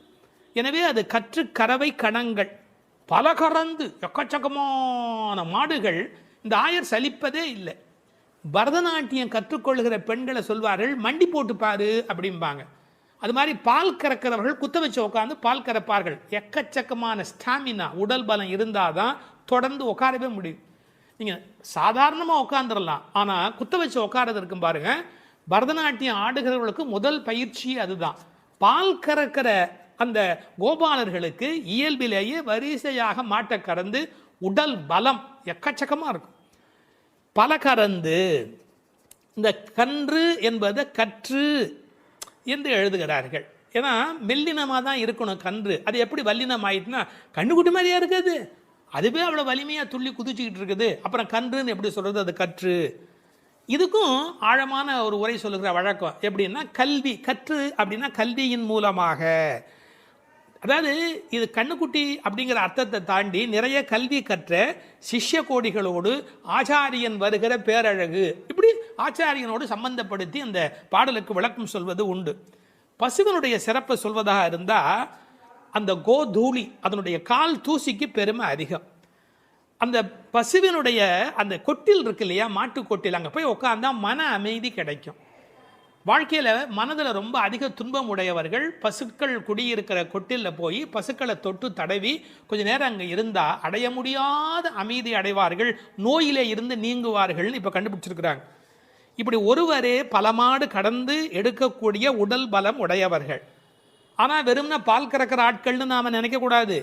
எனவே அது கற்று கறவை கணங்கள் பல கறந்து, எக்கச்சக்கமான மாடுகள். இந்த ஆயர் சலிப்பதே இல்லை. பரதநாட்டியம் கற்றுக்கொள்கிற பெண்களை சொல்வார்கள், மண்டி போட்டு பாரு அப்படிம்பாங்க. அது மாதிரி பால் கறக்கிறவர்கள் குத்த வச்சு உட்காந்து பால் கறப்பார்கள். எக்கச்சக்கமான ஸ்டாமினா, உடல் பலம் இருந்தால் தான் தொடர்ந்து உட்காரவே முடியும். நீங்கள் சாதாரணமாக உட்காந்துடலாம், ஆனால் குத்த வச்சு உட்காரது இருக்கும் பாருங்க. பரதநாட்டியம் ஆடுகிறவர்களுக்கு முதல் பயிற்சி அதுதான். பால் கறக்கிற அந்த கோபாலர்களுக்கு இயல்பிலேயே வரிசையாக மாட்டை கறந்து உடல் பலம் எக்கச்சக்கமாக இருக்கும். பல கறந்து, இந்த கன்று என்பதை கற்று என்று எழுதுகிறார்கள். ஏன்னா மெல்லினமாக தான் இருக்கணும் கன்று. அது எப்படி வல்லினம் ஆயிட்டுனா, கண்ணுக்குட்டி மாதிரியா இருக்குது, அதுவே அவ்வளோ வலிமையாக துள்ளி குதிச்சுக்கிட்டு இருக்குது. அப்புறம் கன்றுன்னு எப்படி சொல்கிறது? அது கற்று. இதுக்கும் ஆழமான ஒரு உரை சொல்லுகிற வழக்கம் எப்படின்னா, கல்வி. கற்று அப்படின்னா கல்வியின் மூலமாக. அதாவது இது கண்ணுக்குட்டி அப்படிங்கிற அர்த்தத்தை தாண்டி நிறைய கல்வி கற்ற சிஷ்ய கோடிகளோடு ஆச்சாரியன் வருகிற பேரழகு, இப்படி ஆச்சாரியனோடு சம்பந்தப்படுத்தி அந்த பாடலுக்கு விளக்கம் சொல்வது உண்டு. பசுவனுடைய சிறப்பை சொல்வதாக இருந்தால், அந்த கோதூளி, அதனுடைய கால் தூசிக்கு பெருமை அதிகம். அந்த பசுவினுடைய அந்த கொட்டில் இருக்கு இல்லையா, மாட்டு கொட்டில், அங்கே போய் உட்காந்தா மன அமைதி கிடைக்கும். வாழ்க்கையில் மனதில் ரொம்ப அதிக துன்பம் உடையவர்கள் பசுக்கள் குடியிருக்கிற கொட்டிலில் போய் பசுக்களை தொட்டு தடவி கொஞ்சம் நேரம் அங்கே இருந்தால் அடைய முடியாத அமைதி அடைவார்கள், நோயிலே இருந்து நீங்குவார்கள். இப்போ கண்டுபிடிச்சிருக்கிறாங்க. இப்படி ஒருவரே பல மாடு கடந்து எடுக்கக்கூடிய உடல் பலம் உடையவர்கள். ஆனால் வெறும்னா பால் கறக்கிற ஆட்கள்னு நாம் நினைக்கக்கூடாது.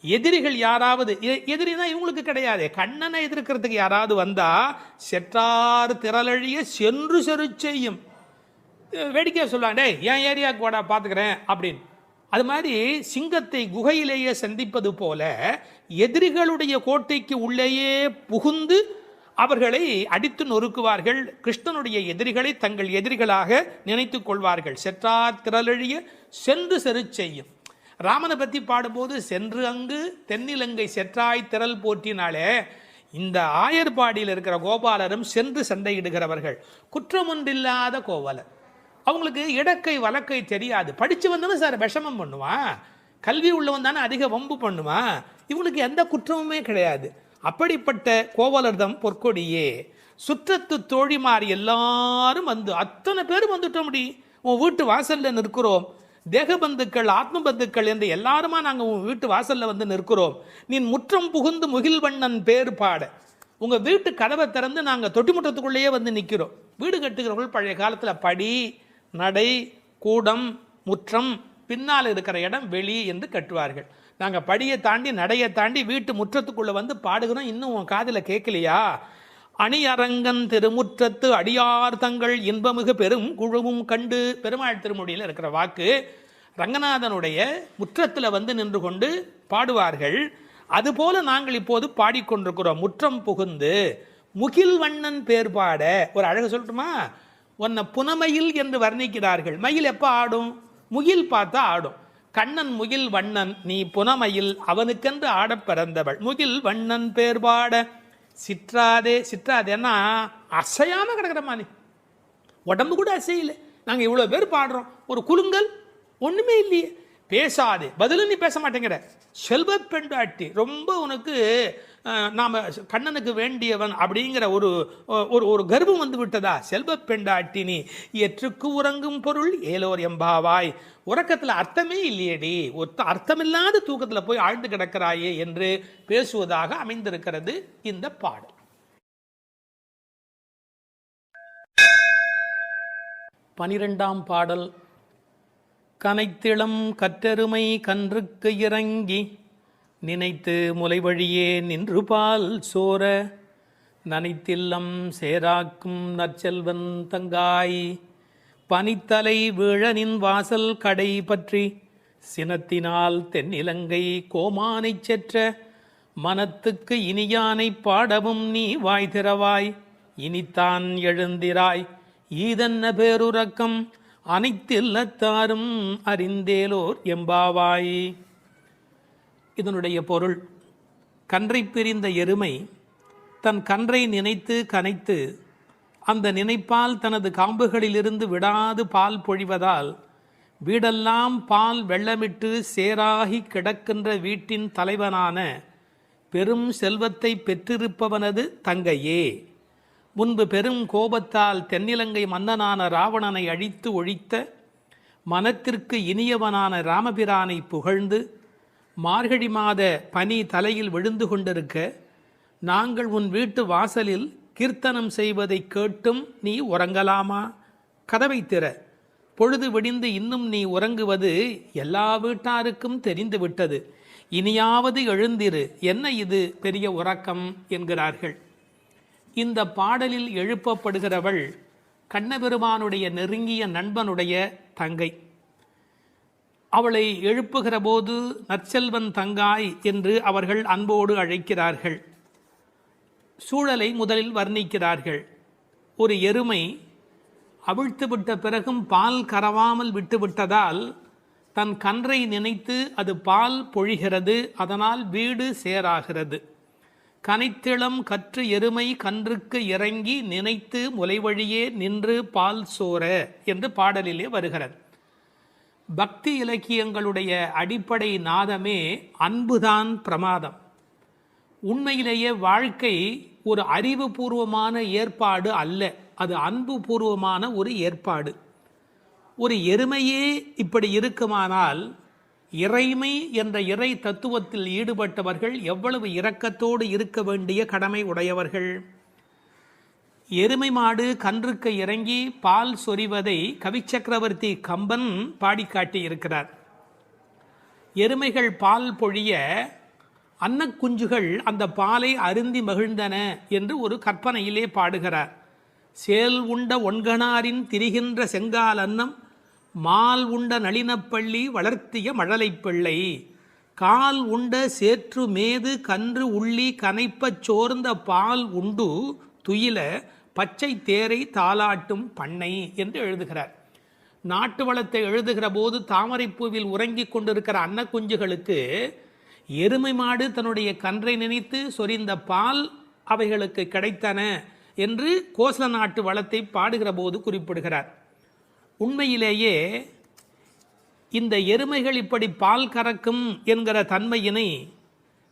எதிரிகள் யாராவது, எதிரினா இவங்களுக்கு கிடையாது, கண்ணனை எதிர்க்கிறதுக்கு யாராவது வந்தால் செற்றார் திரளழிய சென்று செரு செய்யும். வேடிக்கையாக சொல்லுவாங்க, டே என் ஏரியாவுக்கு வாடா பார்த்துக்கிறேன் அப்படின்னு. அது மாதிரி சிங்கத்தை குகையிலேயே சந்திப்பது போல எதிரிகளுடைய கோட்டைக்கு உள்ளேயே புகுந்து அவர்களை அடித்து நொறுக்குவார்கள். கிருஷ்ணனுடைய எதிரிகளை தங்கள் எதிரிகளாக நினைத்து கொள்வார்கள். செற்றார் திரளழிய சென்று செரு செய்யும். ராமனை பற்றி பாடும்போது சென்று அங்கு தென்னிலங்கை செற்றாய் திரள் போற்றினாலே, இந்த ஆயர்பாடியில் இருக்கிற கோபாலரும் சென்று சண்டையிடுகிறவர்கள். குற்றம் ஒன்றில்லாத கோவலர். அவங்களுக்கு இடக்கை வழக்கை தெரியாது. படித்து வந்தாலும் சார் விஷமம் பண்ணுவான், கல்வி உள்ளவன் தானே அதிக வம்பு பண்ணுவான். இவங்களுக்கு எந்த குற்றமுமே கிடையாது. அப்படிப்பட்ட கோவலர்தம் பொற்கொடியே. சுற்றத்து தோழிமார் எல்லாரும் வந்து, அத்தனை பேரும் வந்துட்டோம். முடி உன் வீட்டு வாசலில் நிற்கிறோம். தேகபந்துக்கள் ஆத்ம பந்துக்கள் என்று எல்லாருமா நாங்கள் உங்கள் வீட்டு வாசலில் வந்து நிற்கிறோம். நீ முற்றம் புகுந்து முகில்வண்ணன் பேர் பாட. உங்கள் வீட்டு கதவை திறந்து நாங்கள் தொட்டி முற்றத்துக்குள்ளேயே வந்து நிற்கிறோம். வீடு கட்டுகிறவர்கள் பழைய காலத்தில் படி, நடை, கூடம், முற்றம், பின்னால் இருக்கிற இடம் வெளி என்று கட்டுவார்கள். நாங்கள் படியை தாண்டி நடையை தாண்டி வீட்டு முற்றத்துக்குள்ளே வந்து பாடுகிறோம். இன்னும் உன் காதில் கேட்கலையா? அணியரங்கன் திருமுற்றத்து அடியார் தங்கள் இன்பமிகு பெரும் குழுவும் கண்டு. பெருமாள் திருமொழியில் இருக்கிற வாக்கு. ரங்கநாதனுடைய முற்றத்தில் வந்து நின்று கொண்டு பாடுவார்கள். அதுபோல நாங்கள் இப்போது பாடிக்கொண்டிருக்கிறோம். முற்றம் புகுந்து முகில் வண்ணன் பேர் பாட. ஒரு அழகு சொல்லட்டுமா? உன்னை புனமயில் என்று வர்ணிக்கிறார்கள். மயில் எப்போ ஆடும்? முகில் பார்த்தா ஆடும். கண்ணன் முகில் வண்ணன், நீ புனமயில், அவனுக்கென்று ஆடப் பிறந்தவள். முகில் வண்ணன் பேர் பாட சிற்றாதே. சிற்றாதேன்னா அசையாம கிடக்கிறமா, நீ உடம்பு கூட அசையில. நாங்கள் இவ்வளோ பேர் பாடுறோம், ஒரு குலுங்கல் ஒன்றுமே இல்லையே. பேசாதே, பதிலும் நீ பேச மாட்டேங்கிற. செல்வ பெண்டாட்டி, ரொம்ப உனக்கு நாம் கண்ணனுக்கு வேண்டியவன் அப்படிங்கிற ஒரு ஒரு கர்வம் வந்து விட்டதா? செல்வ பெண்டாட்டி நீ எற்றுக்கு உறங்கும் பொருள் ஏலோர் எம்பாவாய். உறக்கத்தில் அர்த்தமே இல்லையேடி, அர்த்தமில்லாத தூக்கத்தில் போய் ஆழ்ந்து கிடக்கிறாயே என்று பேசுவதாக அமைந்திருக்கிறது இந்த பாடல். 12ஆம் பாடல். கனைத்திளம் கற்றெருமை கன்றுக்கு இறங்கி நினைத்து முலை வழியே நின்று பால் சோர நனைத்தில்லம் சேராக்கும் நற்செல்வன் தங்காய் பனித்தலை வீழனின் வாசல் கடை பற்றி சினத்தினால் தென்னிலங்கை கோமானைச் செற்ற மனத்துக்கு இனியானை பாடவும் நீ வாய் திறவாய். இனித்தான் எழுந்திராய் ஈதன்ன பேருறக்கம் அனைத்து இல்லத்தாரும் அறிந்தேலோர் எம்பாவாய். இதனுடைய பொருள், கன்றை பிரிந்த எருமை தன் கன்றை நினைத்து கனைத்து அந்த நினைப்பால் தனது காம்புகளிலிருந்து விடாது பால் பொழிவதால் வீடெல்லாம் பால் வெள்ளமிட்டு சேராகி கிடக்கின்ற வீட்டின் தலைவனான பெரும் செல்வத்தை பெற்றிருப்பவனது தங்கையே. முன்பு பெரும் கோபத்தால் தென்னிலங்கை மன்னனான ராவணனை அழித்து ஒழித்த மனத்திற்கு இனியவனான ராமபிரானை புகழ்ந்து மார்கழி மாத பனி தலையில் விழுந்து கொண்டிருக்க நாங்கள் உன் வீட்டு வாசலில் கீர்த்தனம் செய்வதை கேட்டும் நீ உறங்கலாமா? கதவை திற, பொழுது விடிந்து இன்னும் நீ உறங்குவது எல்லா வீட்டாருக்கும் தெரிந்து விட்டது. இனியாவது எழுந்திரு, என்ன இது பெரிய உறக்கம் என்கிறார்கள். இந்த பாடலில் எழுப்பப்படுகிறவள் கண்ணபெருமானுடைய நெருங்கிய நண்பனுடைய தங்கை. அவளை எழுப்புகிற போது நற்செல்வன் தங்காய் என்று அவர்கள் அன்போடு அழைக்கிறார்கள். சூழலை முதலில் வர்ணிக்கிறார்கள். ஒரு எருமை அவிழ்த்துவிட்ட பிறகும் பால் கறவாமல் விட்டுவிட்டதால் தன் கன்றை நினைத்து அது பால் பொழிகிறது, அதனால் வீடு சேராகிறது. கனைத்திளம் கற்று எருமை கன்றுக்கு இறங்கி நினைத்து முலைவழியே நின்று பால் சோர என்று பாடலிலே வருகிறது. பக்தி இலக்கியங்களுடைய அடிப்படை நாதமே அன்புதான் பிரமாதம். உண்மையிலேயே வாழ்க்கை ஒரு அறிவுபூர்வமான ஏற்பாடு அல்ல, அது அன்பு பூர்வமான ஒரு ஏற்பாடு. ஒரு எருமையே இப்படி இருக்குமானால் இறைமை என்ற இறை தத்துவத்தில் ஈடுபட்டவர்கள் எவ்வளவு இரக்கத்தோடு இருக்க வேண்டிய கடமை உடையவர்கள். எருமை மாடு கன்றுக்கு இறங்கி பால் சொரிவதை கவிச்சக்கரவர்த்தி கம்பன் பாடி காட்டியிருக்கிறார். எருமைகள் பால் பொழிய அன்னக்குஞ்சுகள் அந்த பாலை அருந்தி மகிழ்ந்தன என்று ஒரு கற்பனையிலே பாடுகிறார். சேல் உண்ட ஒன்கணாரின் திரிகின்ற செங்கால் அன்னம் மால் உண்ட நளினப்பள்ளி வளர்த்திய மழலை பிள்ளை கால் உண்ட சேற்று மேது கன்று உள்ளி கனைப்பச் சோர்ந்த பால் உண்டு துயில பச்சை தேரை தாலாட்டும் பண்ணை என்று எழுதுகிறார். நாட்டு வளத்தை எழுதுகிற போது தாமரைப்பூவில் உறங்கிக் கொண்டிருக்கிற அன்னக்குஞ்சுகளுக்கு எருமை மாடு தன்னுடைய கன்றை நினைத்து சொரிந்த பால் அவைகளுக்கு கிடைத்தன என்று கோசல நாட்டு வளத்தை பாடுகிற போது குறிப்பிடுகிறார். உண்மையிலேயே இந்த எருமைகள் இப்படி பால் கறக்கும் என்கிற தன்மையினை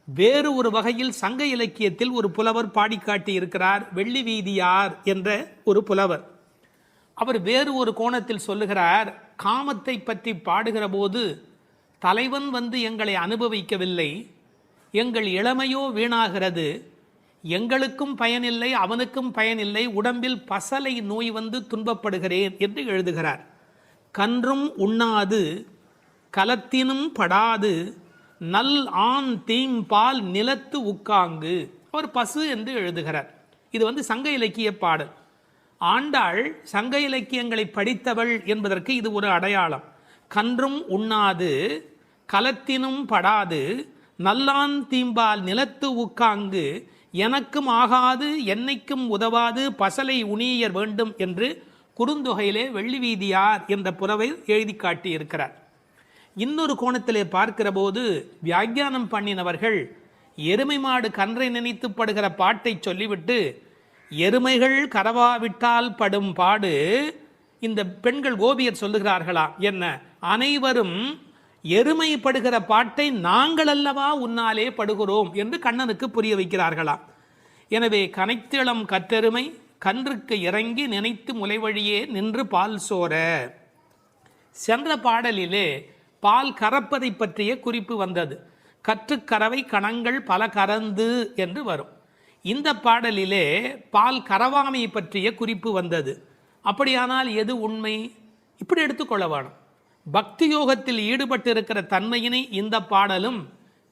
வேறு ஒரு வகையில் சங்க இலக்கியத்தில் ஒரு புலவர் பாடிக்காட்டி இருக்கிறார். வெள்ளி வீதியார் என்ற ஒரு புலவர். அவர் வேறு ஒரு கோணத்தில் சொல்லுகிறார். காமத்தை பற்றி பாடுகிற போது தலைவன் வந்து எங்களை அனுபவிக்கவில்லை, எங்கள் இளமையோ வீணாகிறது, எங்களுக்கும் பயனில்லை அவனுக்கும் பயனில்லை, உடம்பில் பசலை நோய் வந்து துன்பப்படுகிறேன் என்று எழுதுகிறார். கன்றும் உண்ணாது கலத்தினும் படாது நல் ஆண் தீம்பால் நிலத்து உக்காங்கு. அவர் பசு என்று எழுதுகிறார். இது சங்க இலக்கிய பாடல். ஆண்டாள் சங்க இலக்கியங்களை படித்தவள் என்பதற்கு இது ஒரு அடையாளம். கன்றும் உண்ணாது கலத்தினும் படாது நல்லான் தீம்பால் நிலத்து உக்காங்கு எனக்கும் ஆகாது என்னைக்கும் உதவாது பசலை உணியர் வேண்டும் என்று குறுந்தொகையிலே வெள்ளி வீதியார் என்ற புலவர் எழுதி காட்டியிருக்கிறார். இன்னொரு கோணத்திலே பார்க்கிற போது வியாக்கியானம் பண்ணினவர்கள் எருமை மாடு கன்றை நினைத்து படுகிற பாட்டை சொல்லிவிட்டு எருமைகள் கரவாவிட்டால் படும் பாடு இந்த பெண்கள் கோபியர் சொல்லுகிறார்களா என்ன, அனைவரும் எருமை படுகிற பாட்டை நாங்கள் அல்லவா உன்னாலே படுகிறோம் என்று கண்ணனுக்கு புரிய வைக்கிறார்களா. எனவே கனைத்திளம் கற்றெருமை கன்றுக்கு இறங்கி நினைத்து முலைவழியே நின்று பால் சோர. சென்ற பாடலிலே பால் கறப்பதை பற்றிய குறிப்பு வந்தது. கற்றுக்கறவை கணங்கள் பல கறந்து என்று வரும். இந்த பாடலிலே பால் கறவாமை பற்றிய குறிப்பு வந்தது. அப்படியானால் எது உண்மை? இப்படி எடுத்துக்கொள்ள வேணும். பக்தி யோகத்தில் ஈடுபட்டிருக்கிற தன்மையினை இந்த பாடலும்,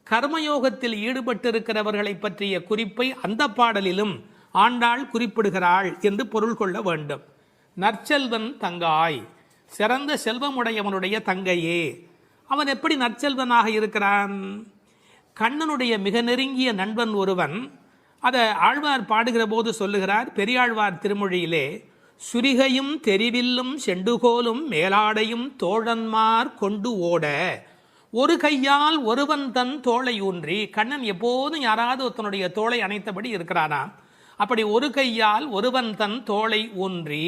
கர்மயோகத்தில் ஈடுபட்டிருக்கிறவர்களை பற்றிய குறிப்பை அந்த பாடலிலும் ஆண்டாள் குறிப்பிடுகிறாள் என்று பொருள் கொள்ள வேண்டும். நற்செல்வன் தங்காய், சிறந்த செல்வமுடையவனுடைய தங்கையே. அவன் எப்படி நற்செல்வனாக இருக்கிறான்? கண்ணனுடைய மிக நெருங்கிய நண்பன் ஒருவன். அதை ஆழ்வார் பாடுகிற போது சொல்லுகிறார். பெரியாழ்வார் திருமொழியிலே சுரிகையும் தெரிவில்லும் செண்டுகோலும் மேலாடையும் தோழன்மார் கொண்டு ஓட ஒரு கையால் ஒருவன் தன் தோளை ஊன்றி. கண்ணன் எப்போதும் யாராவது ஒருத்தனுடைய தோளை அணைத்தபடி இருக்கிறானா, அப்படி ஒரு கையால் ஒருவன் தன் தோளை ஊன்றி.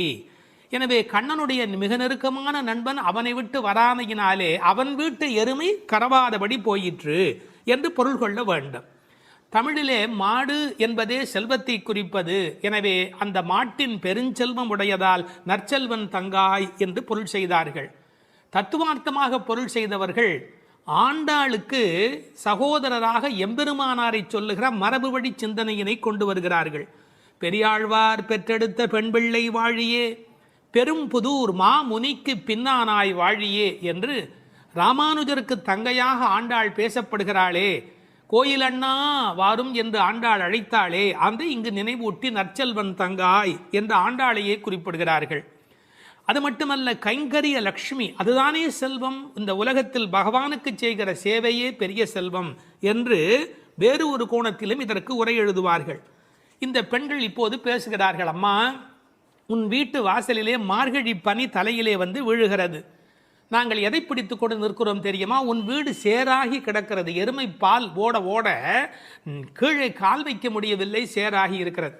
எனவே கண்ணனுடைய மிக நெருக்கமான நண்பன் அவனை விட்டு வராமையினாலே அவன் வீட்டு எருமை கரவாதபடி போயிற்று என்று பொருள் கொள்ள வேண்டும். தமிழிலே மாடு என்பதே செல்வத்தை குறிப்பது. எனவே அந்த மாட்டின் பெருஞ்செல்வம் உடையதால் நற்செல்வன் தங்காய் என்று பொருள் செய்தார்கள். தத்துவார்த்தமாக பொருள் செய்தவர்கள் ஆண்டாளுக்கு சகோதரராக எம்பெருமானாரை சொல்லுகிற மரபு வழி சிந்தனையினை கொண்டு வருகிறார்கள். பெரியாழ்வார் பெற்றெடுத்த பெண் பிள்ளை வாழியே, பெரும் புதூர் மாமுனிக்கு பின்னானாய் வாழியே என்று ராமானுஜருக்கு தங்கையாக ஆண்டாள் பேசப்படுகிறாளே. கோயில் அண்ணா வாரும் என்று ஆண்டாள் அழைத்தாளே, அந்த இங்கு நினைவூட்டி நற்செல்வன் தங்காய் என்று ஆண்டாளையே குறிப்பிடுகிறார்கள். அது மட்டுமல்ல, கைங்கரிய லக்ஷ்மி அதுதானே செல்வம், இந்த உலகத்தில் பகவானுக்கு செய்கிற சேவையே பெரிய செல்வம் என்று வேறு ஒரு கோணத்திலும் இதற்கு உரை எழுதுவார்கள். இந்த பெண்கள் இப்போது பேசுகிறார்கள், அம்மா உன் வீட்டு வாசலிலே மார்கழி பனி தலையிலே வந்து விழுகிறது, நாங்கள் எதை பிடித்து கொண்டு நிற்கிறோம் தெரியுமா, உன் வீடு சேராகி கிடக்கிறது, எருமை பால் ஓட ஓட கீழே கால் வைக்க முடியவில்லை, சேராகி இருக்கிறது.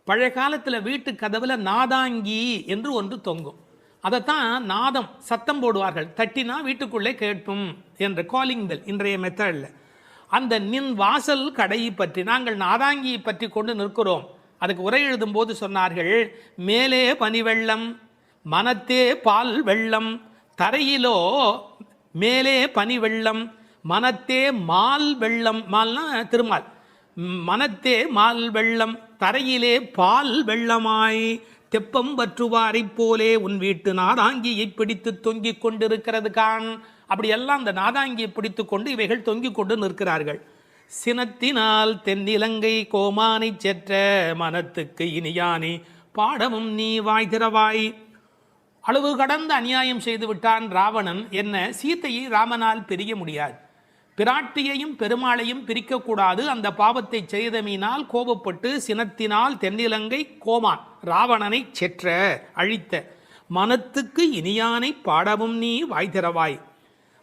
பழைய காலத்தில் வீட்டு கதவுல நாதாங்கி என்று ஒன்று தொங்கும், அதைத்தான் நாதம் சத்தம் போடுவார்கள், தட்டினா வீட்டுக்குள்ளே கேட்கும் என்ற காலிங் பெல் இன்றைய மெத்தடில். அந்த நின் வாசல் கடையை பற்றி நாங்கள் நாதாங்கியை பற்றி கொண்டு நிற்கிறோம். அதுக்கு உரை எழுதும் போது சொன்னார்கள், மேலே பனி வெள்ளம் மனத்தே பால் வெள்ளம், தரையிலோ மேலே பனி வெள்ளம் மனத்தே மால் வெள்ளம், மால்னா திருமால், மனத்தே மால் வெள்ளம் தரையிலே பால் வெள்ளமாய் தெப்பம் வற்றுவாரை போலே உன் வீட்டு நாதாங்கியை பிடித்து தொங்கிக் கொண்டிருக்கிறது கான். அப்படியெல்லாம் அந்த நாதாங்கியை பிடித்து கொண்டு இவைகள் தொங்கிக் கொண்டு நிற்கிறார்கள். சினத்தினால் தென்னிலங்கை கோமானை செற்ற மனத்துக்கு இனியானே பாடமும் நீ வாய் திறவாய். அளவு கடந்த அநியாயம் செய்து விட்டான் ராவணன். என்ன, சீத்தையை ராமனால் பிரிய முடியாது, பிராட்டியையும் பெருமாளையும் பிரிக்கக்கூடாது. அந்த பாவத்தை செய்தமையினால் கோபப்பட்டு சினத்தினால் தென்னிலங்கை கோமான் ராவணனை செற்ற அழித்த மனத்துக்கு இனியானை பாடவும் நீ வாய் திறவாய்.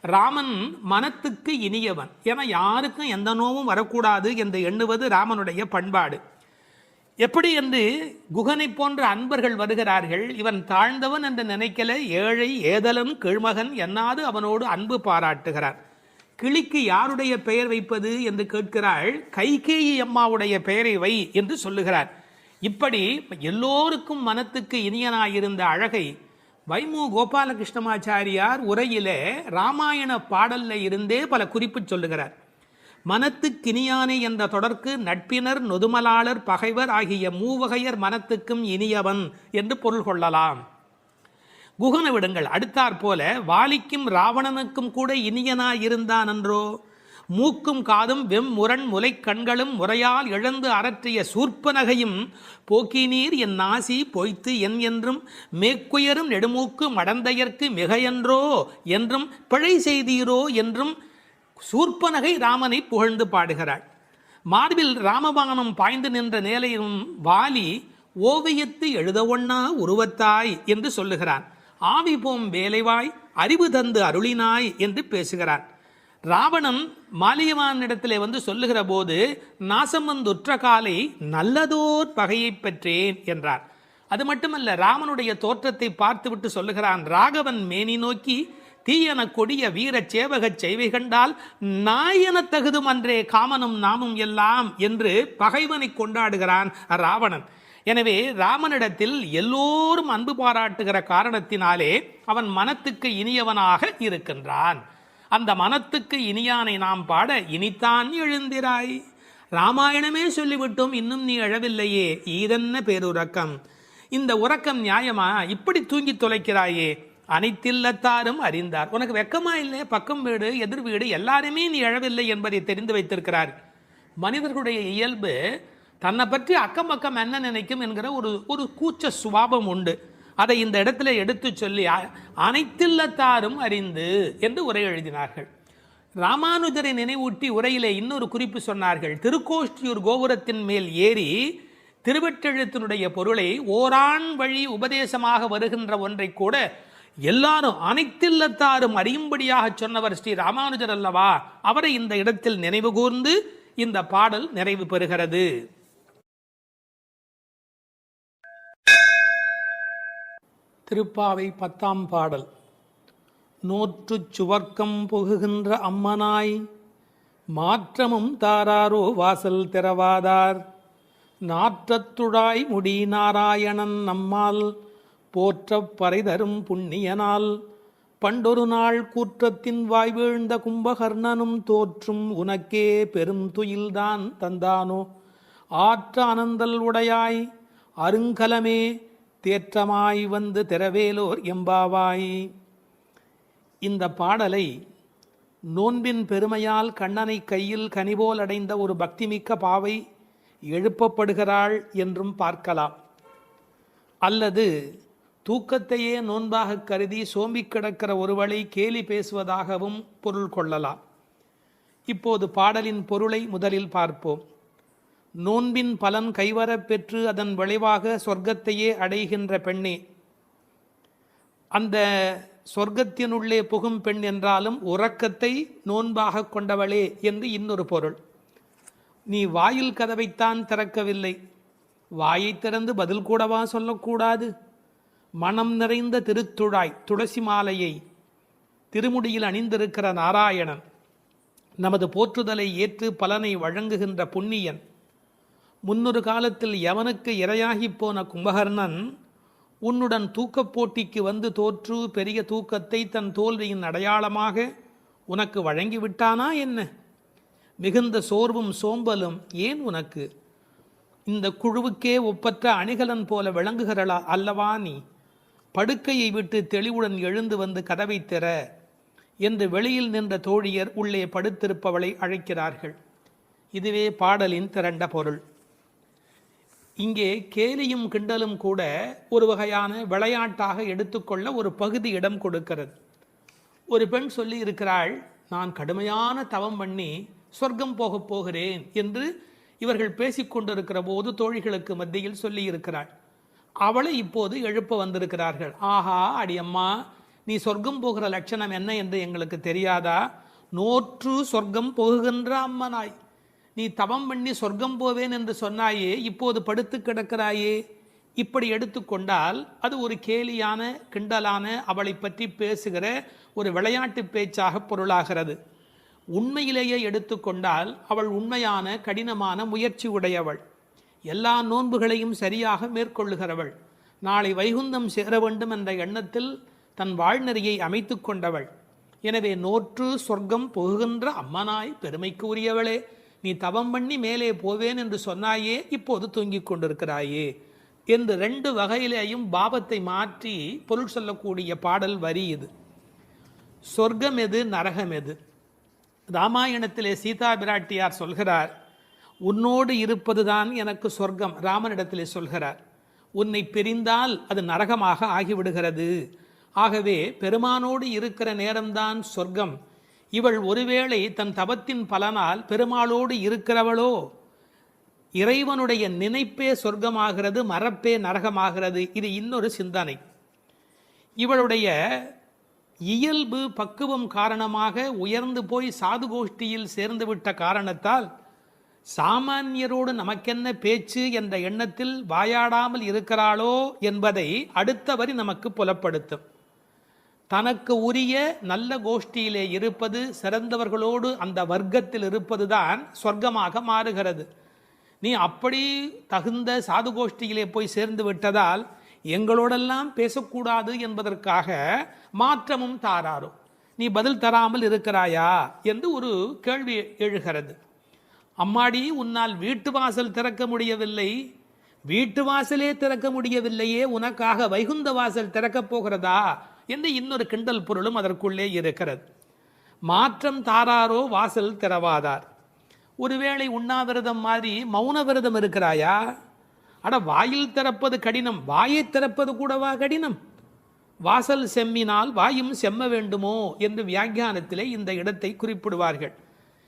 ராமன் மனத்துக்கு இனியவன் என யாருக்கும் எந்த நோவும் வரக்கூடாது என்று எண்ணுவது ராமனுடைய பண்பாடு. எப்படி என்று குகனை போன்ற அன்பர்கள் வருகிறார்கள். இவன் தாழ்ந்தவன் என்று நினைக்கல, ஏழை ஏதலன் கீழ்மகன் என்னாது அவனோடு அன்பு பாராட்டுகிறார். கிளிக்கு யாருடைய பெயர் வைப்பது என்று கேட்கிறாள், கைகேயி அம்மாவுடைய பெயரை வை என்று சொல்லுகிறார். இப்படி எல்லோருக்கும் மனத்துக்கு இனியனாயிருந்த அழகை வைமு கோபாலகிருஷ்ணமாச்சாரியார் உரையிலே ராமாயண பாடல்ல இருந்தே பல குறிப்பு சொல்லுகிறார். மனத்துக்கினியானே என்ற தொடர்க்கு நட்பினர் நொதுமலாளர் பகைவர் ஆகிய மூவகையர் மனத்துக்கும் இனியவன் என்று பொருள் கொள்ளலாம். குகனை விடுங்கள், அடுத்தாற் போல வாலிக்கும் ராவணனுக்கும் கூட இனியனாயிருந்தான் என்றோ. மூக்கும் காதும் வெம்முரண் முலை கண்களும் முறையால் இழந்து அரற்றிய சூர்ப்பனகையும் போக்கினீர் என் நாசி பொய்த்து என் என்றும் மேக்குயரும் நெடுமூக்கு மடந்தையர்க்கு மிகையன்றோ என்றும் பிழை செய்தீரோ என்றும் சூர்ப்பனகை ராமனை புகழ்ந்து பாடுகிறாள். மார்பில் ராமபானம் பாய்ந்து நின்ற நிலையும் வாலி ஓவியத்து எழுத ஒண்ணா உருவத்தாய் என்று சொல்லுகிறான். ஆவி போம் வேலைவாய் அறிவு தந்து அருளினாய் என்று பேசுகிறான். ராவணன் மாலியவானிடத்திலே வந்து சொல்லுகிற போது நாசம் வந்துற்ற காலை நல்லதோர் பகையை பெற்றேன் என்றார். அது மட்டுமல்ல, ராமனுடைய தோற்றத்தை பார்த்துவிட்டு சொல்லுகிறான், ராகவன் மேனி நோக்கி தீயன கொடிய வீர சேவகச் செய்வை கண்டால் நாயன தகுதும் அன்றே காமனும் நாமும் எல்லாம் என்று பகைவனை கொண்டாடுகிறான் ராவணன். எனவே ராமனிடத்தில் எல்லோரும் அன்பு பாராட்டுகிற காரணத்தினாலே அவன் மனத்துக்கு இனியவனாக இருக்கின்றான். அந்த மனத்துக்கு இனியானை நாம் பாட இனித்தான் எழுந்திராய். ராமாயணமே சொல்லிவிட்டோம், இன்னும் நீ எழவில்லையே, ஈதென்ன பேருறக்கம். இந்த உறக்கம் நியாயமா? இப்படி தூங்கி தொலைக்கிறாயே. அனைத்தில்லத்தாரும் அறிந்தார். உனக்கு வெக்கமா இல்லை? பக்கம் வீடு எதிர் வீடு எல்லாருமே நீ எழவில்லை என்பதை தெரிந்து வைத்திருக்கிறார். மனிதர்களுடைய இயல்பு தன்னை பற்றி அக்கம் பக்கம் என்ன நினைக்கும் என்கிற ஒரு கூச்ச சுபாவம் உண்டு. அதை இந்த இடத்துல எடுத்து சொல்லி அனைத்தில்லத்தாரும் அறிந்து என்று உரை எழுதினார்கள். ராமானுஜரை நினைவூட்டி உரையிலே இன்னொரு குறிப்பு சொன்னார்கள். திருக்கோஷ்டியூர் கோபுரத்தின் மேல் ஏறி திருவெட்டெழுத்தினுடைய பொருளை ஓரான் வழி உபதேசமாக வருகின்ற ஒன்றை கூட எல்லாரும் அனைத்தில்லத்தாரும் அறியும்படியாக சொன்னவர் ஸ்ரீ ராமானுஜர் அல்லவா? அவரை இந்த இடத்தில் நினைவு கூர்ந்து இந்த பாடல் நிறைவு பெறுகிறது. திருப்பாவை 10ஆம் பாடல். நோற்றுச் சுவர்க்கம் புகுகின்ற அம்மனாய் மாற்றமும் தாராரோ வாசல் திறவாதார் நாற்றத்துழாய் முடி நாராயணன் நம்மால் போற்றப் பறைதரும் புண்ணியனால் பண்டொரு நாள் கூற்றத்தின் வாய் வீழ்ந்த கும்பகர்ணனும் தோற்றும் உனக்கே பெரும் துயில்தான் தந்தானோ ஆற்ற அனந்தல் உடையாய் அருங்கலமே தேற்றமாய் வந்து திறவேலோர் எம்பாவாய். இந்த பாடலை நோன்பின் பெருமையால் கண்ணனை கையில் கனிபோல் அடைந்த ஒரு பக்திமிக்க பாவை எழுப்பப்படுகிறாள் என்றும் பார்க்கலாம். அல்லது தூக்கத்தையே நோன்பாக கருதி சோம்பி கிடக்கிற ஒருவளை கேலி பேசுவதாகவும் பொருள் கொள்ளலாம். இப்போது பாடலின் பொருளை முதலில் பார்ப்போம். நோன்பின் பலன் கைவரப் பெற்று அதன் விளைவாக சொர்க்கத்தையே அடைகின்ற பெண்ணே, அந்த சொர்க்கத்தினுள்ளே புகும் பெண் என்றாலும் உறக்கத்தை நோன்பாக கொண்டவளே என்று இன்னொரு பொருள். நீ வாயில் கதவைத்தான் திறக்கவில்லை, வாயை திறந்து பதில் கூடவா சொல்லக்கூடாது? மனம் நிறைந்த திருத்துழாய் துளசி மாலையை திருமுடியில் அணிந்திருக்கிற நாராயணன், நமது போற்றுதலை ஏற்று பலனை வழங்குகின்ற புண்ணியன், முன்னொரு காலத்தில் யவனுக்கு இரையாகி போன கும்பகர்ணன் உன்னுடன் தூக்கப் போட்டிக்கு வந்து தோற்று பெரிய தூக்கத்தை தன் தோல்வியின் அடையாளமாக உனக்கு வழங்கிவிட்டானா என்ன? மிகுந்த சோர்வும் சோம்பலும் ஏன் உனக்கு? இந்த குழுவுக்கே ஒப்பற்ற அணிகலன் போல விளங்குகிறளா அல்லவா நீ? படுக்கையை விட்டு தெளிவுடன் எழுந்து வந்து கதவை திற என்று வெளியில் நின்ற தோழியர் உள்ளே படுத்திருப்பவளை அழைக்கிறார்கள். இதுவே பாடலின் திரண்ட பொருள். இங்கே கேலியும் கிண்டலும் கூட ஒரு வகையான விளையாட்டாக எடுத்துக்கொள்ள ஒரு பகுதி இடம் கொடுக்கிறது. ஒரு பெண் சொல்லி இருக்கிறாள், நான் கடுமையான தவம் பண்ணி சொர்க்கம் போகப் போகிறேன் என்று இவர்கள் பேசிக்கொண்டிருக்கிற போது தோழிகளுக்கு மத்தியில் சொல்லி இருக்கிறாள். அவளை இப்போது எழுப்ப வந்திருக்கிறார்கள். ஆஹா அடியம்மா, நீ சொர்க்கம் போகிற லட்சணம் என்ன என்று எங்களுக்கு தெரியாதா? நோற்று சொர்க்கம் போகுகின்ற அம்மனாய், நீ தவம் பண்ணி சொர்க்கம் போவேன் என்று சொன்னாயே, இப்போது படுத்து கிடக்கிறாயே. இப்படி எடுத்துக்கொண்டால் அது ஒரு கேலியான கிண்டலான அவளை பற்றி பேசுகிற ஒரு விளையாட்டு பேச்சாக பொருளாகிறது. உண்மையிலேயே எடுத்துக்கொண்டால் அவள் உண்மையான கடினமான முயற்சி உடையவள், எல்லா நோன்புகளையும் சரியாக மேற்கொள்ளுகிறவள், நாளை வைகுந்தம் சேர வேண்டும் என்ற எண்ணத்தில் தன் வாழ்நெறியை அமைத்து கொண்டவள். எனவே நோற்று சொர்க்கம் போகுகின்ற அம்மனாய் பெருமைக்கு உரியவளே, நீ தவம் பண்ணி மேலே போவேன் என்று சொன்னாயே, இப்போது தூங்கிக் கொண்டிருக்கிறாயே என்று ரெண்டு வகையிலேயும் பாவத்தை மாற்றி பொருள் சொல்லக்கூடிய பாடல் வரி இது. சொர்க்கம் எது, நரகம் எது? ராமாயணத்திலே சீதா பிராட்டியார் சொல்கிறார், உன்னோடு இருப்பதுதான் எனக்கு சொர்க்கம். ராமனிடத்திலே சொல்கிறார், உன்னை பிரிந்தால் அது நரகமாக ஆகிவிடுகிறது. ஆகவே பெருமானோடு இருக்கிற நேரம்தான் சொர்க்கம். இவள் ஒருவேளை தன் தவத்தின் பலனால் பெருமாளோடு இருக்கிறவளோ, இறைவனுடைய நினைப்பே சொர்க்கமாகிறது, மறப்பே நரகமாகிறது. இது இன்னொரு சிந்தனை. இவளுடைய இயல்பு பக்குவம் காரணமாக உயர்ந்து போய் சாது கோஷ்டியில் சேர்ந்து விட்ட காரணத்தால் சாமானியரோடு நமக்கென்ன பேச்சு என்ற எண்ணத்தில் வாயாடாமல் இருக்கிறாளோ என்பதை அடுத்த வரி நமக்கு புலப்படுத்தும். தனக்கு உரிய நல்ல கோஷ்டியிலே இருப்பது, சிறந்தவர்களோடு அந்த வர்க்கத்தில் இருப்பதுதான் சொர்க்கமாக மாறுகிறது. நீ அப்படி தகுந்த சாது கோஷ்டியிலே போய் சேர்ந்து விட்டதால் எங்களோடெல்லாம் பேசக்கூடாது என்பதற்காக மாற்றமும் தாராரோ, நீ பதில் தராமல் இருக்கிறாயா என்று ஒரு கேள்வி எழுகிறது. அம்மாடி, உன்னால் வீட்டு வாசல் திறக்க முடியவில்லை, வீட்டு வாசலே திறக்க முடியவில்லையே, உனக்காக வைகுந்த வாசல் திறக்கப் போகிறதா என்று இன்னொரு கிண்டல் பொருளும் அதற்குள்ளே இருக்கிறது. மாற்றம் தாராரோ வாசல் திறவாதார். ஒருவேளை உண்ணாவிரதம் மாதிரி மௌன விரதம் இருக்கிறாயா? அட, வாயில் திறப்பது கடினம், வாயை திறப்பது கூடவா கடினம்? வாசல் செம்மினால் வாயும் செம்ம வேண்டுமோ என்று வியாக்கியானத்திலே இந்த இடத்தை குறிப்பிடுவார்கள்.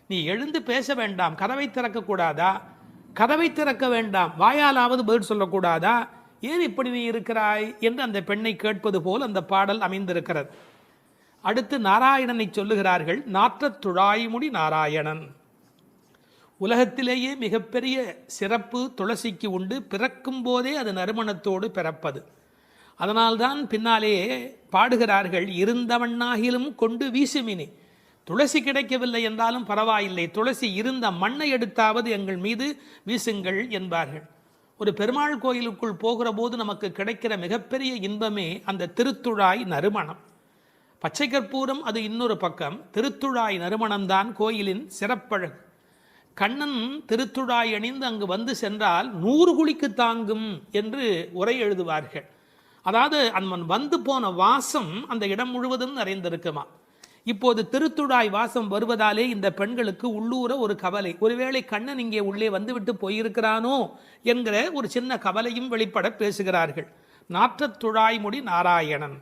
நீ எழுந்து பேச வேண்டாம், கதவை திறக்கக்கூடாதா? கதவை திறக்க வேண்டாம், வாயாலாவது பதில் சொல்லக்கூடாதா? ஏன் இப்படி நீ இருக்கிறாய் என்று அந்த பெண்ணை கேட்பது போல் அந்த பாடல் அமைந்திருக்கிறது. அடுத்து நாராயணனை சொல்லுகிறார்கள். நாற்றத் துழாய்முடி நாராயணன். உலகத்திலேயே மிகப்பெரிய சிறப்பு துளசிக்கு உண்டு. பிறக்கும் போதே அது நறுமணத்தோடு பிறப்பது. அதனால்தான் பின்னாலே பாடுகிறார்கள், இருந்தவண்ணாகிலும் கொண்டு வீசுமினி. துளசி கிடைக்கவில்லை என்றாலும் பரவாயில்லை, துளசி இருந்த மண்ணை எடுத்தாவது எங்கள் மீது வீசுங்கள் என்பார்கள். ஒரு பெருமாள் கோயிலுக்குள் போகிற போது நமக்கு கிடைக்கிற மிகப்பெரிய இன்பமே அந்த திருத்துழாய் நறுமணம். பச்சை கற்பூரம் அது இன்னொரு பக்கம். திருத்துழாய் நறுமணம்தான் கோயிலின் சிறப்பழகு. கண்ணன் திருத்துழாய் அணிந்து அங்கு வந்து சென்றால் 100 குழிக்கு தாங்கும் என்று உரை எழுதுவார்கள். அதாவது அவன் வந்து போன வாசம் அந்த இடம் முழுவதும் நிறைந்திருக்குமா. இப்போது திருத்துழாய் வாசம் வருவதாலே இந்த பெண்களுக்கு உள்ளூர ஒரு கவலை, ஒருவேளை கண்ணன் இங்கே உள்ளே வந்துவிட்டு போயிருக்கிறானோ என்கிற ஒரு சின்ன கவலையும் வெளிப்பட பேசுகிறார்கள். நாற்றத் துழாய்முடி நாராயணன்.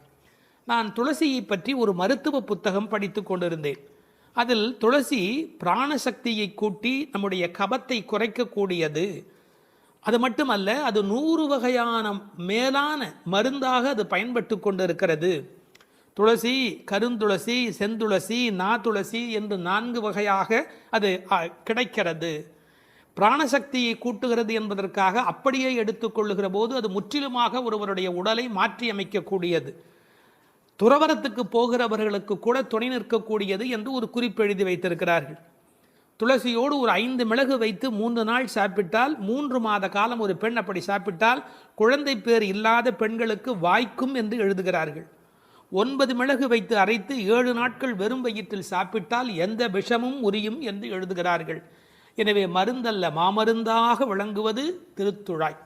நான் துளசியை பற்றி ஒரு மருத்துவ புத்தகம் படித்து கொண்டிருந்தேன். அதில் துளசி பிராணசக்தியை கூட்டி நம்முடைய கபத்தை குறைக்கக்கூடியது. அது மட்டுமல்ல, அது 100 வகையான மேலான மருந்தாக அது பயன்பட்டு கொண்டிருக்கிறது. துளசி, கருந்துளசி, செந்துளசி, நாதுளசி என்று 4 வகையாக அது கிடைக்கிறது. பிராணசக்தியை கூட்டுகிறது என்பதற்காக அப்படியே எடுத்துக்கொள்ளுகிற போது அது முற்றிலுமாக ஒருவருடைய உடலை மாற்றி அமைக்கக்கூடியது. துறவரத்துக்கு போகிறவர்களுக்கு கூட துணை நிற்கக்கூடியது என்று ஒரு குறிப்பு எழுதி வைத்திருக்கிறார்கள். துளசியோடு ஒரு 5 மிளகு வைத்து 3 நாள் சாப்பிட்டால் 3 மாத காலம் ஒரு பெண் அப்படி சாப்பிட்டால் குழந்தை பேர் இல்லாத பெண்களுக்கு வாய்க்கும் என்று எழுதுகிறார்கள். 9 மிளகு வைத்து அரைத்து 7 நாட்கள் வெறும் வயிற்றில் சாப்பிட்டால் எந்த விஷமும் உரியும் என்று எழுதுகிறார்கள். எனவே மருந்தல்ல, மாமருந்தாக விளங்குவது திருத்துழாய்.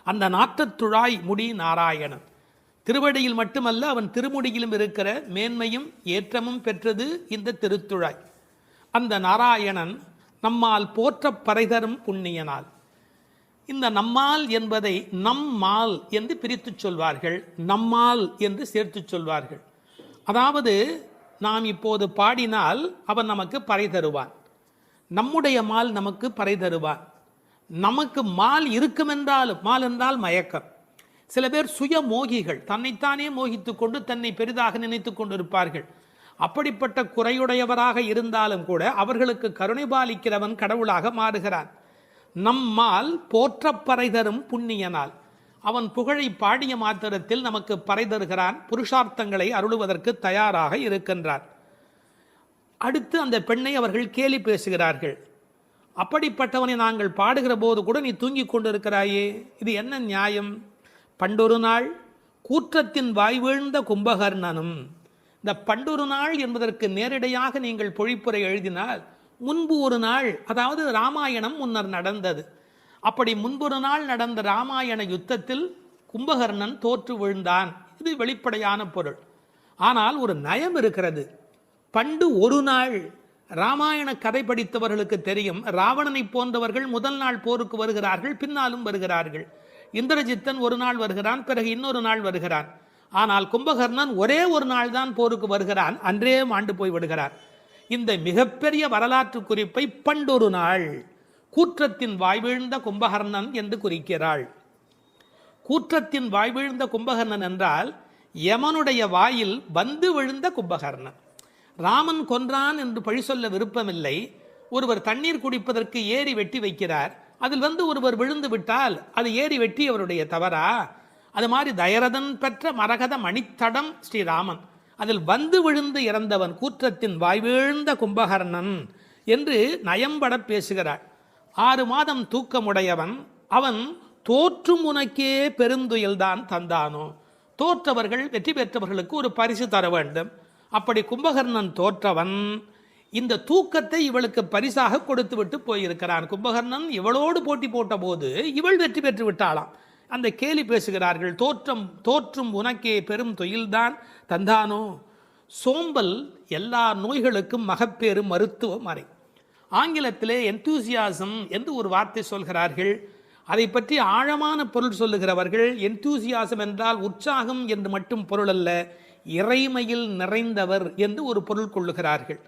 அந்த நாற்றத்துழாய் முடி நாராயணன். திருவடியில் மட்டுமல்ல, அவன் திருமுடியிலும் இருக்கிற மேன்மையும் ஏற்றமும் பெற்றது இந்த திருத்துழாய். அந்த நாராயணன் நம்மால் போற்ற பறைதரும் புண்ணியனால். இந்த நம்மால் என்பதை நம்மால் என்று பிரித்து சொல்வார்கள், நம்மால் என்று சேர்த்து சொல்வார்கள். அதாவது நாம் இப்போது பாடினால் அவன் நமக்கு பறை தருவான், நம்முடைய மால் நமக்கு பறை தருவான். நமக்கு மால் இருக்குமென்றாலும், மால் என்றால் மயக்கம். சில பேர் சுய மோகிகள், தன்னைத்தானே மோகித்து கொண்டு தன்னை பெரிதாக நினைத்து கொண்டிருப்பார்கள். அப்படிப்பட்ட குறையுடையவராக இருந்தாலும் கூட அவர்களுக்கு கருணை பாலிக்கிறவன் கடவுளாக மாறுகிறான். நம்மால் போற்ற பறை தரும் புண்ணியனால். அவன் புகழை பாடிய மாத்திரத்தில் நமக்கு பறை தருகிறான், புருஷார்த்தங்களை அருளுவதற்கு தயாராக இருக்கின்றான். அடுத்து அந்த பெண்ணை அவர்கள் கேலி பேசுகிறார்கள். அப்படிப்பட்டவனை நாங்கள் பாடுகிற போது கூட நீ தூங்கி கொண்டிருக்கிறாயே, இது என்ன நியாயம்? பண்டொரு நாள் கூற்றத்தின் வாய் வீழ்ந்த கும்பகர்ணனும். இந்த பண்டொரு நாள் என்பதற்கு நேரடியாக நீங்கள் பொழிப்புரை எழுதினால் முன்பு ஒரு நாள், அதாவது ராமாயணம் முன்னர் நடந்தது. அப்படி முன்பொரு நாள் நடந்த ராமாயண யுத்தத்தில் கும்பகர்ணன் தோற்று விழுந்தான். இது வெளிப்படையான பொருள். ஆனால் ஒரு நயம் இருக்கிறது. பண்டு ஒரு நாள். ராமாயண கதை படித்தவர்களுக்கு தெரியும், ராவணனை போன்றவர்கள் முதல் நாள் போருக்கு வருகிறார்கள், பின்னாலும் வருகிறார்கள். இந்திரஜித்தன் ஒரு நாள் வருகிறான், பிறகு இன்னொரு நாள் வருகிறான். ஆனால் கும்பகர்ணன் ஒரே ஒரு நாள் தான் போருக்கு வருகிறான், அன்றே மாண்டு போய் விடுகிறான். இந்த மிகப்பெரிய வரலாற்று குறிப்பை பண்டொரு நாள் கூற்றத்தின் வாய்வீழ்ந்த கும்பகர்ணன் என்று குறிக்கிறாள். கூற்றத்தின் வாய்வீழ்ந்த கும்பகர்ணன் என்றால் யமனுடைய வாயில் வந்து விழுந்த கும்பகர்ணன். ராமன் கொன்றான் என்று பழி சொல்ல விருப்பமில்லை. ஒருவர் தண்ணீர் குடிப்பதற்கு ஏரி வெட்டி வைக்கிறார், அதில் வந்து ஒருவர் விழுந்து விட்டால் அது ஏறி வெட்டி அவருடைய தவறா? அது மாதிரி தயரதன் பெற்ற மரகத மணித்தடம் ஸ்ரீராமன், அதில் வந்து விழுந்து இறந்தவன் கூற்றத்தின் வாய்வீழ்ந்த கும்பகர்ணன் என்று நயம்பட பேசுகிறாள். 6 மாதம் தூக்கமுடையவன் அவன் தோற்றும் உனக்கே பெருந்துயல்தான் தந்தானோ. தோற்றவர்கள் வெற்றி பெற்றவர்களுக்கு ஒரு பரிசு தர வேண்டும். அப்படி கும்பகர்ணன் தோற்றவன் இந்த தூக்கத்தை இவளுக்கு பரிசாக கொடுத்து விட்டு போயிருக்கிறான். கும்பகர்ணன் இவளோடு போட்டி போட்ட போது இவள் வெற்றி பெற்று விட்டாளாம். அந்த கேலி பேசுகிறார்கள், தோற்றும் உனக்கே பெரும் தொழில்தான் தந்தானோ. சோம்பல் எல்லா நோய்களுக்கும் மகப்பேறு மருத்துவ மறை. ஆங்கிலத்திலே என்தூசியாசம் என்று ஒரு வார்த்தை சொல்கிறார்கள். அதை பற்றி ஆழமான பொருள் சொல்லுகிறவர்கள், என்தூசியாசம் என்றால் உற்சாகம் என்று மட்டும் பொருள் அல்ல, இறைமையில் நிறைந்தவர் என்று ஒரு பொருள் கொள்ளுகிறார்கள்.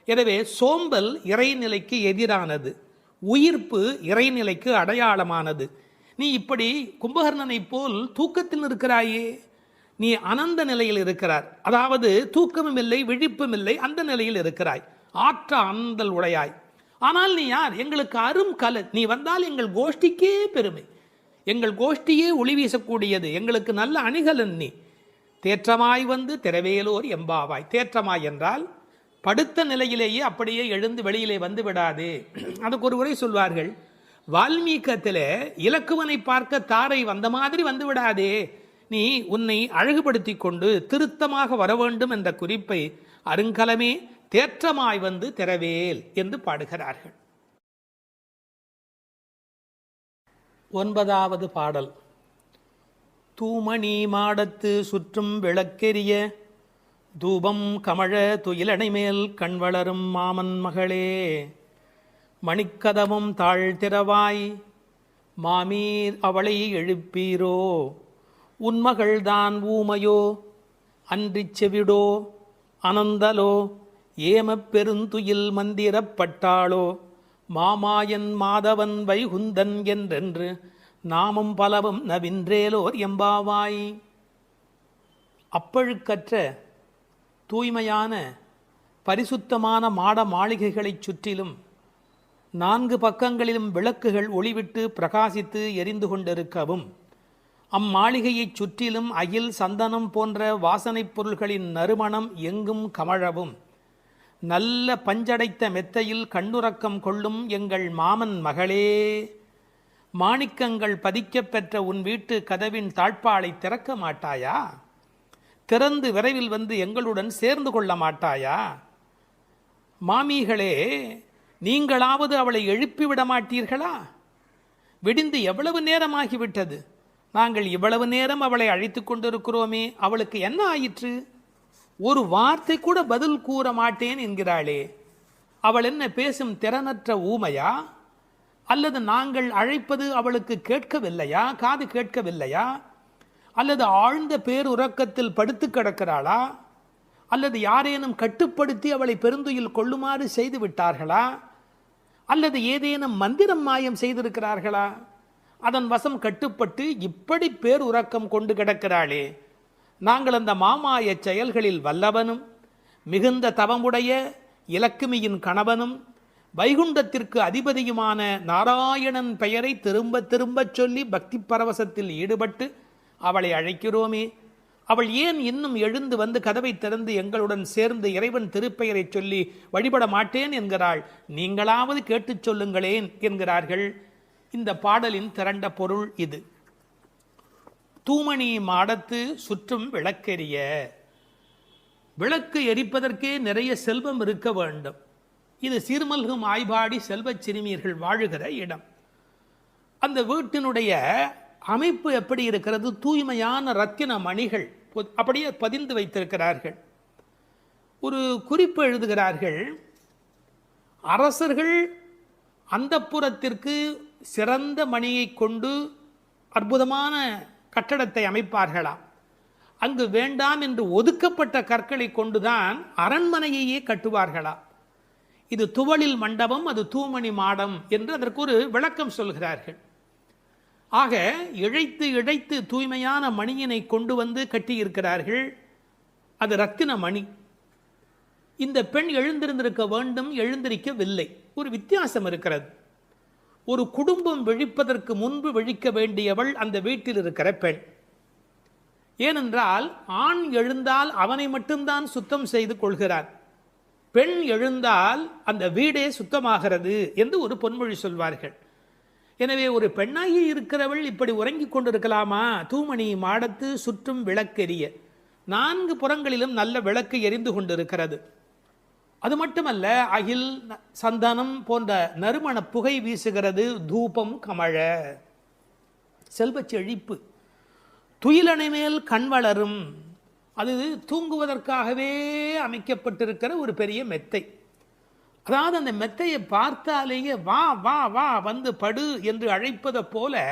எனவே சோம்பல் இறைநிலைக்கு எதிரானது. உயிர்ப்பு இறைநிலைக்கு அடையாளமானது. நீ இப்படி கும்பகர்ணனை போல் தூக்கத்தில் இருக்கிறாயே, நீ அனந்த நிலையில் இருக்கிறார், அதாவது தூக்கமும் இல்லை விழிப்பும் இல்லை, அந்த நிலையில் இருக்கிறாய், ஆற்ற ஆந்தல் உடையாய். ஆனால் நீ யார்? எங்களுக்கு அரும் கலை. நீ வந்தால் எங்கள் கோஷ்டிக்கே பெருமை, எங்கள் கோஷ்டியே ஒளி வீசக்கூடியது, எங்களுக்கு நல்ல அணிகலன் நீ. தேற்றமாய் வந்து திரவேலோர் எம்பாவாய். தேற்றமாய் என்றால் படுத்த நிலையிலேயே அப்படியே எழுந்து வெளியிலே வந்து விடாதே. அதுக்கு ஒரு உரை சொல்வார்கள், வால்மீகத்தில் இலக்குவனை பார்க்க தாரை வந்த மாதிரி வந்து விடாதே, நீ உன்னை அழகுபடுத்தி கொண்டு திருத்தமாக வர வேண்டும் என்ற குறிப்பை அருங்கலமே தேற்றமாய் வந்து திரவேல் என்று பாடுகிறார்கள். 9வது பாடல். தூமணி மாடத்து சுற்றும் விளக்கெரிய தூபம் கமழ துயிலணை மேல் கண் வளரும் மாமன் மகளே, மணிக்கதமும் தாழ்த்திரவாய் மாமீர் அவளை எழுப்பீரோ, உன்மகள்தான் ஊமையோ அன்றிச் செவிடோ அனந்தலோ ஏமப் பெருந்துயில் மந்திரப்பட்டாளோ, மாமாயன் மாதவன் வைகுந்தன் என்றென்று நாமும் பலவும் நவின்றேலோர் எம்பாவாய். அப்பழுக்கற்ற தூய்மையான பரிசுத்தமான மாட மாளிகைகளைச் சுற்றிலும் 4 பக்கங்களிலும் விளக்குகள் ஒளிவிட்டு பிரகாசித்து எரிந்து கொண்டிருக்கவும், அம்மாளிகையைச் சுற்றிலும் அகில் சந்தனம் போன்ற வாசனைப் பொருள்களின் நறுமணம் எங்கும் கமழவும், நல்ல பஞ்சடைத்த மெத்தையில் கண்ணுறக்கம் கொள்ளும் எங்கள் மாமன் மகளே, மாணிக்கங்கள் பதிக்கப் பெற்ற உன் வீட்டு கதவின் தாழ்பாளை திறக்க மாட்டாயா? திறந்து விரைவில் வந்து எங்களுடன் சேர்ந்து கொள்ள மாட்டாயா? மாமிகளே, நீங்களாவது அவளை எழுப்பிவிட மாட்டீர்களா? விடிந்து எவ்வளவு நேரமாகிவிட்டது, நாங்கள் இவ்வளவு நேரம் அவளை அழைத்து கொண்டிருக்கிறோமே, அவளுக்கு என்ன ஆயிற்று? ஒரு வார்த்தை கூட பதில் கூற மாட்டேன் என்கிறாளே, அவள் என்ன பேசும் திறனற்ற ஊமையா? அல்லது நாங்கள் அழைப்பது அவளுக்கு கேட்கவில்லையா, காது கேட்கவில்லையா? அல்லது ஆழ்ந்த பேருறக்கத்தில் படுத்து கிடக்கிறாளா? அல்லது யாரேனும் கட்டுப்படுத்தி அவளை பெருந்துயில் கொள்ளுமாறு செய்து விட்டார்களா? அல்லது ஏதேனும் மந்திரம் மாயம் செய்திருக்கிறார்களா? அதன் வசம் கட்டுப்பட்டு இப்படி பேருறக்கம் கொண்டு கிடக்கிறாளே. நாங்கள் அந்த மாமாய செயல்களில் வல்லவனும் மிகுந்த தவமுடைய இலக்குமியின் கணவனும் வைகுண்டத்திற்கு அதிபதியுமான நாராயணன் பெயரை திரும்ப திரும்பச் சொல்லி பக்தி பரவசத்தில் ஈடுபட்டு அவளை அழைக்கிறோமே, அவள் ஏன் இன்னும் எழுந்து வந்து கதவை திறந்து எங்களுடன் சேர்ந்து இறைவன் திருப்பெயரை சொல்லி வழிபட மாட்டேன் என்கிறாள்? நீங்களாவது கேட்டுச் சொல்லுங்களேன் என்கிறார்கள். இந்த பாடலின் திரண்ட பொருள் இது. தூமணி மாடத்து சுற்றும் விளக்கெரிய. விளக்கு எரிப்பதற்கே நிறைய செல்வம் இருக்க வேண்டும். இது சீர்மல்கும் ஆய்பாடி செல்வச் சிறுமியர்கள் வாழுகிற இடம். அந்த வீட்டினுடைய அமைப்பு எப்படி இருக்கிறது? தூய்மையான ரத்தின மணிகள் அப்படியே பதிந்து வைத்திருக்கிறார்கள். ஒரு குறிப்பு எழுதுகிறார்கள், அரசர்கள் அந்தப்புறத்திற்கு சிறந்த மணியை கொண்டு அற்புதமான கட்டடத்தை அமைப்பார்களாம். அங்கு வேண்டாம் என்று ஒதுக்கப்பட்ட கற்களை கொண்டுதான் அரண்மனையையே கட்டுவார்களாம். இது துவளில் மண்டபம், அது தூமணி மாடம் என்று அதற்கு ஒரு விளக்கம் சொல்கிறார்கள். ஆக இழைத்து இழைத்து தூய்மையான மணியினை கொண்டு வந்து கட்டியிருக்கிறார்கள். அது ரத்தின மணி. இந்த பெண் எழுந்திருந்திருக்க வேண்டும், எழுந்திருக்கவில்லை. ஒரு வித்தியாசம் இருக்கிறது. ஒரு குடும்பம் விழிப்பதற்கு முன்பு விழிக்க வேண்டியவள் அந்த வீட்டில் இருக்கிற பெண். ஏனென்றால் ஆண் எழுந்தால் அவனை மட்டும்தான் சுத்தம் செய்து கொள்கிறார், பெண் எழுந்தால் அந்த வீடே சுத்தமாகிறது என்று ஒரு பொன்மொழி சொல்வார்கள். எனவே ஒரு பெண்ணாகி இருக்கிறவள் இப்படி உறங்கிக் கொண்டிருக்கலாமா? தூமணி மாடத்து சுற்றும் விளக்கெரிய, 4 புறங்களிலும் நல்ல விளக்கு எரிந்து கொண்டிருக்கிறது. அது மட்டுமல்ல, அகில் சந்தனம் போன்ற நறுமண புகை வீசுகிறது. தூபம் கமழ, செல்வச் செழிப்பு. துயிலணை மேல் கண் வளரும், அது தூங்குவதற்காகவே அமைக்கப்பட்டிருக்கிற ஒரு பெரிய மெத்தை. அதாவது அந்த மெத்தையை பார்த்தாலேயே வா வா வா வந்து படு என்று அழைப்பதை போல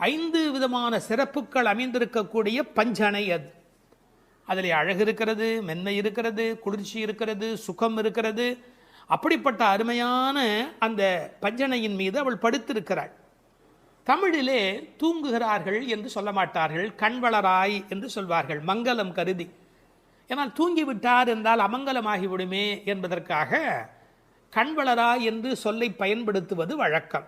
5 விதமான சிறப்புகள் அமைந்திருக்கக்கூடிய பஞ்சனை அது. அதில் அழகு இருக்கிறது, மென்மை இருக்கிறது, குளிர்ச்சி இருக்கிறது, சுகம் இருக்கிறது. அப்படிப்பட்ட அருமையான அந்த பஞ்சனையின் மீது அவள் படுத்திருக்கிறாள். தமிழிலே தூங்குகிறார்கள் என்று சொல்ல மாட்டார்கள், கண்வளராய் என்று சொல்வார்கள், மங்களம் கருதி. ஏன்னால் தூங்கிவிட்டார் என்றால் அமங்கலமாகிவிடுமே என்பதற்காக கண்வளராய் என்று சொல்லை பயன்படுத்துவது வழக்கம்.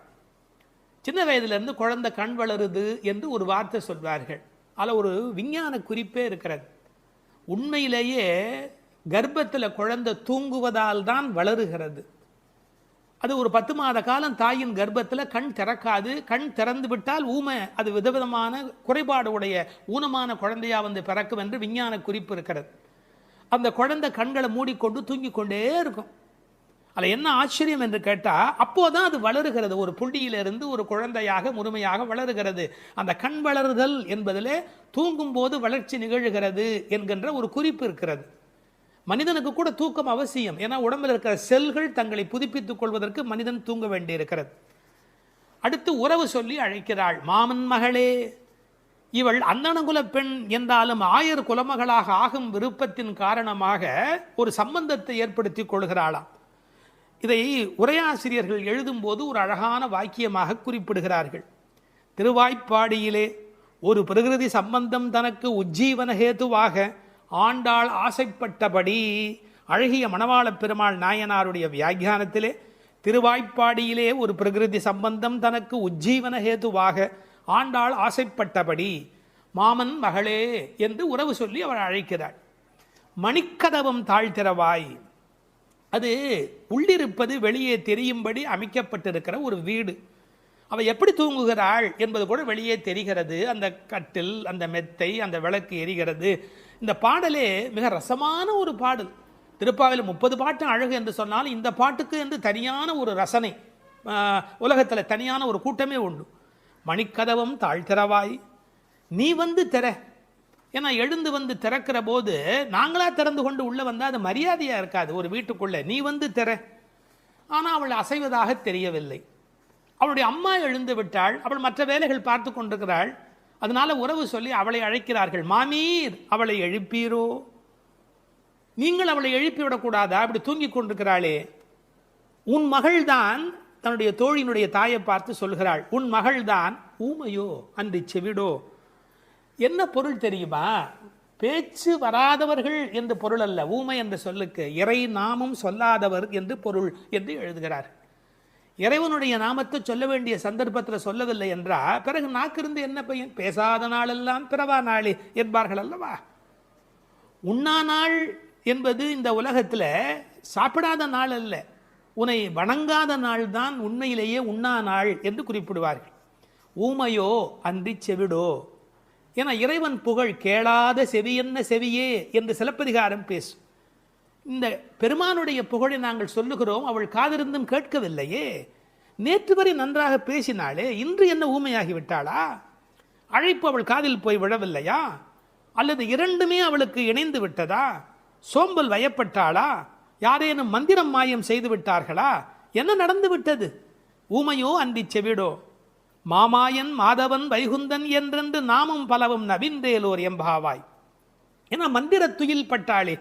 சின்ன வயதிலிருந்து குழந்தை கண் வளருது என்று ஒரு வார்த்தை சொல்வார்கள். அதில் ஒரு விஞ்ஞான குறிப்பே இருக்கிறது. உண்மையிலேயே கர்ப்பத்தில் குழந்தை தூங்குவதால் தான் வளருகிறது. அது ஒரு 10 மாத காலம் தாயின் கர்ப்பத்தில் கண் திறக்காது. கண் திறந்து விட்டால் ஊமை, அது விதவிதமான குறைபாடு உடைய ஊனமான குழந்தையா வந்து பிறக்கும் என்று விஞ்ஞான குறிப்பு இருக்கிறது. அந்த குழந்தை கண்களை மூடிக்கொண்டு தூங்கி கொண்டே இருக்கும். அதில் என்ன ஆச்சரியம் என்று கேட்டால், அப்போதான் அது வளருகிறது. ஒரு புள்ளியிலிருந்து ஒரு குழந்தையாக முழுமையாக வளருகிறது. அந்த கண் வளருதல் என்பதிலே தூங்கும் போது வளர்ச்சி நிகழ்கிறது என்கின்ற ஒரு குறிப்பு இருக்கிறது. மனிதனுக்கு கூட தூக்கம் அவசியம். ஏன்னா உடம்பில் இருக்கிற செல்கள் தங்களை புதுப்பித்துக் கொள்வதற்கு மனிதன் தூங்க வேண்டி இருக்கிறது. அடுத்து உறவு சொல்லி அழைக்கிறாள். மாமன் மகளே. இவள் அந்தணகுல பெண் என்றாலும் ஆயர் குலமகளாக ஆகும் விருப்பத்தின் காரணமாக ஒரு சம்பந்தத்தை ஏற்படுத்தி கொள்கிறாளாம். இதை உரையாசிரியர்கள் எழுதும்போது ஒரு அழகான வாக்கியமாக குறிப்பிடுகிறார்கள். திருவாய்ப்பாடியிலே ஒரு பிரகிருதி சம்பந்தம் தனக்கு உஜ்ஜீவன ஹேதுவாக ஆண்டாள் ஆசைப்பட்டபடி, அழகிய மணவாளப் பெருமாள் நாயனாருடைய வியாக்கியானத்திலே திருவாய்ப்பாடியிலே ஒரு பிரகிருதி சம்பந்தம் தனக்கு உஜ்ஜீவன ஹேதுவாக ஆண்டாள் ஆசைப்பட்டபடி மாமன் மகளே என்று உறவு சொல்லி அவள் அழைக்கிறாள். மணிக்கதவம் தாழ்த்திரவாய். அது உள்ளிருப்பது வெளியே தெரியும்படி அமைக்கப்பட்டிருக்கிற ஒரு வீடு. அவள் எப்படி தூங்குகிறாள் என்பது கூட வெளியே தெரிகிறது. அந்த கட்டில், அந்த மெத்தை, அந்த விளக்கு எரிகிறது. இந்த பாடலே மிக ரசமான ஒரு பாடல். திருப்பாவையில் 30 பாட்டு அழகு என்று சொன்னால் இந்த பாட்டுக்கு என்று தனியான ஒரு ரசனை உலகத்தில் தனியான ஒரு கூட்டமே உண்டு. மணிக்கதவம் தாழ்த்திரவாய், நீ வந்து திற. ஏன்னா எழுந்து வந்து திறக்கிற போது நாங்களா திறந்து கொண்டு உள்ள வந்தால் அது மரியாதையாக இருக்காது ஒரு வீட்டுக்குள்ளே. நீ வந்து திற. ஆனால் அவள் அசைவதாக தெரியவில்லை. அவளுடைய அம்மா எழுந்து விட்டாள். அவள் மற்ற வேலைகள் பார்த்து கொண்டிருக்கிறாள். அதனால உறவு சொல்லி அவளை அழைக்கிறார்கள். மாமீர், அவளை எழுப்பீரோ? நீங்கள் அவளை எழுப்பிவிடக்கூடாதா? அப்படி தூங்கி கொண்டிருக்கிறாளே. உன் மகள்தான் தன்னுடைய தோழியினுடைய தாயை பார்த்து சொல்கிறாள், உன் மகள்தான் ஊமையோ அன்றி செவிடோ. என்ன பொருள் தெரியுமா? பேச்சு வராதவர்கள் என்று பொருள் அல்ல. ஊமை என்ற சொல்லுக்கு இறை நாமம் சொல்லாதவர் என்று பொருள் என்று எழுதுகிறார். இறைவனுடைய நாமத்தை சொல்ல வேண்டிய சந்தர்ப்பத்தில் சொல்லவில்லை என்றால் பிறகு நாக்கிருந்து என்ன பையன்? பேசாத நாளெல்லாம் பிறவா நாளே என்பார்கள் அல்லவா? உண்ணா நாள் என்பது இந்த உலகத்தில் சாப்பிடாத நாள் அல்ல, உன்னை வணங்காத நாள் தான் உண்மையிலேயே உண்ணா நாள் என்று குறிப்பிடுவார்கள். ஊமையோ அன்றி செவிடோ. என இறைவன் புகழ் கேளாத செவி என்ன செவியே என்று சிலப்பதிகாரம் பேசும். இந்த பெருமானுடைய புகழை நாங்கள் சொல்லுகிறோம், அவள் காதிருந்தும் கேட்கவில்லையே. நேற்று வரை நன்றாக பேசினாளே, இன்று என்ன ஊமையாகி விட்டாளா? அழைப்பு அவள் காதில் போய் விழவில்லையா? அல்லது இரண்டுமே அவளுக்கு இணைந்து விட்டதா? சோம்பல் வயப்பட்டாளா? யாரேனும் மந்திரம் மாயம் செய்து விட்டார்களா? என்ன நடந்து விட்டது? ஊமையோ அன்றி செவிடோ. மாமாயன் மாதவன் வைகுந்தன் என்றென்று நாமும் பலவும் நவின்றேலோர் எம்பாவாய். ஏன்னா மந்திர துயில் பட்டாளே.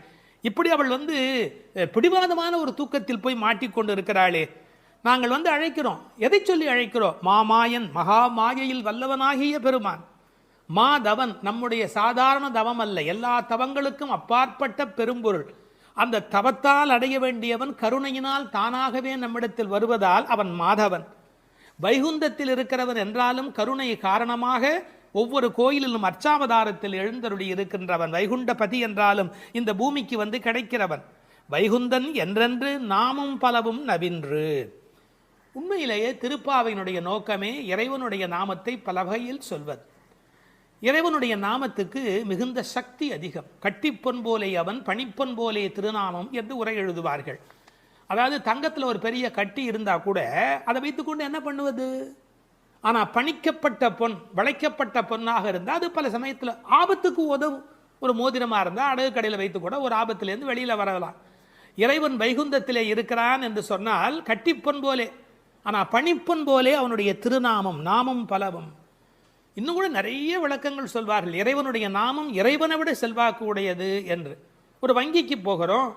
இப்படி அவள் பிடிவாதமான ஒரு தூக்கத்தில் போய் மாட்டிக்கொண்டு இருக்கிறாளே. நாங்கள் அழைக்கிறோம். எதை சொல்லி அழைக்கிறோம்? மாமாயன், மகா மாயையில் வல்லவனாகிய பெருமான். மாதவன், நம்முடைய சாதாரண தவம் அல்ல, எல்லா தவங்களுக்கும் அப்பாற்பட்ட பெரும்பொருள். அந்த தவத்தால் அடைய வேண்டியவன் கருணையினால் தானாகவே நம்மிடத்தில் வருவதால் அவன் மாதவன். வைகுந்தத்தில் இருக்கிறவன் என்றாலும் கருணை காரணமாக ஒவ்வொரு கோயிலிலும் அர்ச்சாவதாரத்தில் எழுந்தருளி இருக்கின்றவன். வைகுண்டபதி என்றாலும் இந்த பூமிக்கு கிடைக்கிறவன். வைகுந்தன் என்றென்று நாமும் பலவும் நவின்று. உண்மையிலேயே திருப்பாவையினுடைய நோக்கமே இறைவனுடைய நாமத்தை பல வகையில் சொல்வது. இறைவனுடைய நாமத்துக்கு மிகுந்த சக்தி அதிகம். கட்டிப்பொன் போலே அவன், பணிப்பொன் போலே திருநாமம் என்று உரை எழுதுவார்கள். அதாவது தங்கத்தில் ஒரு பெரிய கட்டி இருந்தால் கூட அதை வைத்துக்கொண்டு என்ன பண்ணுவது? ஆனால் பணிக்கப்பட்ட பொன், வளைக்கப்பட்ட பொன்னாக இருந்தால் அது பல சமயத்தில் ஆபத்துக்கு உதவும். ஒரு மோதிரமாக இருந்தால் அடகு கடையில் வைத்து கூட ஒரு ஆபத்திலேருந்து வெளியில் வரலாம். இறைவன் வைகுந்தத்திலே இருக்கிறான் என்று சொன்னால் கட்டிப்பொன் போலே, ஆனால் பணிப்பொன் போலே அவனுடைய திருநாமம், நாமம் பலவும். இன்னும் கூட நிறைய விளக்கங்கள் சொல்வார்கள். இறைவனுடைய நாமம் இறைவனை விட செல்வாக்கு உடையது என்று. ஒரு வங்கிக்கு போகிறோம்,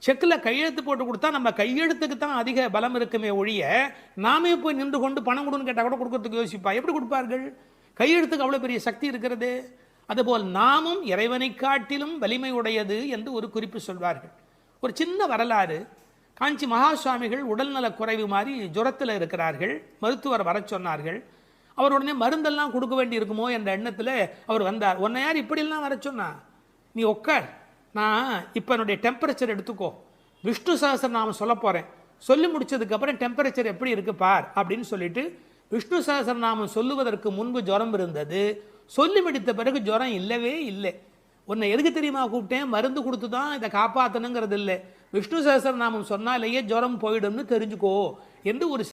செக்கில் கையெழுத்து போட்டு கொடுத்தா நம்ம கையெழுத்துக்கு தான் அதிக பலம் இருக்குமே ஒழிய நாமே போய் நின்று கொண்டு பணம் கொடுன்னு கேட்டால் கூட கொடுக்கறதுக்கு யோசிப்பா. எப்படி கொடுப்பார்கள்? கையெழுத்துக்கு அவ்வளோ பெரிய சக்தி இருக்கிறது. அதுபோல் நாமும் இறைவனை காட்டிலும் வலிமை உடையது என்று ஒரு குறிப்பு சொல்வார்கள். ஒரு சின்ன வரலாறு. காஞ்சி மகா சுவாமிகள் உடல்நலக் குறைவு மாதிரி ஜுரத்தில் இருக்கிறார்கள். மருத்துவர் வர சொன்னார்கள். அவர் உடனே மருந்தெல்லாம் கொடுக்க வேண்டி இருக்குமோ என்ற எண்ணத்தில் அவர் வந்தார். உன்னை யார் இப்படிலாம் வர சொன்னா? நீ உட்கார், நான் இப்போ என்னுடைய டெம்பரேச்சர் எடுத்துக்கோ, விஷ்ணு சஹஸ்ரநாமம் சொல்ல போகிறேன், சொல்லி முடிச்சதுக்கப்புறம் டெம்பரேச்சர் எப்படி இருக்கு பார் அப்படின்னு சொல்லிட்டு விஷ்ணு சஹஸ்ரநாமம் சொல்லுவதற்கு முன்பு ஜுரம் இருந்தது. சொல்லி முடித்த பிறகு ஜுரம் இல்லவே இல்லை. உன்னை எதுக்கு தெரியுமா கூப்பிட்டேன்? மருந்து கொடுத்து தான் இதை காப்பாற்றணுங்கிறது இல்லை, விஷ்ணு சஹஸ்ரநாமம் சொன்னாலேயே ஜுரம் போயிடும்னு தெரிஞ்சுக்கோ என்று ஒரு